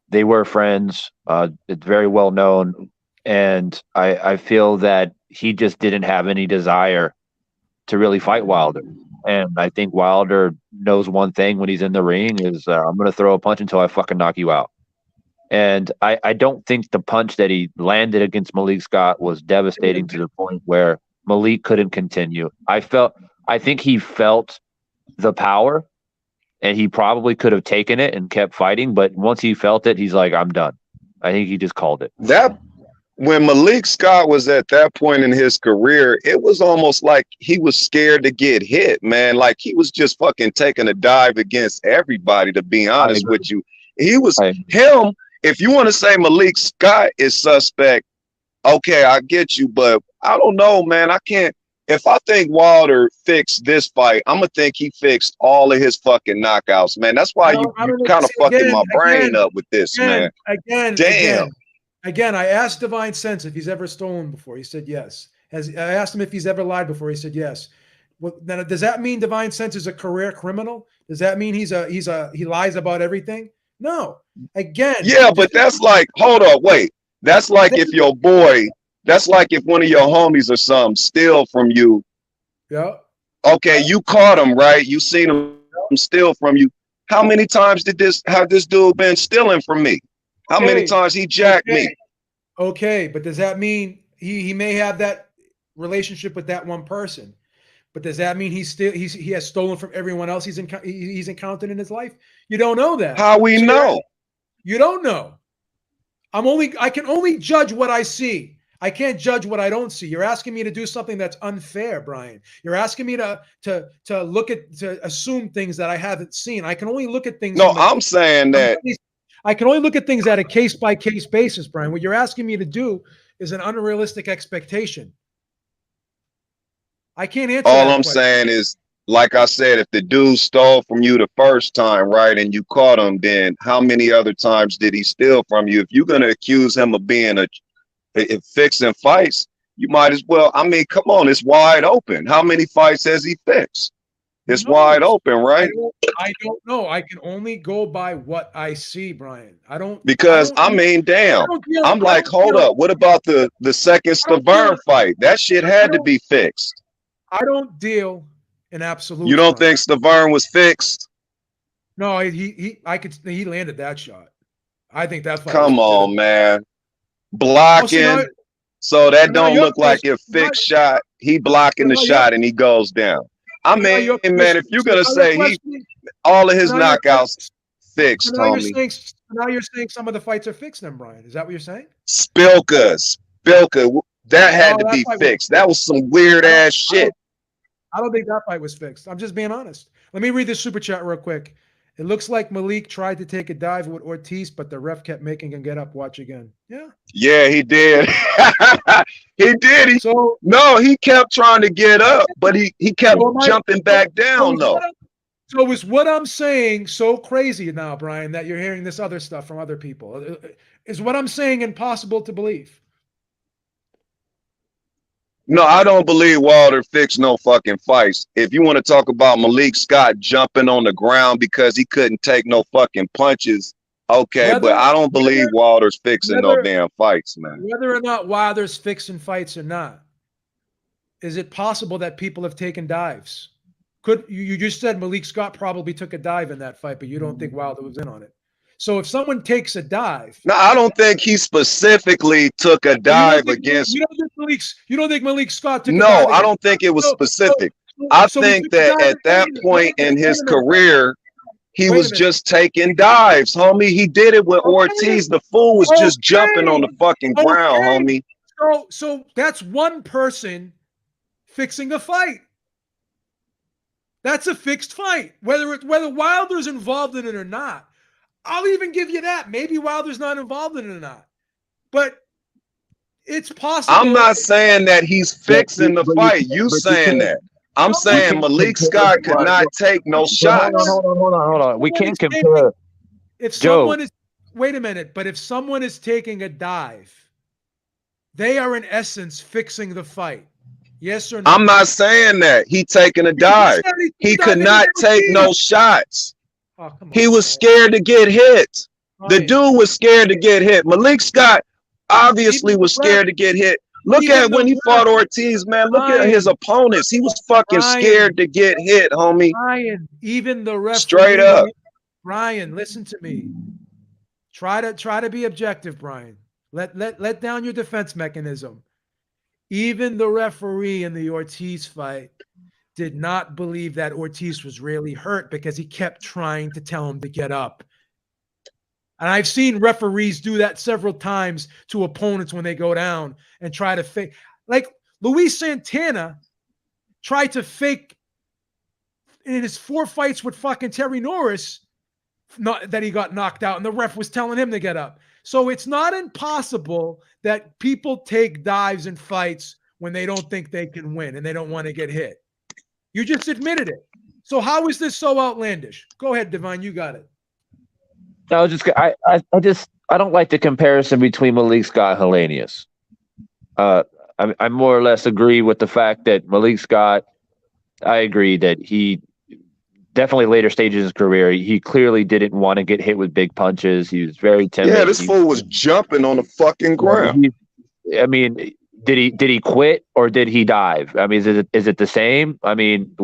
they were friends. It's very well known, and I feel that he just didn't have any desire to really fight Wilder. And I think Wilder knows one thing when he's in the ring is I'm going to throw a punch until I fucking knock you out. And I don't think the punch that he landed against Malik Scott was devastating to the point where Malik couldn't continue. I think he felt the power and he probably could have taken it and kept fighting. But once he felt it, he's like, I'm done. I think he just called it. When Malik Scott was at that point in his career, it was almost like he was scared to get hit, man. Like he was just fucking taking a dive against everybody, to be honest with you. He was him. If you want to say Malik Scott is suspect, okay, I get you. But I don't know, man. I can't. If I think Wilder fixed this fight, I'm going to think he fixed all of his fucking knockouts, man. That's why you kind of fucking my brain up with this, man. Again, I asked Divine Sense if he's ever stolen before. He said yes. I asked him if he's ever lied before. He said yes. Well, then does that mean Divine Sense is a career criminal? Does that mean he lies about everything? No. Again. Yeah, but that's like, hold on, wait. That's like if your boy, that's like if one of your homies or something steal from you. Yeah. Okay, you caught him, right? You seen him steal from you. How many times have this dude been stealing from me? How many times he jacked me? Okay, but does that mean he may have that relationship with that one person? But does that mean he has stolen from everyone else he's encountered in his life? You don't know that. How we know? You don't know. I can only judge what I see. I can't judge what I don't see. You're asking me to do something that's unfair, Brian. You're asking me to assume things that I haven't seen. I can only look at things. No, I'm saying that I can only look at things at a case by case basis, Brian. What you're asking me to do is an unrealistic expectation. I can't answer. All I'm saying is, like I said, if the dude stole from you the first time, right, and you caught him, then how many other times did he steal from you? If you're gonna accuse him of being fixing fights, you might as well. I mean, come on, it's wide open. How many fights has he fixed? It's wide open, right? I don't know. I can only go by what I see, Brian. Because I mean, damn. I'm like, hold up. What about the second Stavern fight? That shit had to be fixed. I don't deal in absolute. You don't think Stavern was fixed? No, he landed that shot. I think that fight. Come on, man. Blocking. So that don't look like a fixed shot. He blocking the shot and he goes down. I mean, man, if you're gonna say all of his knockouts fixed, homie. Now you're saying some of the fights are fixed, then, Brian. Is that what you're saying? Spilka, that had to be fixed. That was some weird ass shit. I don't think that fight was fixed. I'm just being honest. Let me read this super chat real quick. It looks like Malik tried to take a dive with Ortiz, but the ref kept making him get up. Watch again. Yeah. Yeah, he did. He did. He kept trying to get up, but he kept jumping back down, though. So is what I'm saying so crazy now, Brian, that you're hearing this other stuff from other people? Is what I'm saying impossible to believe? No, I don't believe Wilder fixed no fucking fights. If you want to talk about Malik Scott jumping on the ground because he couldn't take no fucking punches, okay, but I don't believe Wilder's fixing no damn fights, man. Whether or not Wilder's fixing fights or not, is it possible that people have taken dives? You just said Malik Scott probably took a dive in that fight, but you don't think Wilder was in on it. So if someone takes a dive, no, I don't think he specifically took a dive against. You don't think Malik Scott took a dive? No, I don't think it was specific. I think that at that point in his career, he was just taking dives, homie. He did it with Ortiz. The fool was just jumping on the fucking ground, homie. So that's one person fixing a fight. That's a fixed fight, whether Wilder's involved in it or not. I'll even give you that. Maybe Wilder's not involved in it or not. But it's possible. I'm not saying that he's fixing the fight. You saying that. I'm saying Malik Scott could not take no shots. Hold on. We can't compare. If someone is, wait a minute, but if someone is taking a dive, they are in essence fixing the fight. Yes or no? I'm not saying that. He taking a dive. He could not take no shots. Oh, come on, he was scared to get hit. The dude was scared to get hit. Malik Scott obviously was scared to get hit. Look at when he fought Ortiz, man. Look at his opponents. He was fucking scared to get hit, homie. Brian, even the referee. Straight up. Brian, listen to me. Try to be objective, Brian. Let down your defense mechanism. Even the referee in the Ortiz fight did not believe that Ortiz was really hurt because he kept trying to tell him to get up. And I've seen referees do that several times to opponents when they go down and try to fake. Like Luis Santana tried to fake in his 4 fights with fucking Terry Norris that he got knocked out and the ref was telling him to get up. So it's not impossible that people take dives in fights when they don't think they can win and they don't want to get hit. You just admitted it. So how is this so outlandish? Go ahead, Divine. You got it. I don't like the comparison between Malik Scott and Helenius. I more or less agree with the fact that Malik Scott, I agree that he definitely later stages of his career, he clearly didn't want to get hit with big punches. He was very timid. Yeah, this fool was jumping on the fucking ground. I mean, did he quit or did he dive? I mean, is it the same? I mean,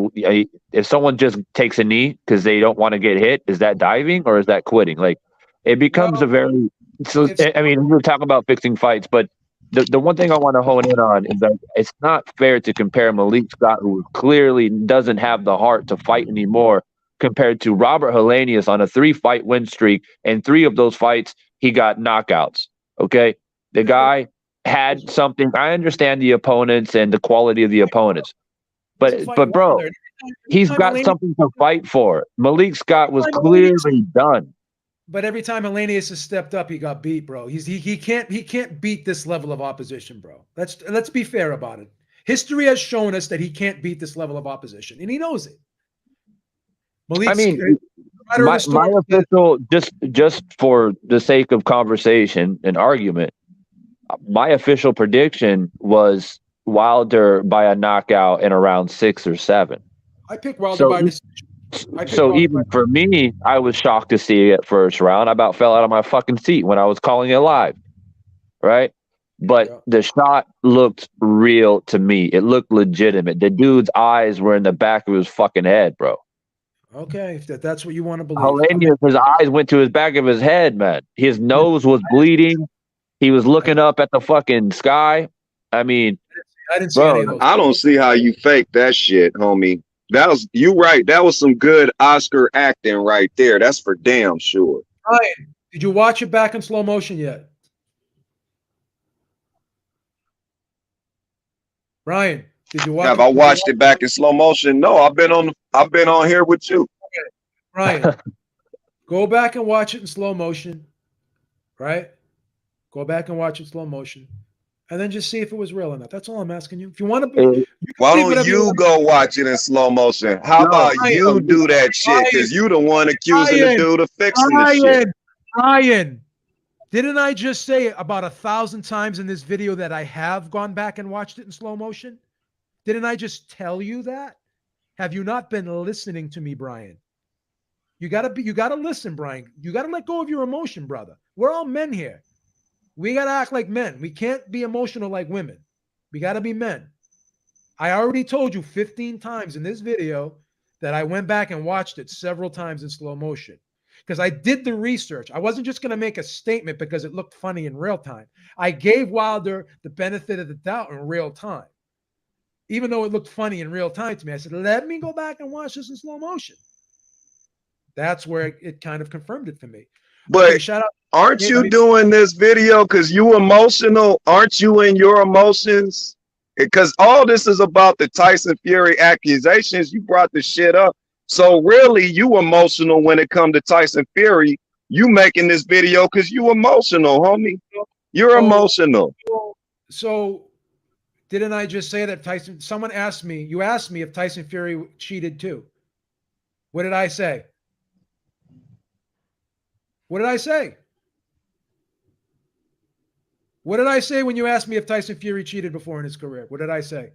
if someone just takes a knee because they don't want to get hit, is that diving or is that quitting? Like, it becomes a very. So I mean, we're talking about fixing fights, but the one thing I want to hone in on is that it's not fair to compare Malik Scott, who clearly doesn't have the heart to fight anymore, compared to Robert Helenius on a 3-fight win streak, and 3 of those fights he got knockouts. Okay, the guy had something. I understand the opponents and the quality of the opponents, but bro, he's got something to fight for. Malik Scott was clearly done. But every time Helenius has stepped up, he got beat, bro. He can't beat this level of opposition, bro. Let's be fair about it. History has shown us that he can't beat this level of opposition, and he knows it. Malik, I mean, my official, just for the sake of conversation and argument, my official prediction was Wilder by a knockout in around 6 or 7. I picked Wilder by decision. So even for me, I was shocked to see it first round. I about fell out of my fucking seat when I was calling it live, right? But the shot looked real to me. It looked legitimate. The dude's eyes were in the back of his fucking head, bro. Okay, if that's what you want to believe. Helenius, his eyes went to his back of his head, man. His nose was bleeding. He was looking up at the fucking sky. I mean, I didn't see any of those. I don't see how you fake that shit, homie. You right. That was some good Oscar acting right there. That's for damn sure. Ryan, did you watch it back in slow motion yet? Ryan, did you watch? Have I watched it back in slow motion? No, I've been on here with you. Okay. Ryan, go back and watch it in slow motion. Right? Go back and watch it in slow motion. And then just see if it was real or not. That's all I'm asking you. If you want to be, why don't you go watch it in slow motion? How about you do that shit? Because you the one accusing the dude of fixing the shit. Ryan, didn't I just say about 1,000 times in this video that I have gone back and watched it in slow motion? Didn't I just tell you that? Have you not been listening to me, Brian? You gotta listen, Brian. You gotta let go of your emotion, brother. We're all men here. We got to act like men. We can't be emotional like women. We got to be men. I already told you 15 times in this video that I went back and watched it several times in slow motion because I did the research. I wasn't just going to make a statement because it looked funny in real time. I gave Wilder the benefit of the doubt in real time. Even though it looked funny in real time to me, I said, let me go back and watch this in slow motion. That's where it kind of confirmed it for me. But okay, shout out. Aren't you doing this video because you emotional? Aren't you in your emotions? Because all this is about the Tyson Fury accusations. You brought the shit up. So really, you emotional when it comes to Tyson Fury. You making this video because you emotional, homie. You're emotional. So didn't I just say that Tyson? Someone asked me. You asked me if Tyson Fury cheated too. What did I say? What did I say? What did I say when you asked me if Tyson Fury cheated before in his career? What did I say?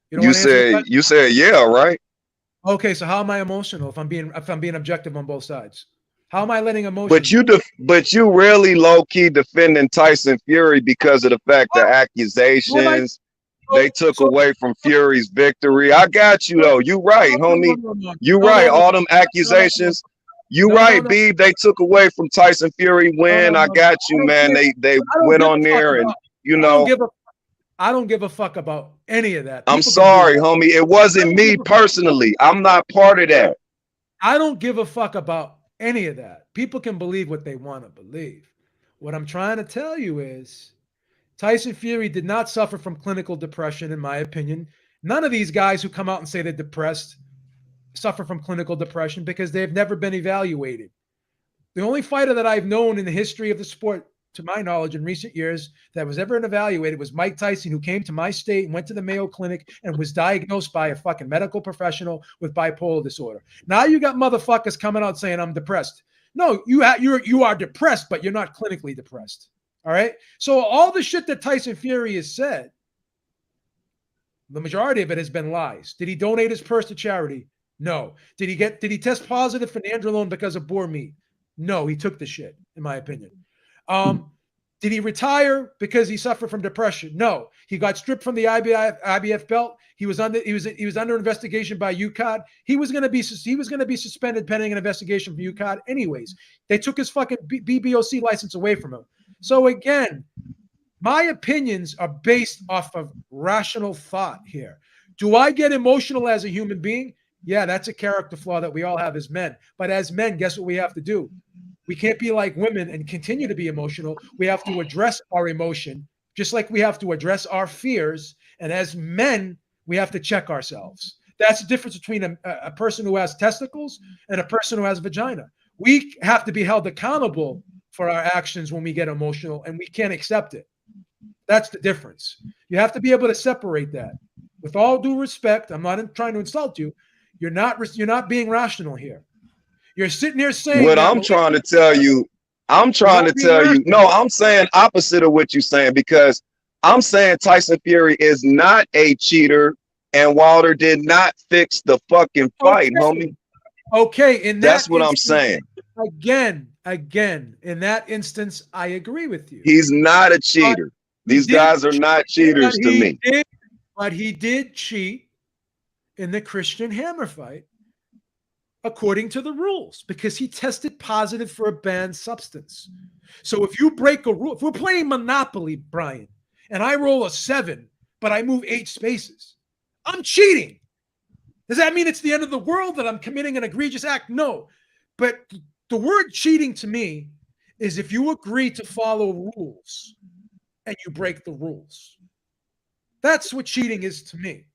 You said yeah, right? Okay, so how am I emotional if I'm being objective on both sides? How am I letting emotion? But you really low key defending Tyson Fury because of the fact that accusations they took away from Fury's victory. I got you though. You right, homie. You right. All them accusations. You right, Beeb. They took away from Tyson Fury win. I got you, man. They went on there and you know. I don't give a fuck about any of that. I'm sorry, homie. It wasn't me personally. I'm not part of that. I don't give a fuck about any of that. People can believe what they want to believe. What I'm trying to tell you is Tyson Fury did not suffer from clinical depression, in my opinion. None of these guys who come out and say they're depressed suffer from clinical depression because they've never been evaluated. The only fighter that I've known in the history of the sport, to my knowledge, in recent years that was ever evaluated was Mike Tyson, who came to my state and went to the Mayo Clinic and was diagnosed by a fucking medical professional with bipolar disorder. Now you got motherfuckers coming out saying I'm depressed. No, you are depressed, but you're not clinically depressed. All right. So all the shit that Tyson Fury has said, the majority of it has been lies. Did he donate his purse to charity? No. Did he test positive for nandrolone because of boar meat? No, he took the shit, in my opinion. Did he retire because he suffered from depression? No. He got stripped from the IBF belt. He was under investigation by UCOD. He was going to be suspended pending an investigation from UCOD anyways. They took his fucking BBOC license away from him. So again, my opinions are based off of rational thought here. Do I get emotional as a human being? Yeah, that's a character flaw that we all have as men. But as men, guess what we have to do? We can't be like women and continue to be emotional. We have to address our emotion, just like we have to address our fears. And as men, we have to check ourselves. That's the difference between a person who has testicles and a person who has vagina. We have to be held accountable for our actions when we get emotional, and we can't accept it. That's the difference. You have to be able to separate that. With all due respect, I'm not trying to insult you. You're not being rational here. You're sitting here saying what that I'm trying to tell you, no, I'm saying opposite of what you're saying, because I'm saying Tyson Fury is not a cheater and Wilder did not fix the fucking fight, homie. Okay, that's what I'm saying. Again, in that instance, I agree with you. He's not a cheater. These guys are not cheaters to me. But he did cheat in the Christian Hammer fight according to the rules, because he tested positive for a banned substance. So if you break a rule, if we're playing Monopoly, Brian, and I roll a 7, but I move 8 spaces, I'm cheating. Does that mean it's the end of the world, that I'm committing an egregious act? No. But the word cheating to me is if you agree to follow rules and you break the rules. That's what cheating is to me.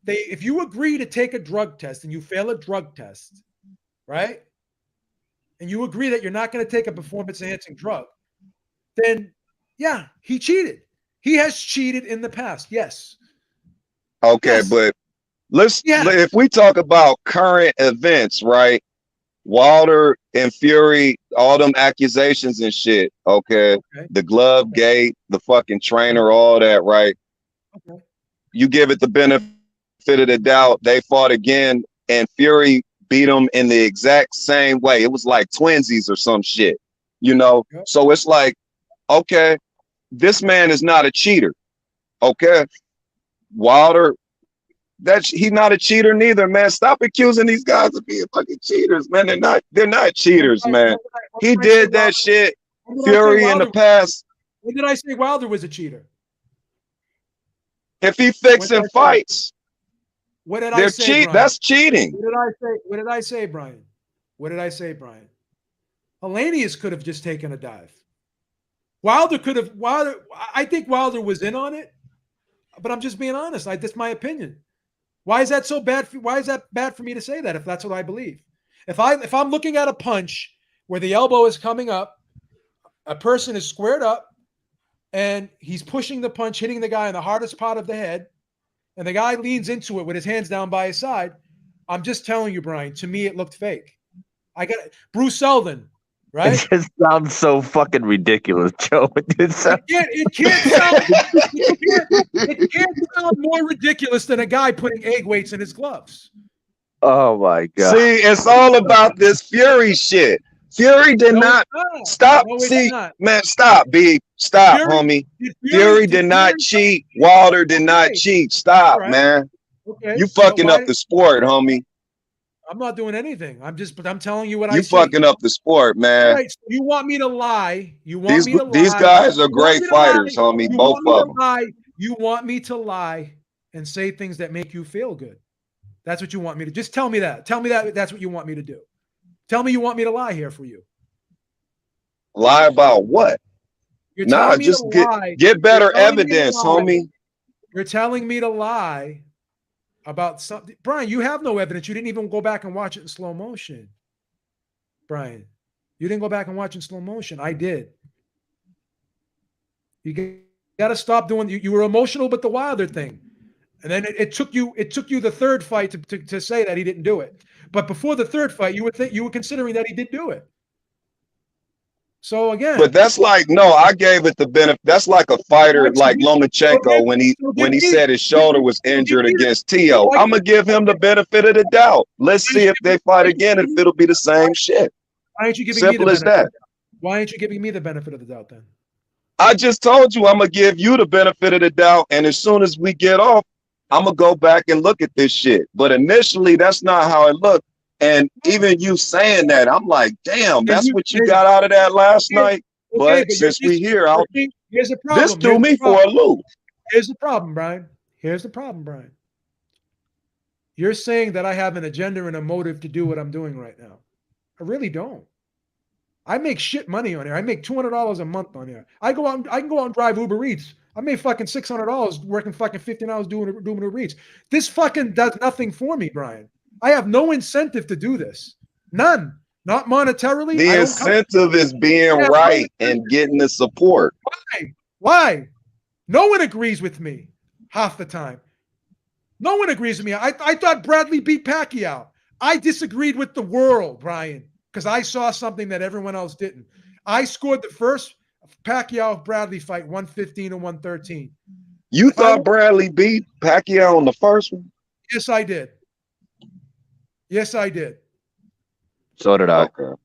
If you agree to take a drug test and you fail a drug test, right? And you agree that you're not going to take a performance-enhancing drug, then yeah, he cheated. He has cheated in the past. Yes. Okay, yes. But if we talk about current events, right? Wilder and Fury, all them accusations and shit. Okay. The glove gate, the fucking trainer, all that, right? Okay. You give it the benefit of the doubt. They fought again, and Fury beat him in the exact same way. It was like twinsies or some shit, you know? Yep. So it's like, okay, this man is not a cheater. Okay. Wilder, he's not a cheater neither, man. Stop accusing these guys of being fucking cheaters, man. They're not cheaters, man. He did that shit. Fury in the past. When did I say Wilder was a cheater? If he fixing fights, what did I say? That's cheating. What did I say, Brian? What did I say, Brian? Helenius could have just taken a dive. Wilder could have. I think Wilder was in on it, but I'm just being honest. That's my opinion. Why is that so bad? Why is that bad for me to say that if that's what I believe? If I'm looking at a punch where the elbow is coming up, a person is squared up, and he's pushing the punch, hitting the guy in the hardest part of the head, and the guy leans into it with his hands down by his side, I'm just telling you, Brian, to me it looked fake. I got Bruce Seldon, right? It just sounds so fucking ridiculous, Joe. It can't sound more ridiculous than a guy putting egg weights in his gloves. Oh my God. See, it's all about this Fury shit. Fury did not stop. See, man, stop, B. Stop, homie. Fury did not cheat. Wilder did not cheat. Stop, man. Okay. You fucking up the sport, homie. I'm not doing anything. I'm telling you what I see. You fucking up the sport, man. Right, so you want me to lie? These guys are great fighters, homie. Both of them. You want me to lie and say things that make you feel good. That's what you want me to. Just tell me that. Tell me that that's what you want me to do. Tell me you want me to lie here for you. Lie about what? Nah, just get better evidence, homie. You're telling me to lie about something. Brian, you have no evidence. You didn't even go back and watch it in slow motion. Brian, you didn't go back and watch it in slow motion. I did. You got to stop doing. You were emotional with the Wilder thing, and then it took you the third fight to say that he didn't do it. But before the third fight, you were considering that he did do it. So again, but that's like, no, I gave it the benefit. That's like a fighter like Lomachenko when he said his shoulder was injured against Tio. I'm gonna give him the benefit of the doubt. Let's see if they fight again, if it'll be the same shit. Why aren't you giving Simple me the as that. Why aren't you giving me the benefit of the doubt then? I just told you I'm gonna give you the benefit of the doubt, and as soon as we get off, I'm gonna go back and look at this shit. But initially, that's not how it looked. And even you saying that, I'm like, damn, that's what you got out of that last night. But since we here, here's the problem. This threw me for a loop. Here's the problem, Brian. Here's the problem, Brian. You're saying that I have an agenda and a motive to do what I'm doing right now. I really don't. I make shit money on here. I make $200 a month on here. I can go out and drive Uber Eats. I made fucking $600 working fucking 15 hours doing Uber Eats. This fucking does nothing for me, Brian. I have no incentive to do this. None. Not monetarily. The incentive is being right and getting the support. Why? No one agrees with me half the time. No one agrees with me. I thought Bradley beat Pacquiao. I disagreed with the world, Brian, because I saw something that everyone else didn't. I scored the first Pacquiao-Bradley fight 115 and 113. You thought Bradley beat Pacquiao on the first one? Yes, I did. Yes, I did. So did I. Okay.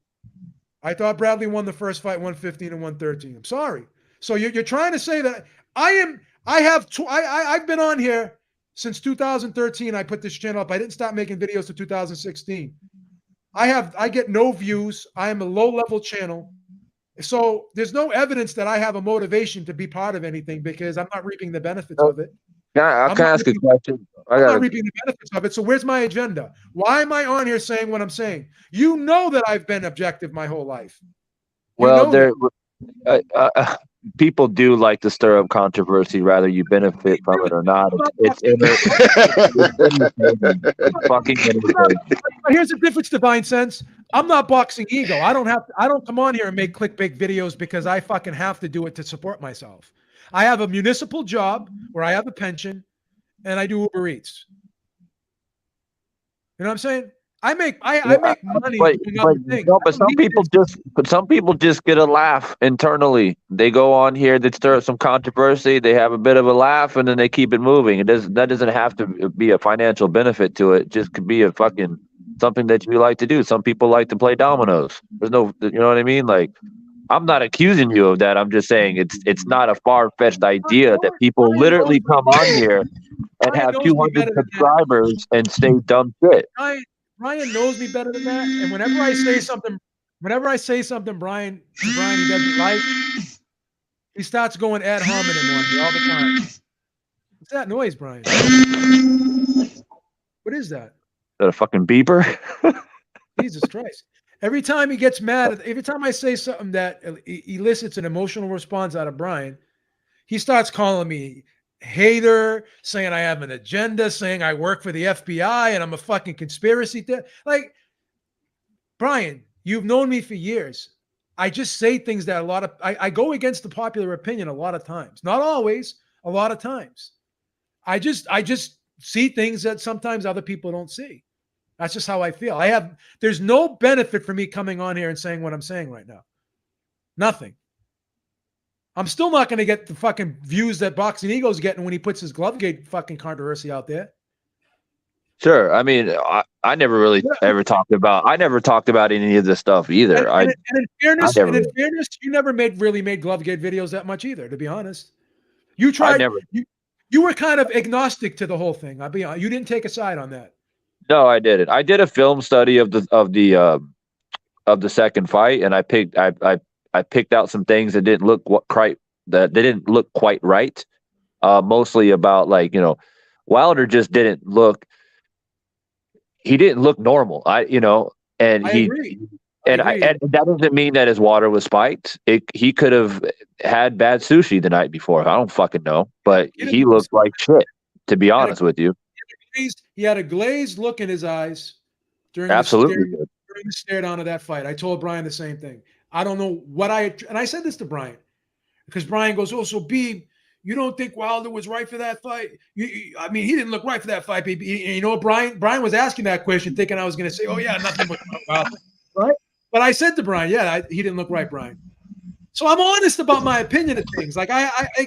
I thought Bradley won the first fight 115 and 113. I'm sorry. So you're trying to say that I've been on here since 2013. I put this channel up. I didn't stop making videos to 2016. I get no views. I am a low-level channel. So there's no evidence that I have a motivation to be part of anything because I'm not reaping the benefits of it. I can ask a question. I'm not reaping the benefits of it. So where's my agenda? Why am I on here saying what I'm saying? You know that I've been objective my whole life. Well, people do like to stir up controversy, whether you benefit from it or not. It's fucking entertaining. Here's the difference, Divine Sense. I'm not boxing ego. I don't come on here and make clickbait videos because I fucking have to do it to support myself. I have a municipal job where I have a pension and I do Uber Eats. You know what I'm saying? I make money doing other things. No, but some people just get a laugh internally. They go on here, they stir up some controversy, they have a bit of a laugh, and then they keep it moving. That doesn't have to be a financial benefit to it. Just could be a fucking something that you like to do. Some people like to play dominoes. There's no, you know what I mean? Like, I'm not accusing you of that. I'm just saying it's not a far-fetched idea that people literally come on here and have 200 subscribers and say dumb shit. Brian knows me better than that. And whenever I say something, Brian he doesn't like, he starts going ad hominem on me all the time. What's that noise, Brian? What is that? Is that a fucking beeper? Jesus Christ. Every time he gets mad, every time I say something that elicits an emotional response out of Brian, he starts calling me hater, saying I have an agenda, saying I work for the FBI and I'm a fucking conspiracy theorist. Like, Brian, you've known me for years. I just say things that I go against the popular opinion a lot of times. Not always, a lot of times. I just see things that sometimes other people don't see. That's just how I feel. There's no benefit for me coming on here and saying what I'm saying right now. Nothing. I'm still not going to get the fucking views that Boxing Ego's getting when he puts his Glovegate fucking controversy out there. Sure. I mean, I never really ever talked about any of this stuff either. And in fairness, you never really made Glovegate videos that much either, to be honest. You tried. You were kind of agnostic to the whole thing. I'll be honest. You didn't take a side on that. No, I didn't. I did a film study of the second fight, and I picked out some things that didn't look quite right. Mostly about, like, Wilder just didn't look. He didn't look normal. I agree. And that doesn't mean that his water was spiked. He could have had bad sushi the night before. I don't fucking know, but he looked like shit, to be honest with you. He had a glazed look in his eyes during the stare down of that fight. I told Brian the same thing. I don't know and I said this to Brian because Brian goes, "Oh, so B, you don't think Wilder was right for that fight?" I mean, he didn't look right for that fight, baby. You know, Brian was asking that question, thinking I was going to say, "Oh yeah, nothing but Wilder," right? But I said to Brian, "Yeah, he didn't look right, Brian." So I'm honest about my opinion of things. Like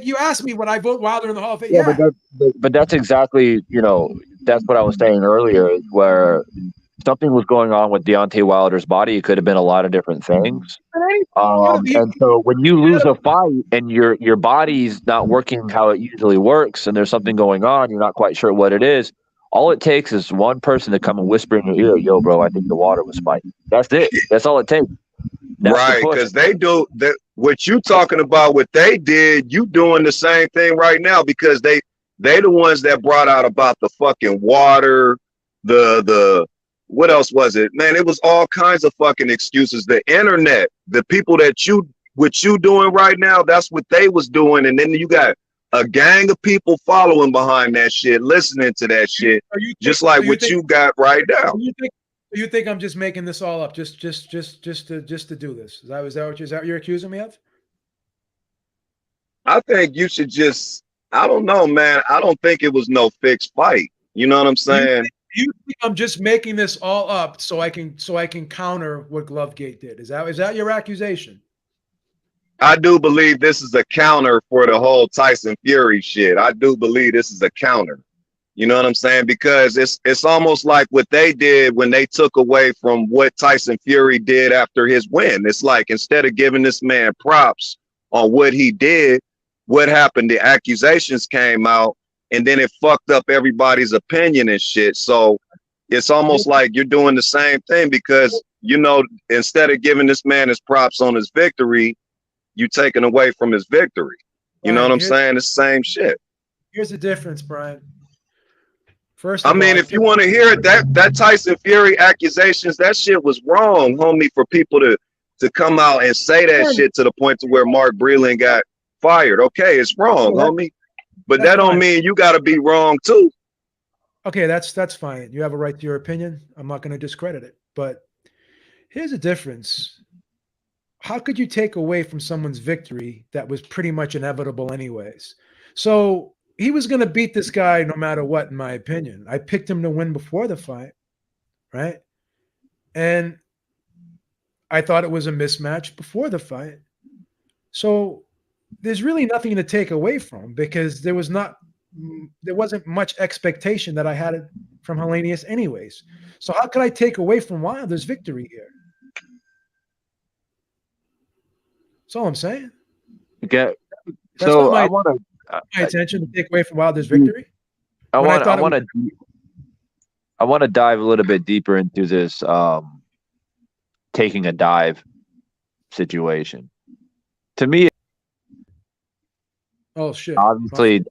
you asked me would I vote Wilder in the Hall of Fame? Yeah. But that's exactly, that's what I was saying earlier, where something was going on with Deontay Wilder's body. It could have been a lot of different things. And so when you lose a fight and your body's not working how it usually works, and there's something going on, you're not quite sure what it is. All it takes is one person to come and whisper in your ear, "Yo, bro, I think the water was spiked." That's it. That's all it takes. Right, because they do that. What you talking about, what they did, you doing the same thing right now, because they the ones that brought out about the fucking water, the what else was it? Man, it was all kinds of fucking excuses. The internet, the people that what you doing right now, that's what they was doing. And then you got a gang of people following behind that shit, listening to that shit, just like what you got right now. You think I'm just making this all up just to do this? Is that what you're accusing me of? I think you should just, I don't know, man. I don't think it was no fixed fight. You know what I'm saying? You think I'm just making this all up so I can counter what Glovegate did? Is that your accusation? I do believe this is a counter for the whole Tyson Fury shit. I do believe this is a counter. You know what I'm saying? Because it's almost like what they did when they took away from what Tyson Fury did after his win. It's like, instead of giving this man props on what he did, what happened? The accusations came out, and then it fucked up everybody's opinion and shit. So it's almost like you're doing the same thing, because, you know, instead of giving this man his props on his victory, you taking away from his victory. You know what I'm saying? It's the same shit. Here's the difference, Brian. First, I mean, if you want to hear it, that Tyson Fury accusations, that shit was wrong, homie, for people to come out and say that shit to the point to where Mark Breland got fired. Okay, it's wrong, homie. But that don't mean you got to be wrong too. Okay, that's fine. You have a right to your opinion. I'm not going to discredit it. But here's the difference. How could you take away from someone's victory that was pretty much inevitable anyways? So he was going to beat this guy no matter what, in my opinion. I picked him to win before the fight, right? And I thought it was a mismatch before the fight. So there's really nothing to take away from, because there wasn't much expectation that I had from Helenius anyways. So how could I take away from Wilder's victory here? That's all I'm saying. Okay. So I want to my attention to take away from Wilder's victory. I want to dive a little bit deeper into this taking a dive situation. To me, oh shit! Obviously,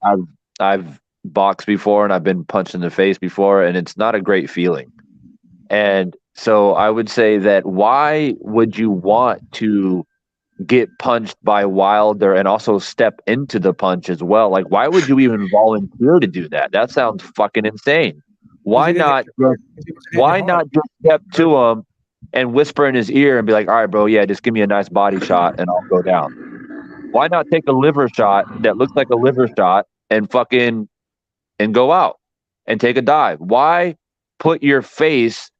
I've boxed before and I've been punched in the face before, and it's not a great feeling. And so I would say that, why would you want to get punched by Wilder and also step into the punch as well? Like, why would you even volunteer to do that? That sounds fucking insane. Why not just step to him and whisper in his ear and be like, all right, bro, yeah, just give me a nice body shot and I'll go down? Why not take a liver shot that looks like a liver shot and go out and take a dive? Why put your face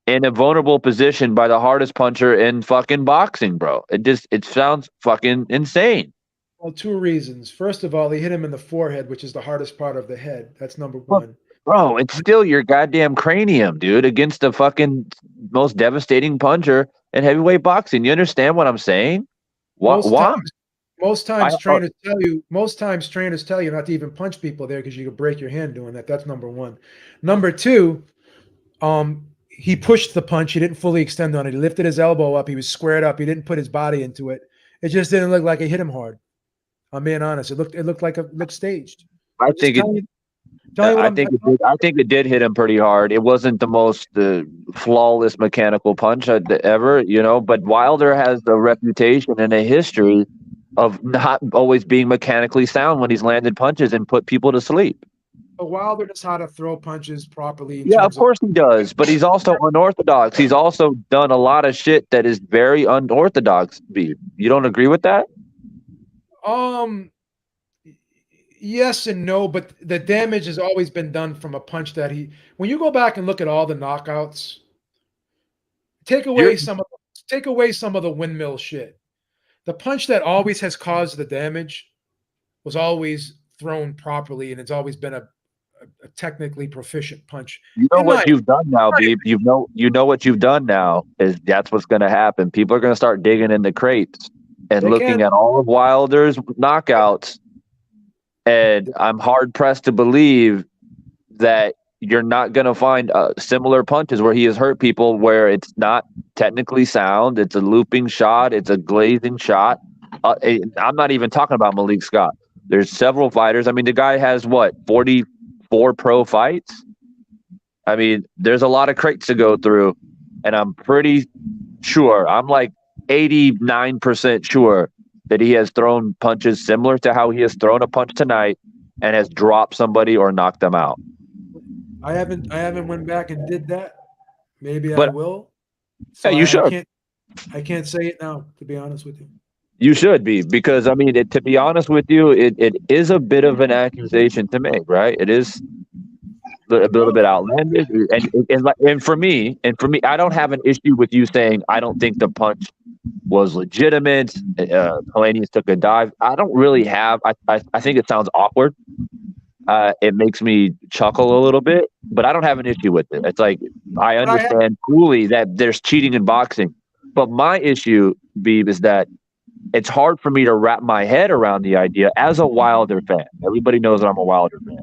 in a vulnerable position by the hardest puncher in fucking boxing, bro? It sounds fucking insane. Well, two reasons. First of all, he hit him in the forehead, which is the hardest part of the head. That's number one. Bro, it's still your goddamn cranium, dude, against the fucking most devastating puncher in heavyweight boxing. You understand what I'm saying? Why? Most times trainers tell you not to even punch people there because you could break your hand doing that. That's number one. Number two, he pushed the punch. He didn't fully extend on it. He lifted his elbow up. He was squared up. He didn't put his body into it. It just didn't look like it hit him hard. I'm being honest. It looked like it looked staged. I think it did hit him pretty hard. It wasn't the most flawless mechanical punch ever, you know, but Wilder has a reputation and a history of not always being mechanically sound when he's landed punches and put people to sleep. But Wilder knows how to throw punches properly. Yeah, of course he does, but he's also unorthodox. He's also done a lot of shit that is very unorthodox. You don't agree with that? Yes and no, but the damage has always been done from a punch that when you go back and look at all the knockouts, take away some of the windmill shit. The punch that always has caused the damage was always thrown properly, and it's always been a technically proficient punch. You know what you've done now, Beeb. You know what you've done now is that's what's going to happen. People are going to start digging in the crates and looking at all of Wilder's knockouts. And I'm hard pressed to believe that you're not going to find similar punches where he has hurt people where it's not technically sound. It's a looping shot. It's a glazing shot. I'm not even talking about Malik Scott. There's several fighters. I mean, the guy has 44 pro fights, I mean, there's a lot of crates to go through, and I'm pretty sure, I'm like 89% sure that he has thrown punches similar to how he has thrown a punch tonight and has dropped somebody or knocked them out. I haven't went back and did that. Maybe I But will. So yeah, you should. I can't say it now, to be honest with you. You should be, because I mean, to be honest with you, it is a bit of an accusation to make, right? It is a little bit outlandish, and for me, I don't have an issue with you saying I don't think the punch was legitimate. Helenius took a dive. I don't really have. I think it sounds awkward. It makes me chuckle a little bit, but I don't have an issue with it. It's like I understand fully that there's cheating in boxing, but my issue, Beeb, is that it's hard for me to wrap my head around the idea as a Wilder fan. Everybody knows that I'm a Wilder fan.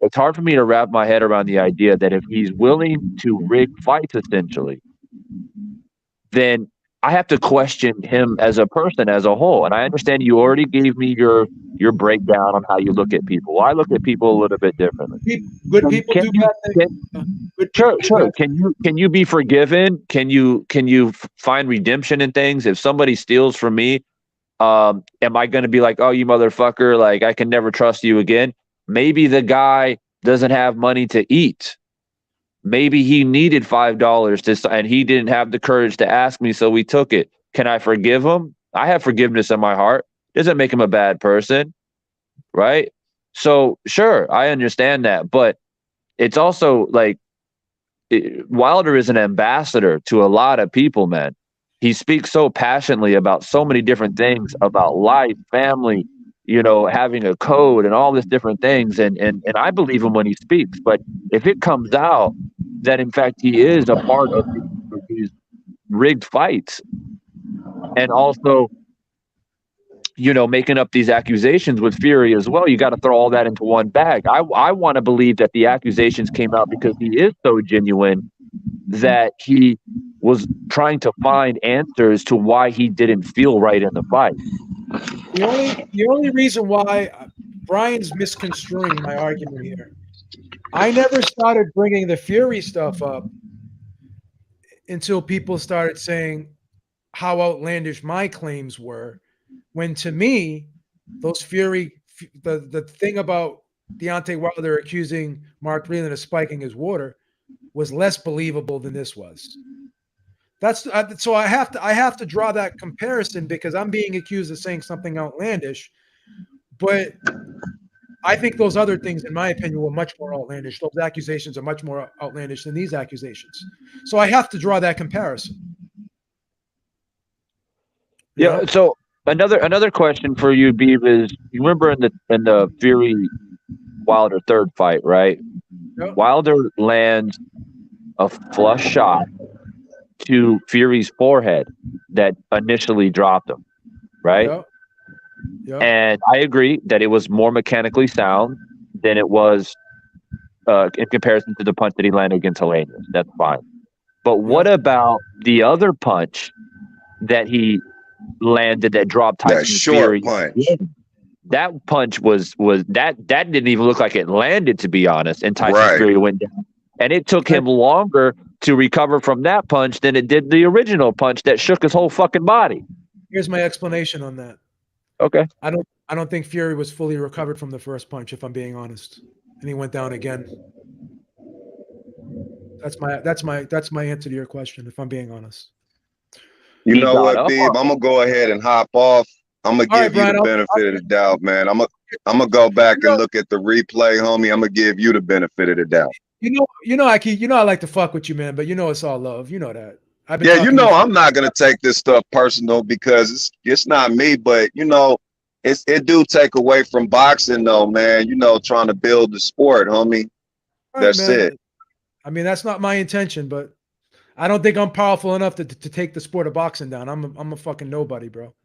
It's hard for me to wrap my head around the idea that if he's willing to rig fights, essentially, then I have to question him as a person, as a whole. And I understand you already gave me your breakdown on how you look at people. Well, I look at people a little bit differently. Good people do bad things. Sure. Can you be forgiven? Can you find redemption in things? If somebody steals from me, am I going to be like, oh, you motherfucker, like I can never trust you again? Maybe the guy doesn't have money to eat. Maybe he needed $5 and he didn't have the courage to ask me, so we took it. Can I forgive him? I have forgiveness in my heart. Doesn't make him a bad person, right? So sure, I understand that, but it's also like Wilder is an ambassador to a lot of people, man. He speaks so passionately about so many different things, about life, family, having a code and all these different things. And I believe him when he speaks. But if it comes out that, in fact, he is a part of these rigged fights and also, making up these accusations with Fury as well, you got to throw all that into one bag. I want to believe that the accusations came out because he is so genuine that he was trying to find answers to why he didn't feel right in the fight. The only reason why Brian's misconstruing my argument here, I never started bringing the Fury stuff up until people started saying how outlandish my claims were. When to me, those Fury, the thing about Deontay Wilder accusing Mark Breland of spiking his water was less believable than this was. So I have to draw that comparison because I'm being accused of saying something outlandish, but I think those other things, in my opinion, were much more outlandish. Those accusations are much more outlandish than these accusations. So I have to draw that comparison. Yeah. So another question for you, Beeb, is you remember in the Fury Wilder third fight, right? Yep. Wilder lands a flush shot to Fury's forehead that initially dropped him, right? Yep. Yep. And I agree that it was more mechanically sound than it was in comparison to the punch that he landed against Helenius. That's fine. But what about the other punch that he landed that dropped Tyson that short Fury? punch? That punch was that didn't even look like it landed, to be honest. And Tyson Fury went down, and it took him longer to recover from that punch than it did the original punch that shook his whole fucking body. Here's my explanation on that. Okay. I don't think Fury was fully recovered from the first punch, if I'm being honest. And he went down again. That's my answer to your question, if I'm being honest. You know what, Beeb? I'm gonna go ahead and hop off. I'm gonna give you the benefit of the doubt, man. I'm gonna go back and look at the replay, homie. I'm gonna give you the benefit of the doubt. I like to fuck with you, man, but it's all love. You know that. I'm not gonna take this stuff personal because it's not me, but it do take away from boxing though, man. Trying to build the sport, homie. That's it. I mean, that's not my intention, but I don't think I'm powerful enough to take the sport of boxing down. I'm a fucking nobody, bro.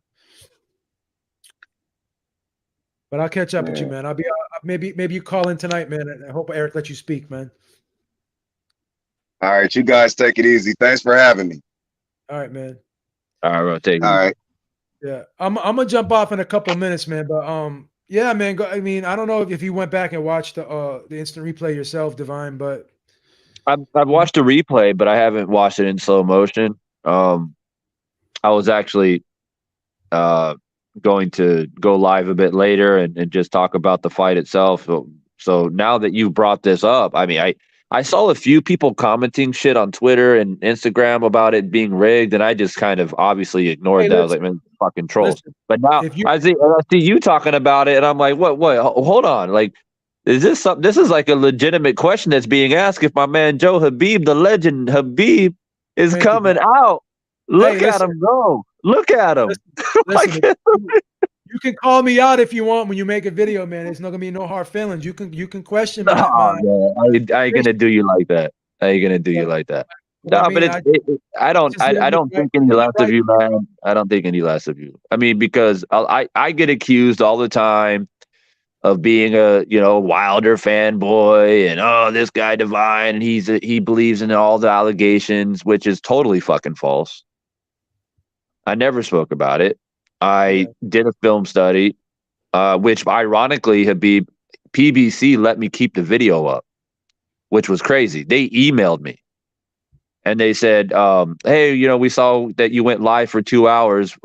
But I'll catch up with you, man. I'll be maybe you call in tonight, man. I hope Eric lets you speak, man. All right, you guys take it easy. Thanks for having me. All right, man. All right, bro. Take it. All right. Yeah, I'm gonna jump off in a couple of minutes, man. But yeah, man. I mean, I don't know if you went back and watched the instant replay yourself, Divine, but I've watched a replay, but I haven't watched it in slow motion. I was actually going to go live a bit later and just talk about the fight itself. So now that you brought this up, I mean, I saw a few people commenting shit on Twitter and Instagram about it being rigged, and I just kind of obviously ignored that. I was like, man, fucking trolls. But now I see you talking about it, and I'm like, what? Hold on, like. Is this something? This is like a legitimate question that's being asked. If my man Joe Habib, the legend Habib, is coming out, look at him go. Look at him. Listen, you can call me out if you want when you make a video, man. There's not gonna be no hard feelings. You can question me. I ain't gonna do you like that. I ain't gonna do you like that. No, I mean, but I don't think any less of you, man. I don't think any less of you. I mean, because I get accused all the time of being a Wilder fanboy and this guy Divine, and he believes in all the allegations, which is totally fucking false. I never spoke about it. I did a film study, which ironically Habib PBC let me keep the video up, which was crazy. They emailed me and they said, hey, we saw that you went live for 2 hours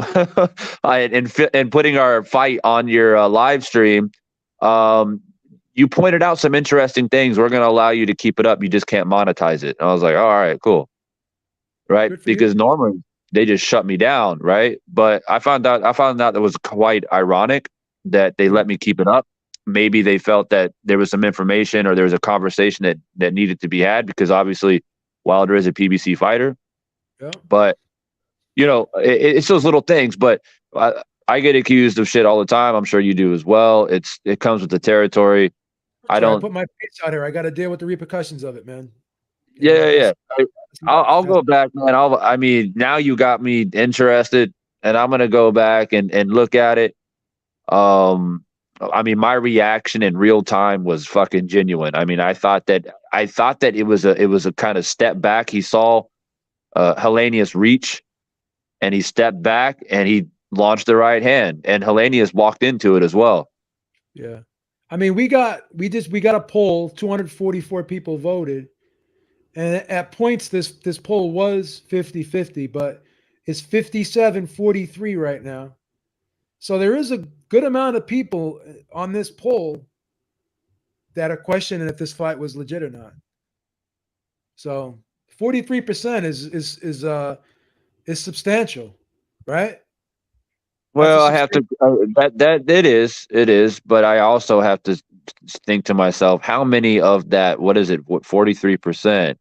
and putting our fight on your live stream. You pointed out some interesting things. We're going to allow you to keep it up. You just can't monetize it. And I was like, all right, cool. Right. Because normally they just shut me down. Right. But I found out that was quite ironic that they let me keep it up. Maybe they felt that there was some information or there was a conversation that needed to be had, because obviously Wilder is a PBC fighter. Yeah. But, it's those little things. But I get accused of shit all the time. I'm sure you do as well. It comes with the territory. I put my face out here. I got to deal with the repercussions of it, man. Yeah. I'll go back, man. I mean, now you got me interested, and I'm gonna go back and look at it. I mean, my reaction in real time was fucking genuine. I mean, I thought that it was a kind of step back. He saw Helenius reach, and he stepped back, and he launched the right hand, and Helenius walked into it as well. Yeah. I mean, we got a poll, 244 people voted. And at points this poll was 50-50, but it's 57-43 right now. So there is a good amount of people on this poll that are questioning if this fight was legit or not. So 43% is substantial, right? Well, I have to that it is, but I also have to think to myself, how many of that, 43%,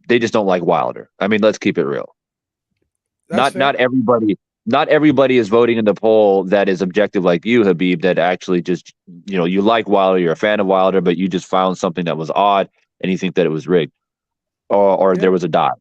they just don't like Wilder. I mean, let's keep it real. Not everybody is voting in the poll that is objective like you, Habib, that actually just, you like Wilder, you're a fan of Wilder, but you just found something that was odd and you think that it was rigged or there was a dot.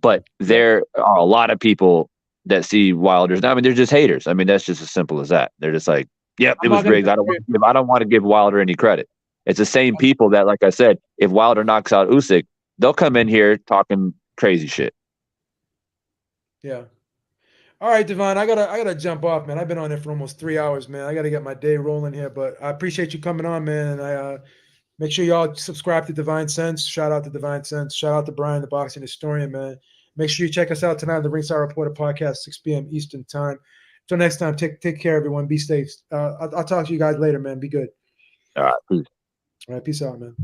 But there are a lot of people that see Wilder's. I mean, they're just haters. I mean, that's just as simple as that. They're just like, yep, it was rigged. I don't want to give Wilder any credit. It's the same people that, like I said, if Wilder knocks out Usyk, they'll come in here talking crazy shit. Yeah. All right, Devon, I gotta jump off, man. I've been on there for almost 3 hours, man. I gotta get my day rolling here, but I appreciate you coming on, man. And I make sure y'all subscribe to Divine Sense. Shout out to Divine Sense. Shout out to Brian, the boxing historian, man. Make sure you check us out tonight on the Ringside Reporter podcast, 6 p.m. Eastern time. Until next time, take care, everyone. Be safe. I'll talk to you guys later, man. Be good. All right. Peace. All right. Peace out, man.